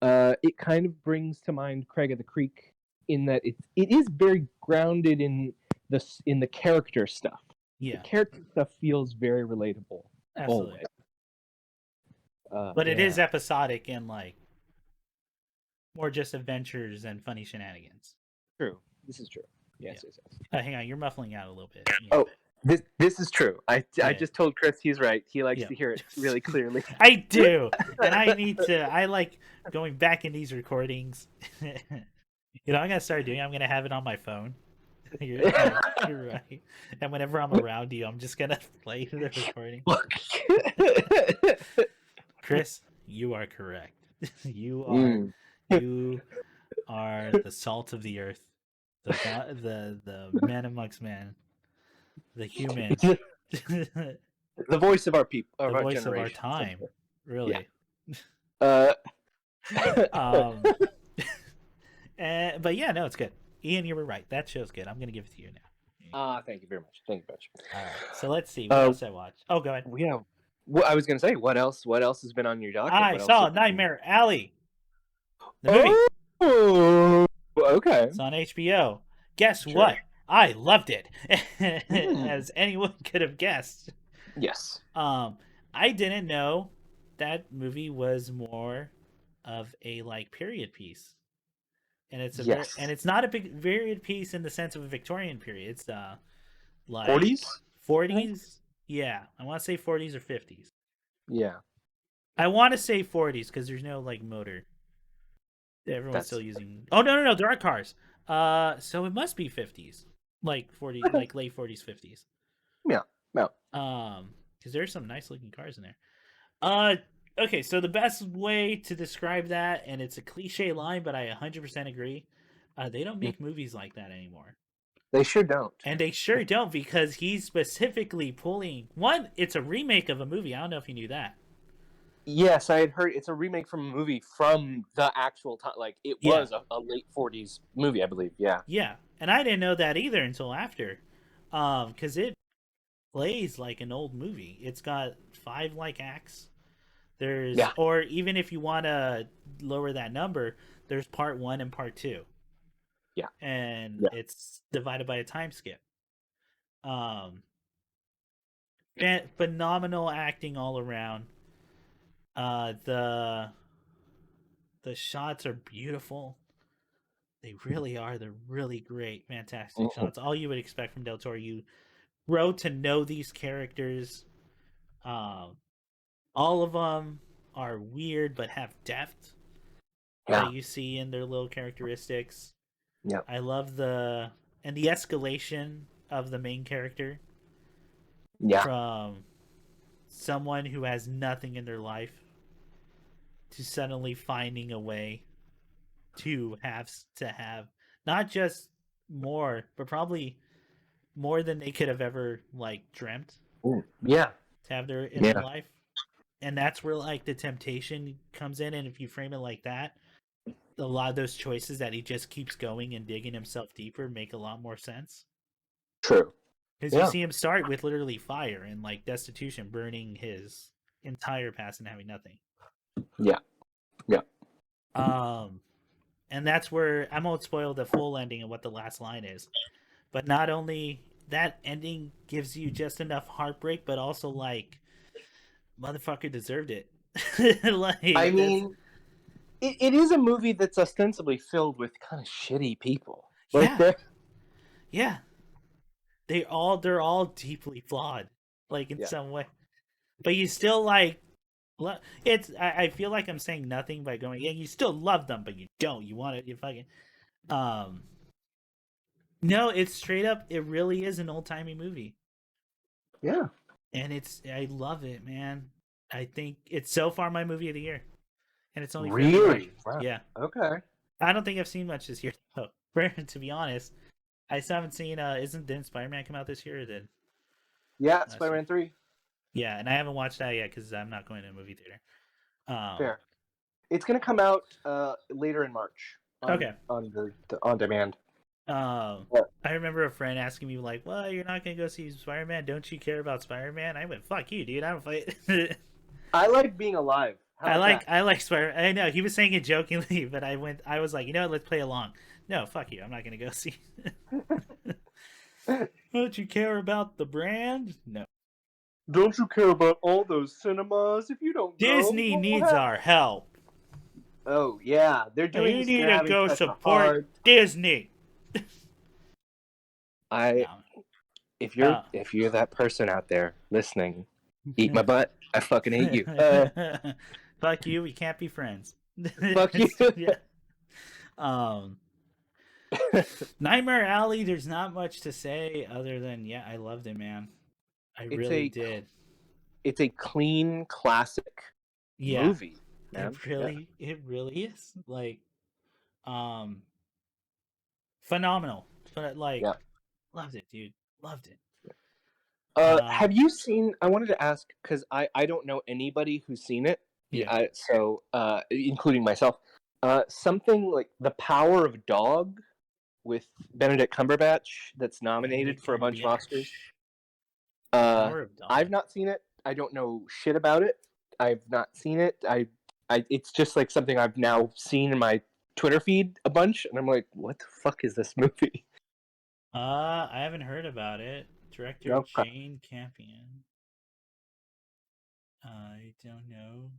it kind of brings to mind Craig of the Creek in that it is very grounded in the character stuff. Yeah, the character stuff feels very relatable. Absolutely. But it is episodic and like more just adventures and funny shenanigans. True. This is true. Yes. Hang on, you're muffling out a little bit. Oh, this is true. I just told Chris he's right. He likes to hear it really clearly. I do, and I need to. I like going back in these recordings. I'm gonna start doing. I'm gonna have it on my phone. You're right. And whenever I'm around you, I'm just gonna play the recording. Chris, you are correct. You are the salt of the earth, the man amongst men, the human, the voice of our people, the voice of our time. Really. Yeah. But yeah, no, it's good. Ian, you were right. That show's good. I'm gonna give it to you now. Thank you very much. All right. So let's see what else I watched. Oh, go ahead. Yeah. Well, I was gonna say, what else has been on your docket? I saw Nightmare Alley. The movie. Oh, okay. It's on HBO. Guess what? I loved it. As anyone could have guessed. Yes. I didn't know that movie was more of a like period piece, and Yes. it's not a big period piece in the sense of a Victorian period. It's like 40s, I think. 40s. Yeah, I want to say 40s or 50s. Yeah. I want to say 40s because there's no like motor. Everyone's still That's using. Oh no, there are cars. So it must be 50s, like 40, okay. like late 40s, 50s. Yeah. Yeah. Because there's some nice looking cars in there. Uh, okay, so the best way to describe that, and it's a cliche line, but I 100% agree. They don't Mm. make movies like that anymore, They sure don't. and they sure don't because he's specifically pulling one. It's a remake of a movie. I don't know if you knew that. Yes, I had heard it's a remake from a movie from the actual time. Like it Yeah, was a late 40s movie, I believe. Yeah. yeah, and I didn't know that either until after, because it plays like an old movie. It's got five like acts. There's Yeah. or even if you want to lower that number, there's part one and part two, Yeah. and Yeah. it's divided by a time skip. Um, phenomenal acting all around. The shots are beautiful. They really are. They're really great, fantastic Mhm. shots. All you would expect from Del Toro. You grow to know these characters. Um, all of them are weird but have depth that Yeah. you see in their little characteristics. Yeah. I love the escalation of the main character Yeah. from someone who has nothing in their life to suddenly finding a way to have not just more, but probably more than they could have ever like dreamt Yeah. to have their Yeah. life. And that's where like the temptation comes in, and if you frame it like that, a lot of those choices that he just keeps going and digging himself deeper make a lot more sense. True. Because you Yeah. see him start with literally fire and like destitution, burning his entire past and having nothing. Yeah. Yeah. Um, and that's where I won't spoil the full ending of what the last line is. But not only that ending gives you just enough heartbreak, but also like motherfucker deserved it. I Like that's mean, it is a movie that's ostensibly filled with kind of shitty people. Like yeah, they're yeah. They're all deeply flawed, like in yeah. some way. But you still like it's. I feel like I'm saying nothing by going. Yeah, you still love them, but you don't. You want it. You fucking. Um. No, it's straight up. It really is an old timey movie, Yeah. and it's. I love it, man. I think it's so far my movie of the year, and it's only February. Really? Wow. Yeah, Okay. I don't think I've seen much this year though. To be honest, I still haven't seen. Didn't Spider Man come out this year or did Yeah, last year? Spider-Man 3. Yeah, and I haven't watched that yet because I'm not going to a movie theater. Fair. It's going to come out later in March Okay. on the on demand. I remember a friend asking me like, "Well, you're not gonna go see Spider Man? Don't you care about Spider Man?" I went, "Fuck you, dude. I don't fight." I like being alive. How about I like Spider. I know he was saying it jokingly, but I was like, you know what? Let's play along. No, fuck you. I'm not gonna go see. that? Don't you care about the brand? No. Don't you care about all those cinemas? If you don't go, Disney what will needs happen? our help. Oh yeah, they're doing. You need They're to having go such a support hard. Disney. I No. if you're that person out there listening, eat my butt. I fucking hate you. Fuck you. We can't be friends. Fuck you. Yeah. Um. Nightmare Alley. There's not much to say other than yeah, I loved it, man. I it's really did. it's a clean classic Yeah, movie, man. Yeah. it really is like, um, phenomenal. But like, Yeah. loved it, dude. Loved it. Have you seen? I wanted to ask because I don't know anybody who's seen it. Yeah. So including myself, something like The Power of Dog with Benedict Cumberbatch that's nominated Benedict for a bunch of Cumberbatch. Oscars. Uh, Power of Dog. I've not seen it. I don't know shit about it. I've not seen it. It's just like something I've now seen in my Twitter feed a bunch, and I'm like, what the fuck is this movie? I haven't heard about it. Director Okay. Jane Campion. I don't know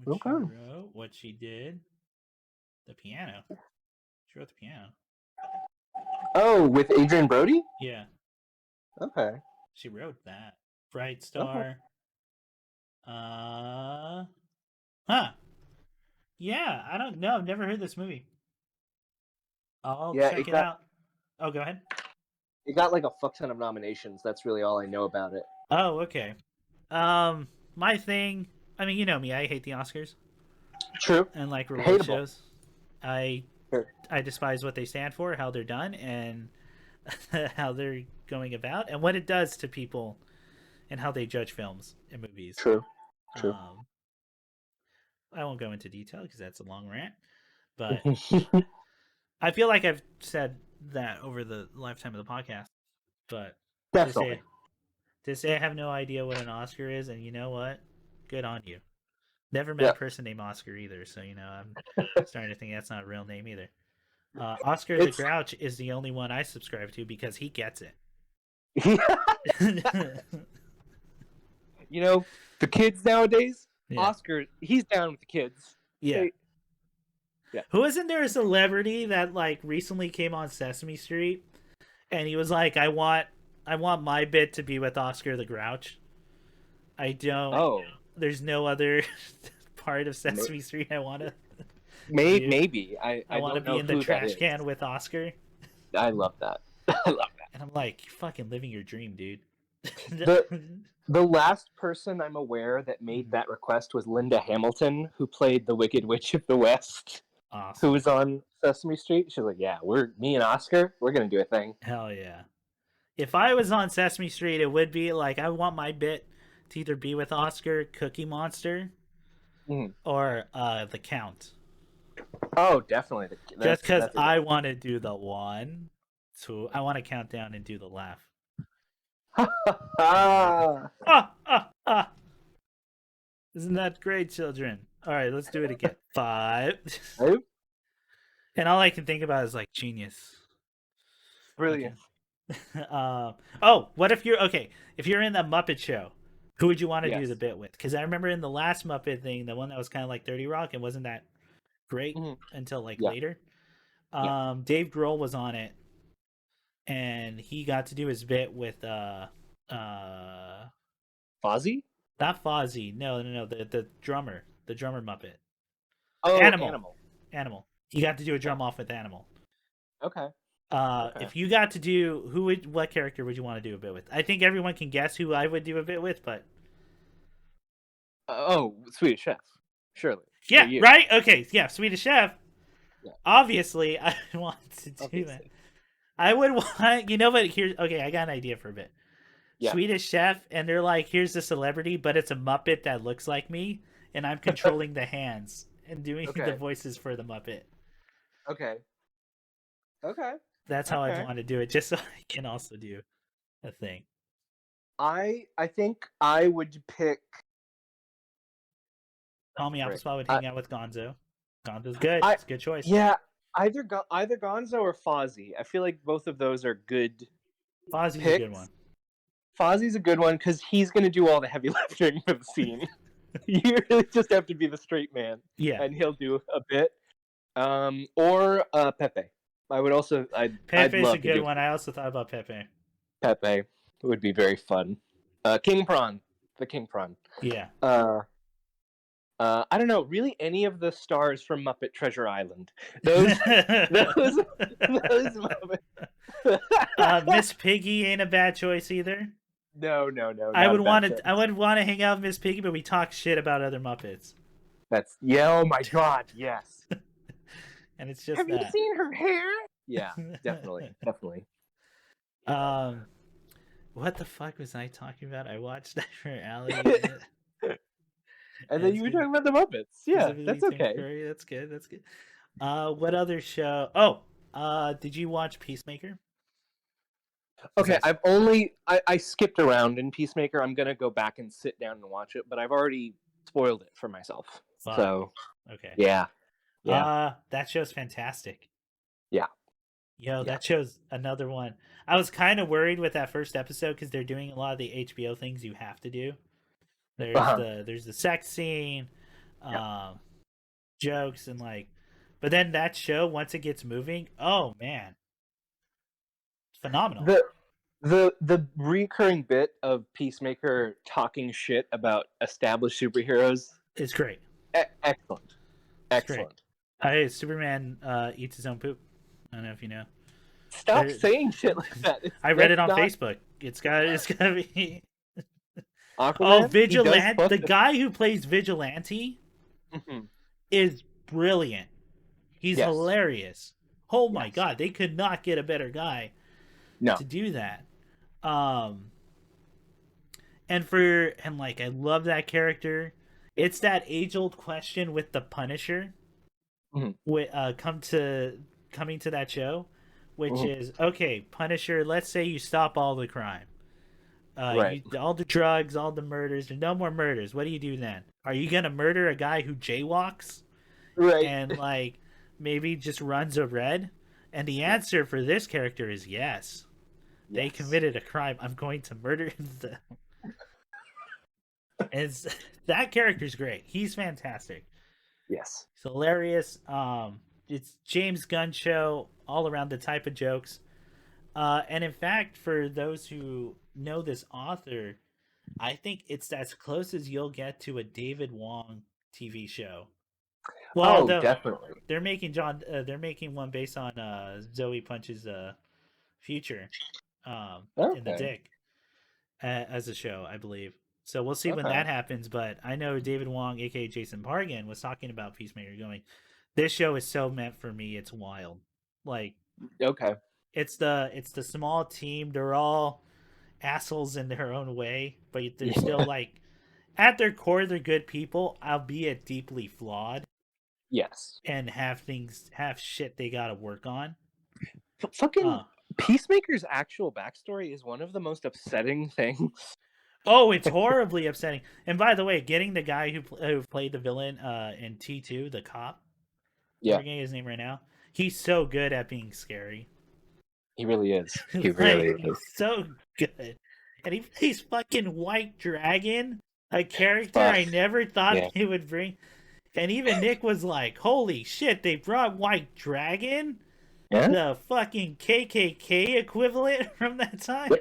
what she wrote, what she did. The piano. She wrote the piano. Oh, with Adrian Brody? Yeah. Okay. She wrote that. Bright Star. Huh. Yeah, I don't know. I've never heard this movie. I'll Yeah, check it out. Oh, go ahead. It got like a fuck ton of nominations. That's really all I know about it. Oh, okay. My thing. I mean, you know me. I hate the Oscars. True. And like reward Hateable. shows. I despise what they stand for, how they're done, and how they're going about, and what it does to people, and how they judge films and movies. True. I won't go into detail because that's a long rant, but I feel like I've said that over the lifetime of the podcast. But Definitely. to say I have no idea what an Oscar is, and you know what? Good on you. Never met a person named Oscar either, so I'm starting to think that's not a real name either. Oscar the Grouch is the only one I subscribe to because he gets it. You know, the kids nowadays, Oscar, he's down with the kids. Yeah. Who isn't there a celebrity that like recently came on Sesame Street and he was like, I want my bit to be with Oscar the Grouch. I don't. Oh. There's no other part of Sesame Street I want to. Maybe. I want to be in the trash can with Oscar. I love that. I love that. And I'm like, you're fucking living your dream, dude. The last person I'm aware that made that request was Linda Hamilton, who played the Wicked Witch of the West. Awesome. Who was on Sesame Street. She's like, yeah, me and Oscar, we're going to do a thing. Hell yeah. If I was on Sesame Street, it would be like, I want my bit to either be with Oscar, Cookie Monster, or the Count. Oh, definitely. Just because I want to do the 1, 2. I want to count down and do the laugh. Isn't that great, children? All right, let's do it again. 5. And all I can think about is like genius. Brilliant. Oh, what if you're if you're in the Muppet Show, who would you want to do the bit with? Because I remember in the last Muppet thing, the one that was kind of like 30 Rock, and wasn't that great until like later. Dave Grohl was on it, and he got to do his bit with Fozzie? Not Fozzie. No, the drummer Muppet. Oh, Animal. You got to do a drum off with Animal. Okay. If you got to do what character would you want to do a bit with? I think everyone can guess who I would do a bit with, but Swedish Chef, surely. Yeah, right. Okay, yeah, Swedish Chef. Yeah. Obviously, I want to do that. I would want. You know what? Here's I got an idea for a bit. Yeah. Swedish Chef, and they're like, here's the celebrity, but it's a Muppet that looks like me, and I'm controlling the hands and doing the voices for the Muppet. Okay. That's how I want to do it, just so I can also do a thing. I think I would pick. Tommy Applespot would hang out with Gonzo. Gonzo's good. It's a good choice. Yeah, either Gonzo or Fozzie. I feel like both of those are good. Fozzie's a good one. Fozzie's a good one because he's going to do all the heavy lifting for the scene. You really just have to be the straight man. Yeah. And he'll do a bit. Or Pepe. I would also. Pepe's a good one. I also thought about Pepe. Pepe would be very fun. King Prawn. The King Prawn. Yeah. I don't know. Really, any of the stars from Muppet Treasure Island. Those Muppets. Miss Piggy ain't a bad choice either. No. I would want to hang out with Miss Piggy, but we talk shit about other Muppets. Oh my god, yes. And it's just Have you seen her hair? Yeah, definitely. What the fuck was I talking about? I watched that for Allie. And then you were talking about the Muppets. Yeah, that's okay. That's good. What other show? Oh, did you watch Peacemaker? Okay, I skipped around in Peacemaker. I'm gonna go back and sit down and watch it, but I've already spoiled it for myself. Fun. So okay. Yeah. That show's fantastic. Yeah. That show's another one. I was kind of worried with that first episode because they're doing a lot of the HBO things you have to do. There's the sex scene, Yeah. um, jokes, and like, but then that show once it gets moving, oh man, phenomenal. The the recurring bit of Peacemaker talking shit about established superheroes, It's great. excellent, It's great. excellent. Superman eats his own poop. I don't know if you know. Stop There, saying shit like that. I read That's it on not Facebook. It's gotta be. Oh, Aquaman. He does Vigilante. fuck The the. guy who plays Vigilante Mhm. is brilliant. He's Yes. hilarious. Oh my Yes. god, they could not get a better guy No. to do that. Um, and like I love that character. It's that age old question with the Punisher. Mhm. With coming to that show, which Mhm. is okay. Punisher. Let's say you stop all the crime. Right. All the drugs, all the murders. There's no more murders. What do you do then? Are you gonna murder a guy who jaywalks Right. and like maybe just runs a red? And the Yeah. answer for this character is yes. They Yes. committed a crime. I'm going to murder them. It's that character's great. He's fantastic. Yes. He's hilarious. It's James Gunn show all around the type of jokes. And in fact, for those who know this author, I think it's as close as you'll get to a David Wong TV show. Well, Oh, although definitely. they're making one based on Zoe Punch's future, in the Okay. Dick, as a show, I believe. So we'll see when Okay. that happens. But I know David Wong, aka Jason Pargan, was talking about Peacemaker, going, "This show is so meant for me. It's wild. Like Okay. it's the small team. They're all assholes in their own way, but they're still Yeah. like at their core they're good people, albeit deeply flawed Yes. and have shit they gotta work on. Fucking Uh Peacemaker's actual backstory is one of the most upsetting things. oh, it's horribly upsetting. And by the way, getting the guy who played the villain in T2, the cop, I'm Yeah, forgetting his name right now. He's so good at being scary. he really is. He Like really he's is. so good. And he plays fucking White Dragon, a character Fuck. I never thought Yeah. they would bring. And even Nick was like, "Holy shit, they brought White Dragon, Yeah? the fucking KKK equivalent from that time."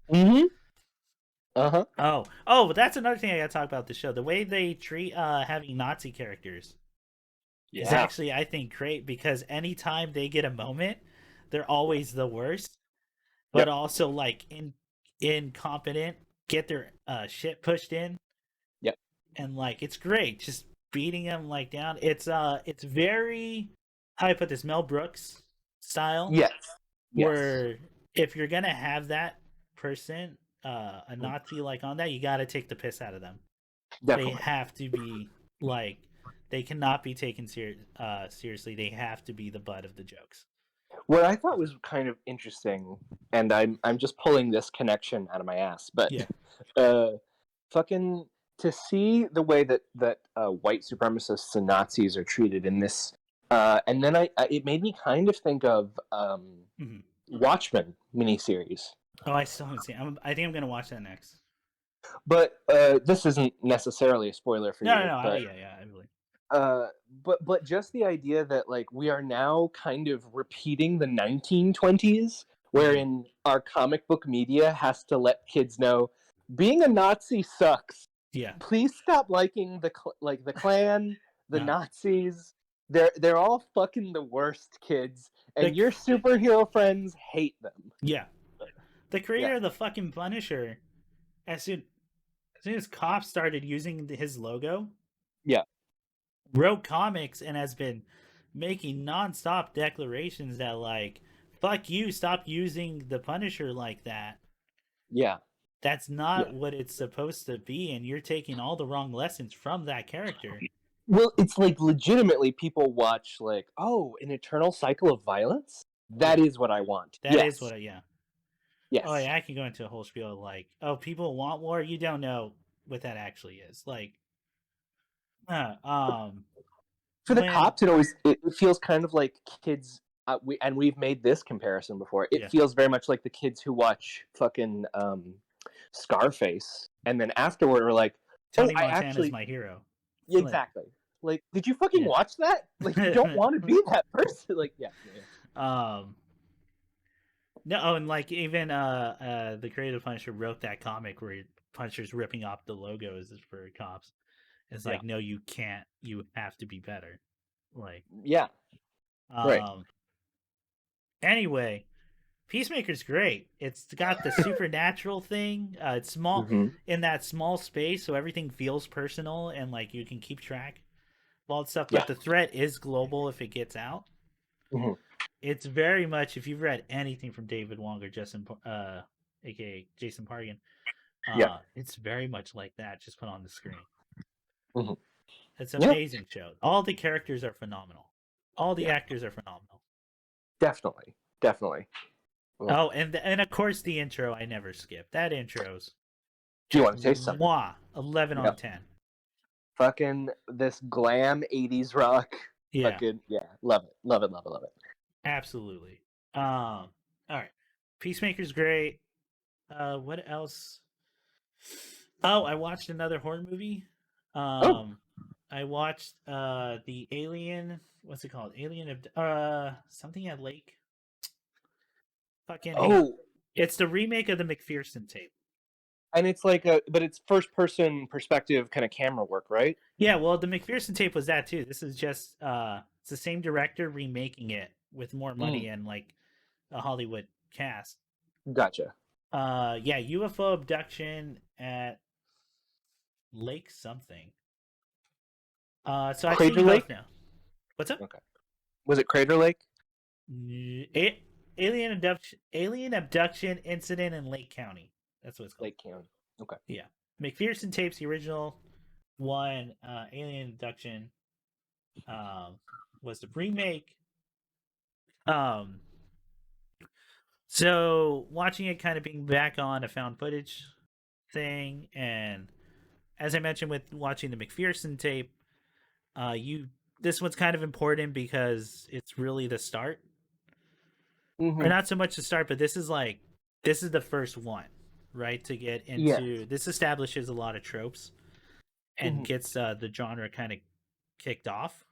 Mm-hmm. Uh-huh. Oh, but that's another thing I gotta talk about the show. The way they treat having Nazi characters is Yeah. actually, I think, great because anytime they get a moment, they're always the worst, but Yep. also like incompetent, get their shit pushed in, Yep. and like it's great, just beating them like down. It's very, how do I put this, Mel Brooks style, Yes. Yes. where if you're gonna have that person, a Nazi like on that, you got to take the piss out of them. They Definitely. have to be like, they cannot be taken seriously. They have to be the butt of the jokes. What I thought was kind of interesting, and I'm just pulling this connection out of my ass, but Yeah, uh fucking to see the way that white supremacists and Nazis are treated in this, and then I it made me kind of think of mm-hmm. Watchmen miniseries. Oh, I still haven't seen it. I think I'm gonna watch that next. But this isn't necessarily a spoiler for No, no, you, no. but Yeah, I believe. uh, but just the idea that like we are now kind of repeating the 1920s, wherein our comic book media has to let kids know being a Nazi sucks. Yeah. Please stop liking the Klan, the No. Nazis. They're all fucking the worst kids, and The your superhero friends hate them. yeah, the creator Yeah. of the fucking Punisher, as soon as cops started using his logo, Yeah. wrote comics and has been making nonstop declarations that like, fuck you, stop using the Punisher like that. Yeah. That's not Yeah. what it's supposed to be, and you're taking all the wrong lessons from that character. Well, it's like legitimately people watch like, oh, an eternal cycle of violence? That Yeah. is what I want. That yes. is what yeah. Yes. Oh yeah, I can go into a whole spiel of like, oh, people want war. You don't know what that actually is. Like, For the when cops, it feels kind of like kids. We've made this comparison before. It yeah, feels very much like the kids who watch fucking Scarface, and then afterward are like, Tony I Montana is actually my hero. exactly. Like, did you fucking Yeah. watch that? Like, you don't want to be that person. Like, yeah. No, and like even the creative Punisher wrote that comic where Punisher's ripping off the logos for cops. It's like, no, you can't. You have to be better. Like, yeah, right. Anyway, Peacemaker's great. It's got the supernatural thing. It's small in that small space, so everything feels personal and like you can keep track of all that stuff. Yeah. But the threat is global if it gets out. It's very much, if you've read anything from David Wong or aka Jason Pargan, it's very much like that, just put on the screen. It's an amazing show. All the characters are phenomenal. All the actors are phenomenal. Definitely. Oh, and of course the intro I never skip. That intro's. Do you want to say something? 11 on 10. Fucking this glam 80s rock. Yeah. Fucking, love it. Absolutely. All right. Peacemaker's great. What else? Oh, I watched another horror movie. I watched the Alien. What's it called? Something at Lake. Fucking it's the remake of the McPherson tape. And it's like but it's first person perspective kind of camera work, right? Yeah, well, the McPherson tape was that too. This is just it's the same director remaking it with more money and like a Hollywood cast. Gotcha. Yeah, UFO abduction at Lake something. So I've seen both now. What's up? Okay. Was it Crater Lake? Alien abduction incident in Lake County. That's what it's called. Lake County. Okay. Yeah. McPherson tapes, the original one. Alien abduction was the remake. So watching it kind of being back on a found footage thing, and as I mentioned with watching the McPherson tape, this one's kind of important because it's really the start. Or not so much the start, but this is the first one, right? To get into this establishes a lot of tropes and gets the genre kind of kicked off.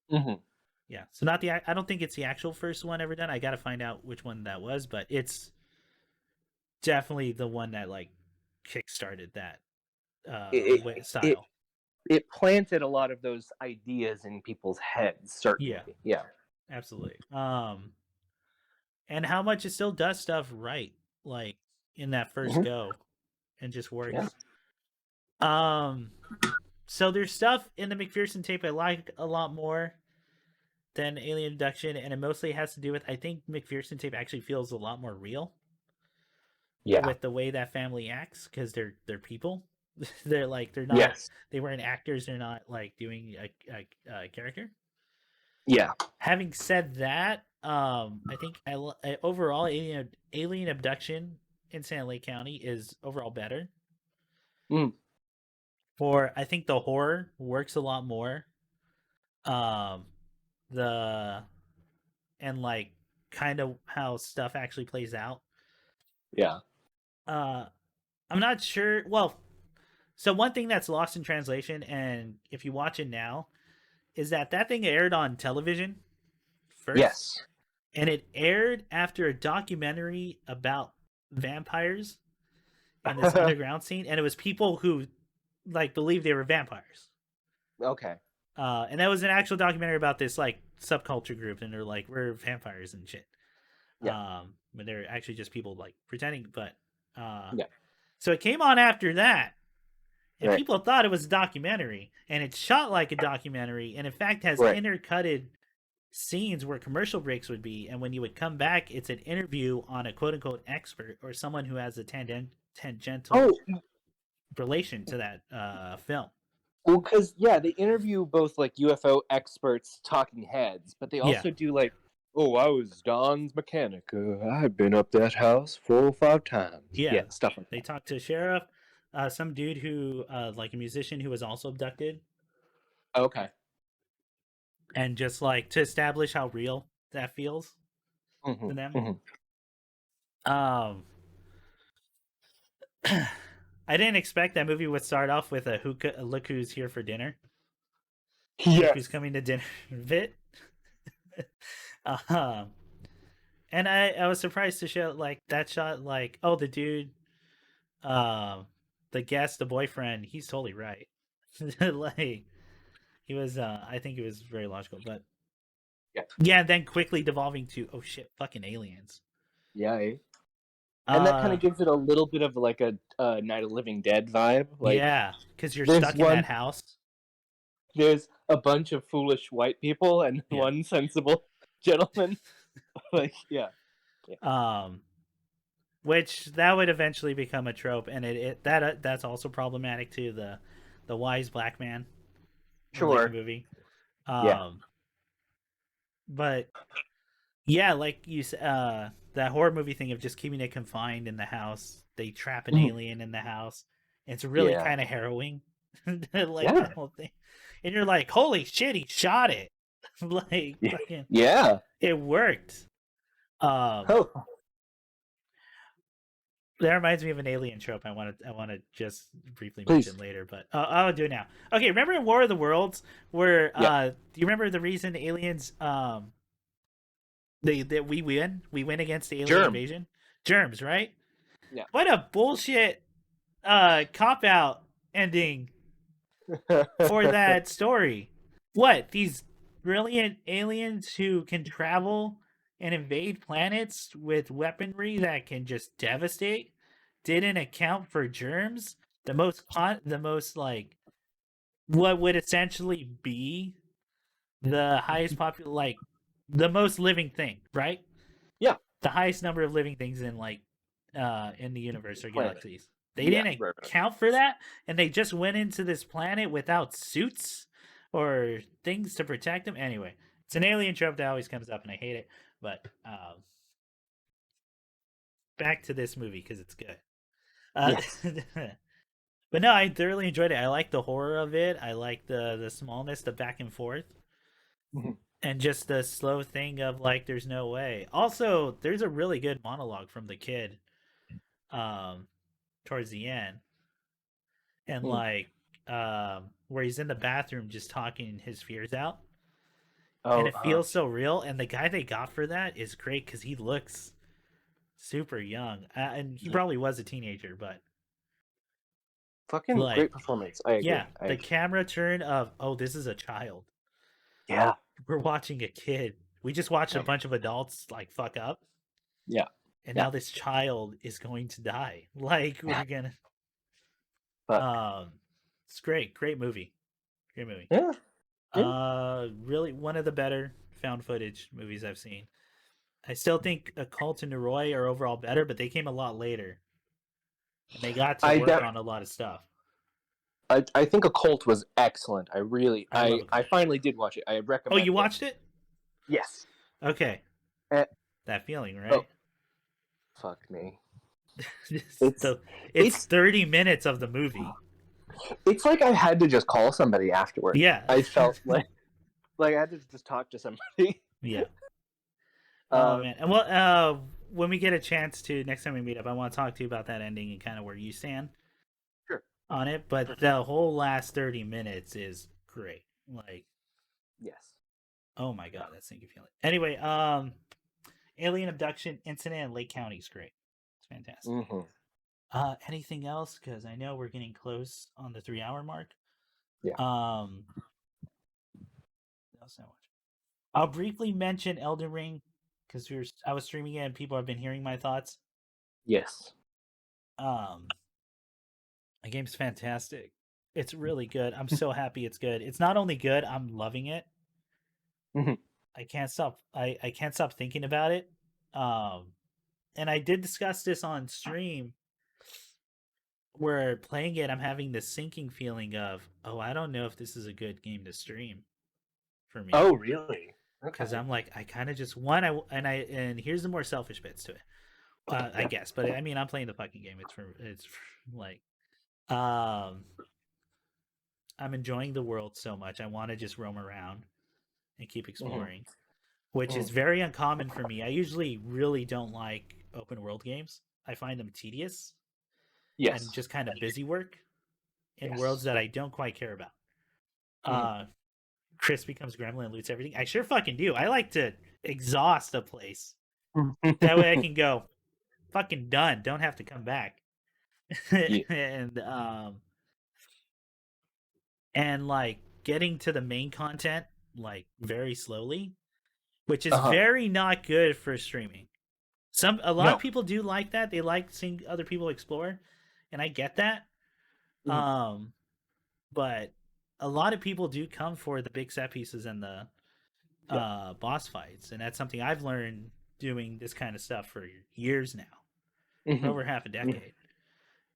Yeah, so I don't think it's the actual first one ever done. I got to find out which one that was, but it's definitely the one that like kickstarted that style. It planted a lot of those ideas in people's heads, certainly. Yeah, absolutely. And how much it still does stuff right, like in that first go, and just works. So there's stuff in the McPherson tape I like a lot more than Alien Abduction, and it mostly has to do with, I think McPherson tape actually feels a lot more real. Yeah. With the way that family acts, because they're people. they're not. They weren't actors. They're not like doing a character. Yeah. Having said that, I think overall Alien Abduction in San Lake County is overall better. For I think the horror works a lot more. And like kind of how stuff actually plays out. Yeah. I'm not sure. Well, so one thing that's lost in translation, and if you watch it now, is that thing aired on television first. Yes. And it aired after a documentary about vampires and this underground scene, and it was people who like believed they were vampires. Okay. And that was an actual documentary about this like subculture group, and they're like, we're vampires and shit. But they're actually just people like pretending. But so it came on after that, and people thought it was a documentary, and it's shot like a documentary, and in fact has intercutted scenes where commercial breaks would be, and when you would come back, it's an interview on a quote unquote expert or someone who has a tangential relation to that film. Well, because they interview both like UFO experts, talking heads, but they also do like, I was Don's mechanic. I've been up that house 4 or 5 times. Yeah, stuff like that. They talked to a sheriff, some dude who, like a musician who was also abducted. Okay. And just like to establish how real that feels to them. I didn't expect that movie would start off with a hookah. Look who's here for dinner. Look who's Yes. coming to dinner. Bit. um, and I was surprised to show like that shot. Like, oh, the dude, um, the guest, the boyfriend, he's totally right. Like he was. I think it was very logical, but Yeah. yeah. Then quickly devolving to oh shit, fucking aliens. Yeah. And that kind of gives it a little bit of like a Night of Living Dead vibe. Like yeah, because you're there's stuck in that one, house. there's a bunch of foolish white people and Yeah. one sensible gentleman. Like yeah. Um, which that would eventually become a trope, and that's also problematic too. The wise black man in like the Sure. movie. Yeah. But yeah, like you said, that horror movie thing of just keeping it confined in the house. They trap an Mhm. alien in the house. It's really Yeah. kind of harrowing, like Yeah. that whole thing. And you're like, holy shit, he shot it! Like fucking, Yeah. it worked. Oh. That reminds me of an alien trope I want to just briefly Please. mention later, but I'll do it now. Okay, remember in War of the Worlds where Yeah. do you remember the reason aliens we win against the alien Germ. invasion? Germs, right? Yeah. What a bullshit cop out ending for that story. What, these brilliant aliens who can travel and invade planets with weaponry that can just devastate didn't account for germs? The most like what would essentially be the highest like the most living thing, right? Yeah. The highest number of living things in the universe or Planet. galaxies. They Yeah. didn't Right. account for that, and they just went into this planet without suits or things to protect them. Anyway, it's an alien trope that always comes up, and I hate it. But back to this movie because it's good. Uh, Yes. but no, I thoroughly enjoyed it. I like the horror of it. I like the smallness, the back and forth, Mhm. and just the slow thing of like, there's no way. Also, there's a really good monologue from the kid, um, towards the end, and Mm. like, where he's in the bathroom just talking his fears out, and Oh. it feels so real. And the guy they got for that is great because he looks super young, and he probably was a teenager, but Fucking like, great performance. I yeah, agree. the camera turn of oh, this is a child. Yeah. We're watching a kid. We just watched a bunch of adults like fuck up, Yeah. and Yeah. now this child is going to die. Like Yeah. we're gonna. Fuck. Um, it's great, great movie, great movie. Yeah. Yeah. Really one of the better found footage movies I've seen. I still think Occult and Noroi are overall better, but they came a lot later, and they got to I work def- on a lot of stuff. I think Occult was excellent. I really I love I Occult. finally did watch it. I Oh, recommend you it. watched it? Yes. Okay, Eh, that feeling, oh, right? fuck me. it's It's the it's it's 30 minutes of the movie. it's like I had to just call somebody afterward. Yeah. I felt like I had to just talk to somebody. Yeah. Oh Um, man. And well, when we get a chance to next time we meet up, I want to talk to you about that ending and kind of where you stand sure. on it. But the whole last 30 minutes is great. Like, Yes. oh my god, that sinking feeling. Anyway, alien abduction incident in Lake County is great. It's fantastic. Mm-hmm. Anything else? Because I know we're getting close on the 3 hour mark. Yeah. What else I watch? I'll briefly mention Elden Ring because I was streaming it and people have been hearing my thoughts. Yes. The game's fantastic. It's really good. I'm so happy it's good. It's not only good, I'm loving it. Mm-hmm. I can't stop. I can't stop thinking about it. And I did discuss this on stream. Where playing it, I'm having this sinking feeling of, oh, I don't know if this is a good game to stream for me. Oh, really? Because Okay. I'm like, I kind of just and here's the more selfish bits to it, I guess. But I mean, I'm playing the fucking game. It's like, I'm enjoying the world so much. I want to just roam around and keep exploring, which is very uncommon for me. I usually really don't like open world games. I find them tedious. Yes. and just kind of busy work in Yes. worlds that I don't quite care about. Mhm. Chris becomes Gremlin and loots everything. I sure fucking do. I like to exhaust a place. That way I can go, fucking done. Don't have to come back. Yeah. And like getting to the main content like very slowly, which is Uh-huh. very not good for streaming. A lot of No. people do like that. They like seeing other people explore, and I get that. Mhm. Um, but a lot of people do come for the big set pieces and the Yeah. boss fights, and that's something I've learned doing this kind of stuff for years now, for Mhm. over half a Mhm. decade.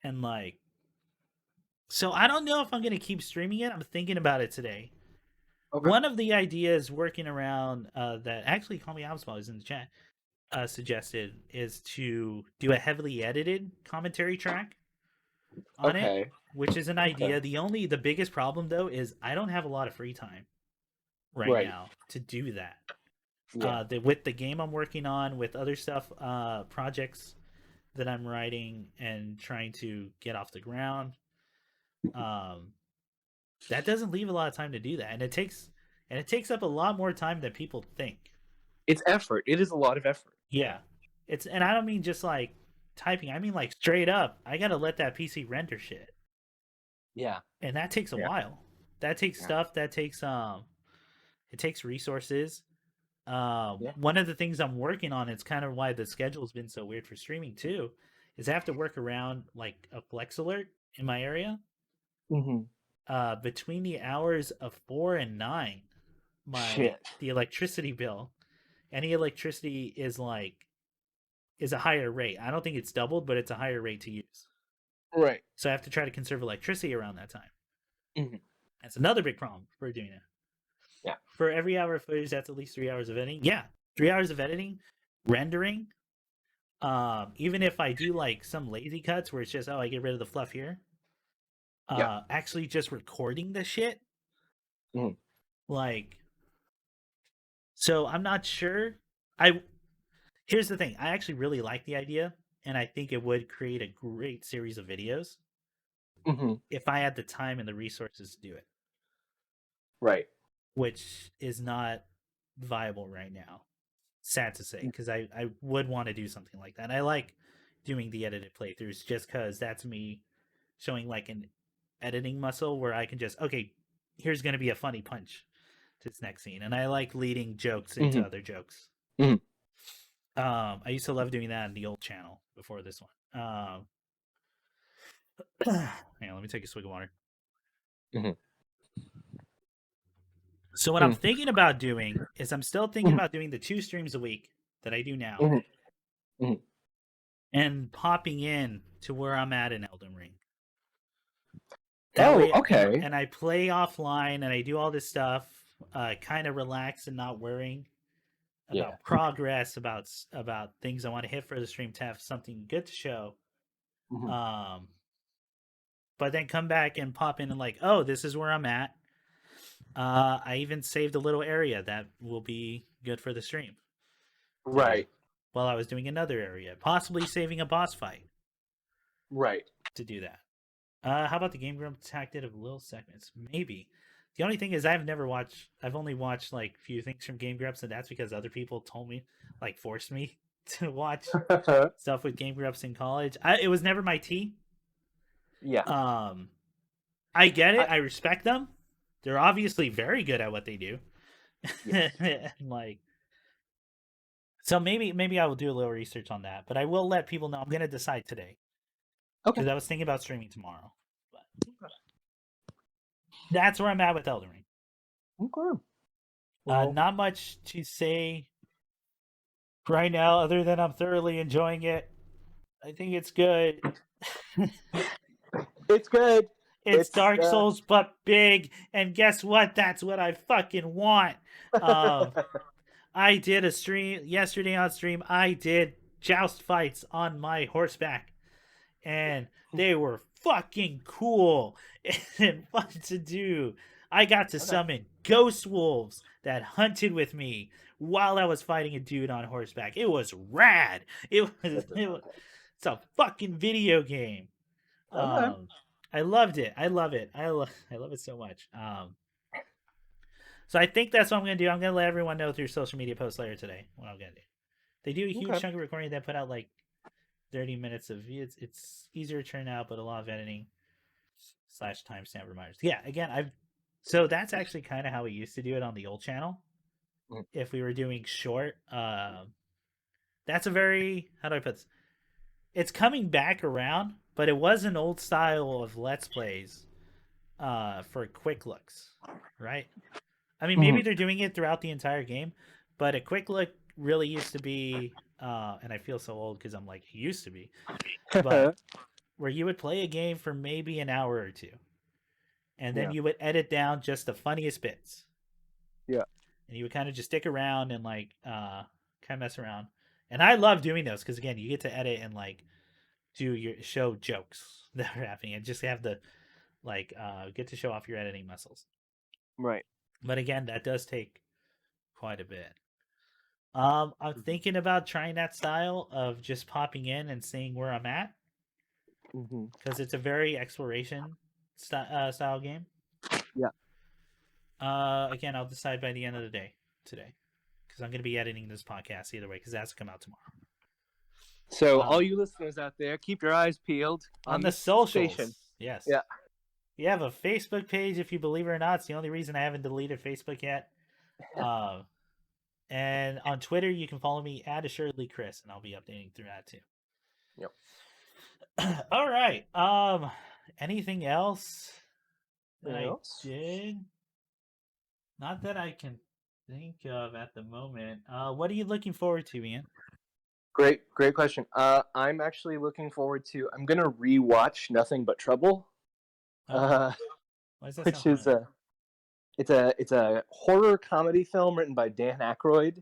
And like, so I don't know if I'm gonna keep streaming it. I'm thinking about it today. Okay. One of the ideas working around that actually Call Me Absball is in the chat suggested is to do a heavily edited commentary track on it, Okay. which is an Okay. idea. The biggest problem though is I don't have a lot of free time right Right. now to do that. Yeah. With the game I'm working on, with other stuff, projects that I'm writing and trying to get off the ground, um, that doesn't leave a lot of time to do that, and it takes up a lot more time than people think. It's effort. It is a lot of effort. Yeah, and I don't mean just like typing. I mean like straight up. I gotta let that PC render shit, Yeah. and that takes a Yeah. while. That takes Yeah. stuff. That takes it takes resources. Yeah. One of the things I'm working on, it's kind of why the schedule's been so weird for streaming too, is I have to work around like a flex alert in my area. Mhm. Between the hours of 4 and 9, Shit. the electricity bill, any electricity is a higher rate. I don't think it's doubled, but it's a higher rate to use. Right. So I have to try to conserve electricity around that time. Mhm. That's another big problem for doing it. Yeah. For every hour of footage, that's at least 3 hours of editing. Yeah, 3 hours of editing, rendering. Even if I do like some lazy cuts where it's just I get rid of the fluff here. Yeah. Actually just recording the shit. Mhm. Like, so I'm not sure. I Here's the thing. I actually really like the idea, and I think it would create a great series of videos Mhm. if I had the time and the resources to do it, Right. which is not viable right now. Sad to say, because I would want to do something like that. I like doing the edited playthroughs just because that's me showing like an editing muscle where I can just, okay, here's going to be a funny punch to this next scene. And I like leading jokes into Mhm. other jokes. Mhm. I used to love doing that in the old channel before this one. Hang on, let me take a swig of water. Mhm. So what I'm Mhm. thinking about doing is I'm still thinking Mhm. about doing the 2 streams a week that I do now Mhm. Mhm. and popping in to where I'm at in Elden Ring. That Oh, way, okay. and I play offline and I do all this stuff, kind of relax and not worrying Yeah. about progress, about things I want to hit for the stream to have something good to show. Mhm. Um, but then come back and pop in and like, oh, this is where I'm at. I even saved a little area that will be good for the stream to do Right. while I was doing another area, possibly saving a boss fight Right. to do that. How about the Game Grumps tactic of little segments? Maybe. The only thing is I've only watched like few things from Game Grumps, and that's because other people told me, like forced me to watch stuff with Game Grumps in college. It was never my tea. Yeah. Um, I get it. I I respect them. They're obviously very good at what they do. yes. And like, so maybe I will do a little research on that, but I will let people know I'm gonna decide today Okay. because I was thinking about streaming tomorrow. But that's where I'm at with Elden Ring. Okay. Well, Not much to say right now, other than I'm thoroughly enjoying it. I think it's good. it's good. It's It's Dark Souls, but big. And guess what? That's what I fucking want. Um, I did a stream yesterday on stream. I did joust fights on my horseback, and they were fucking cool and fun to do. I got to okay. summon ghost wolves that hunted with me while I was fighting a dude on horseback. It was rad. It was, That's it was okay. it's a fucking video game. Okay. I loved it. I love it. I love it so much. So I think that's what I'm gonna do. I'm gonna let everyone know through social media posts later today what I'm gonna do. They do a huge Okay. chunk of recording. They put out like 30 minutes of it's easier to turn out, but a lot of editing / timestamp reminders. Yeah, again, so that's actually kind of how we used to do it on the old channel. Mm. If we were doing short, that's a very, how do I put this? It's coming back around, but it was an old style of let's plays for quick looks, right? I mean, maybe Mhm. they're doing it throughout the entire game, but a quick look really used to be, and I feel so old because I'm like, it used to be, but where you would play a game for maybe an hour or two, and then Yeah. you would edit down just the funniest bits, Yeah. and you would kind of just stick around and like kind of mess around. And I love doing those because again, you get to edit and like do your show jokes that are happening and just have the like get to show off your editing muscles. Right. But again, that does take quite a bit. I'm thinking about trying that style of just popping in and seeing where I'm at Mm-hmm. because it's a very exploration style game. Yeah. Again, I'll decide by the end of the day today because I'm going to be editing this podcast either way because that's to come out tomorrow. So all you listeners out there, keep your eyes peeled on the this socials. station. Yes. Yeah. We have a Facebook page, if you believe it or not. It's the only reason I haven't deleted Facebook yet. And on Twitter, you can follow me at Assuredly Chris, and I'll be updating through that too. Yep. All right. Anything else that I did? Not that I can think of at the moment. What are you looking forward to, Ian? Great question. I'm actually looking forward to. I'm gonna rewatch Nothing But Trouble. Which is it's a horror comedy film written by Dan Aykroyd.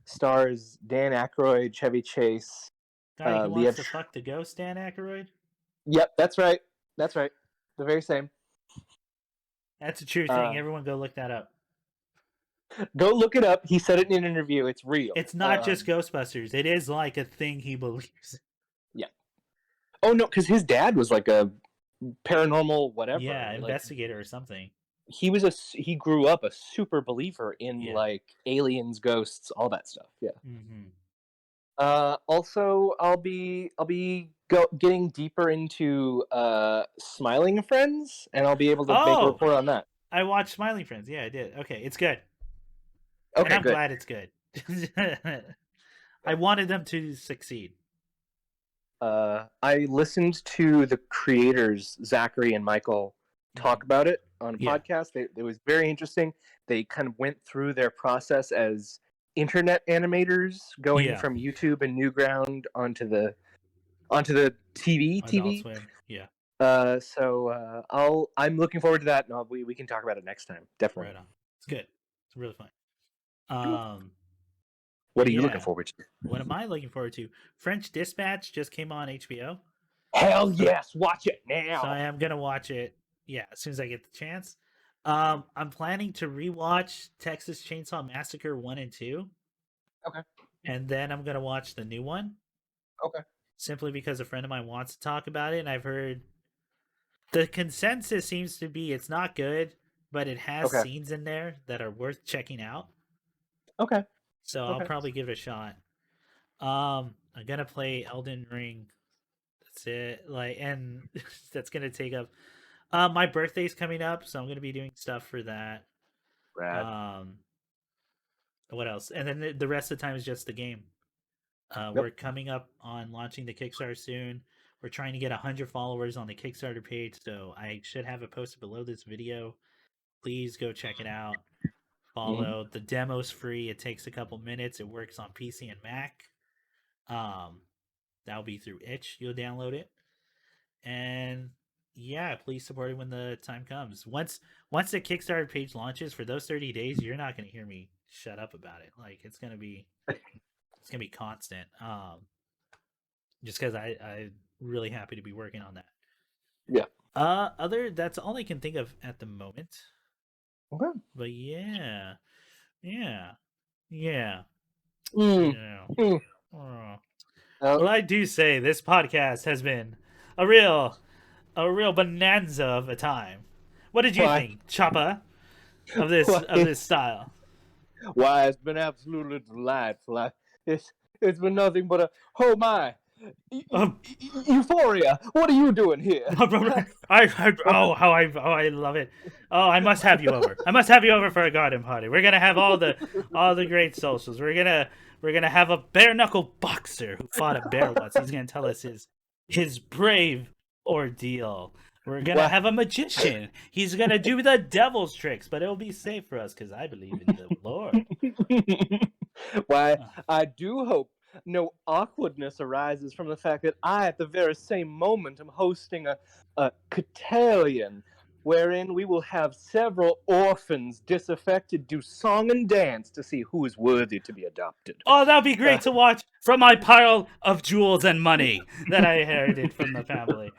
Stars Dan Aykroyd, Chevy Chase. Guy who wants to fuck the ghost, Dan Aykroyd? Yep, that's right. That's right. The very same. That's a true thing. Everyone go look that up. Go look it up. He said it in an interview. It's real. It's not just Ghostbusters. It is like a thing he believes. Yeah. Oh, no, because his dad was like a paranormal whatever. Yeah, investigator or something. He grew up a super believer in like aliens, ghosts, all that stuff. Yeah. Mm-hmm. Also, I'll be getting deeper into Smiling Friends, and I'll be able to make a report on that. I watched Smiling Friends. Yeah, I did. Okay, it's good. Okay, and I'm glad it's good. I wanted them to succeed. I listened to the creators, Zachary and Michael, talk about it on a podcast. It was very interesting. They kind of went through their process as internet animators, going from YouTube and Newground onto the TV. Swim. Yeah. So I'm looking forward to that, and we can talk about it next time. Definitely. Right on. It's good. It's really fun. What are you looking forward to? What am I looking forward to? French Dispatch just came on HBO. Hell yes, watch it now. So I am gonna watch it. Yeah, as soon as I get the chance. I'm planning to rewatch Texas Chainsaw Massacre 1 and 2. Okay. And then I'm gonna watch the new one. Okay. Simply because a friend of mine wants to talk about it, and I've heard the consensus seems to be it's not good, but it has scenes in there that are worth checking out. Okay. So I'll probably give it a shot. I'm gonna play Elden Ring. That's it. And that's gonna take up. My birthday's coming up, so I'm gonna be doing stuff for that. Rad. What else? And then the rest of the time is just the game. We're coming up on launching the Kickstarter soon. We're trying to get 100 followers on the Kickstarter page, so I should have it posted below this video. Please go check it out. Follow. The demo's free. It takes a couple minutes. It works on PC and Mac. That'll be through itch. You'll download it. And yeah, please support it when the time comes. Once the Kickstarter page launches, for those 30 days, you're not gonna hear me shut up about it. Like it's gonna be constant. Just because I'm really happy to be working on that. Yeah. That's all I can think of at the moment. Okay. But yeah. Well, I do say this podcast has been a real bonanza of a time. What did you Why? think, Choppa, of Why? this style? Why, it's been absolutely delightful. It's been nothing but a oh my euphoria. What are you doing here? How I love it. Oh, I must have you over. I must have you over for a garden party. We're gonna have all the great socials. We're gonna have a bare knuckle boxer who fought a bear once. He's gonna tell us his brave ordeal. We're gonna Why? have a magician. He's gonna do the devil's tricks, but it'll be safe for us because I believe in the Lord. Why, I do hope no awkwardness arises from the fact that I, at the very same moment, am hosting a cotillion wherein we will have several orphans disaffected do song and dance to see who is worthy to be adopted. Oh, that'd be great to watch from my pile of jewels and money that I inherited from the family.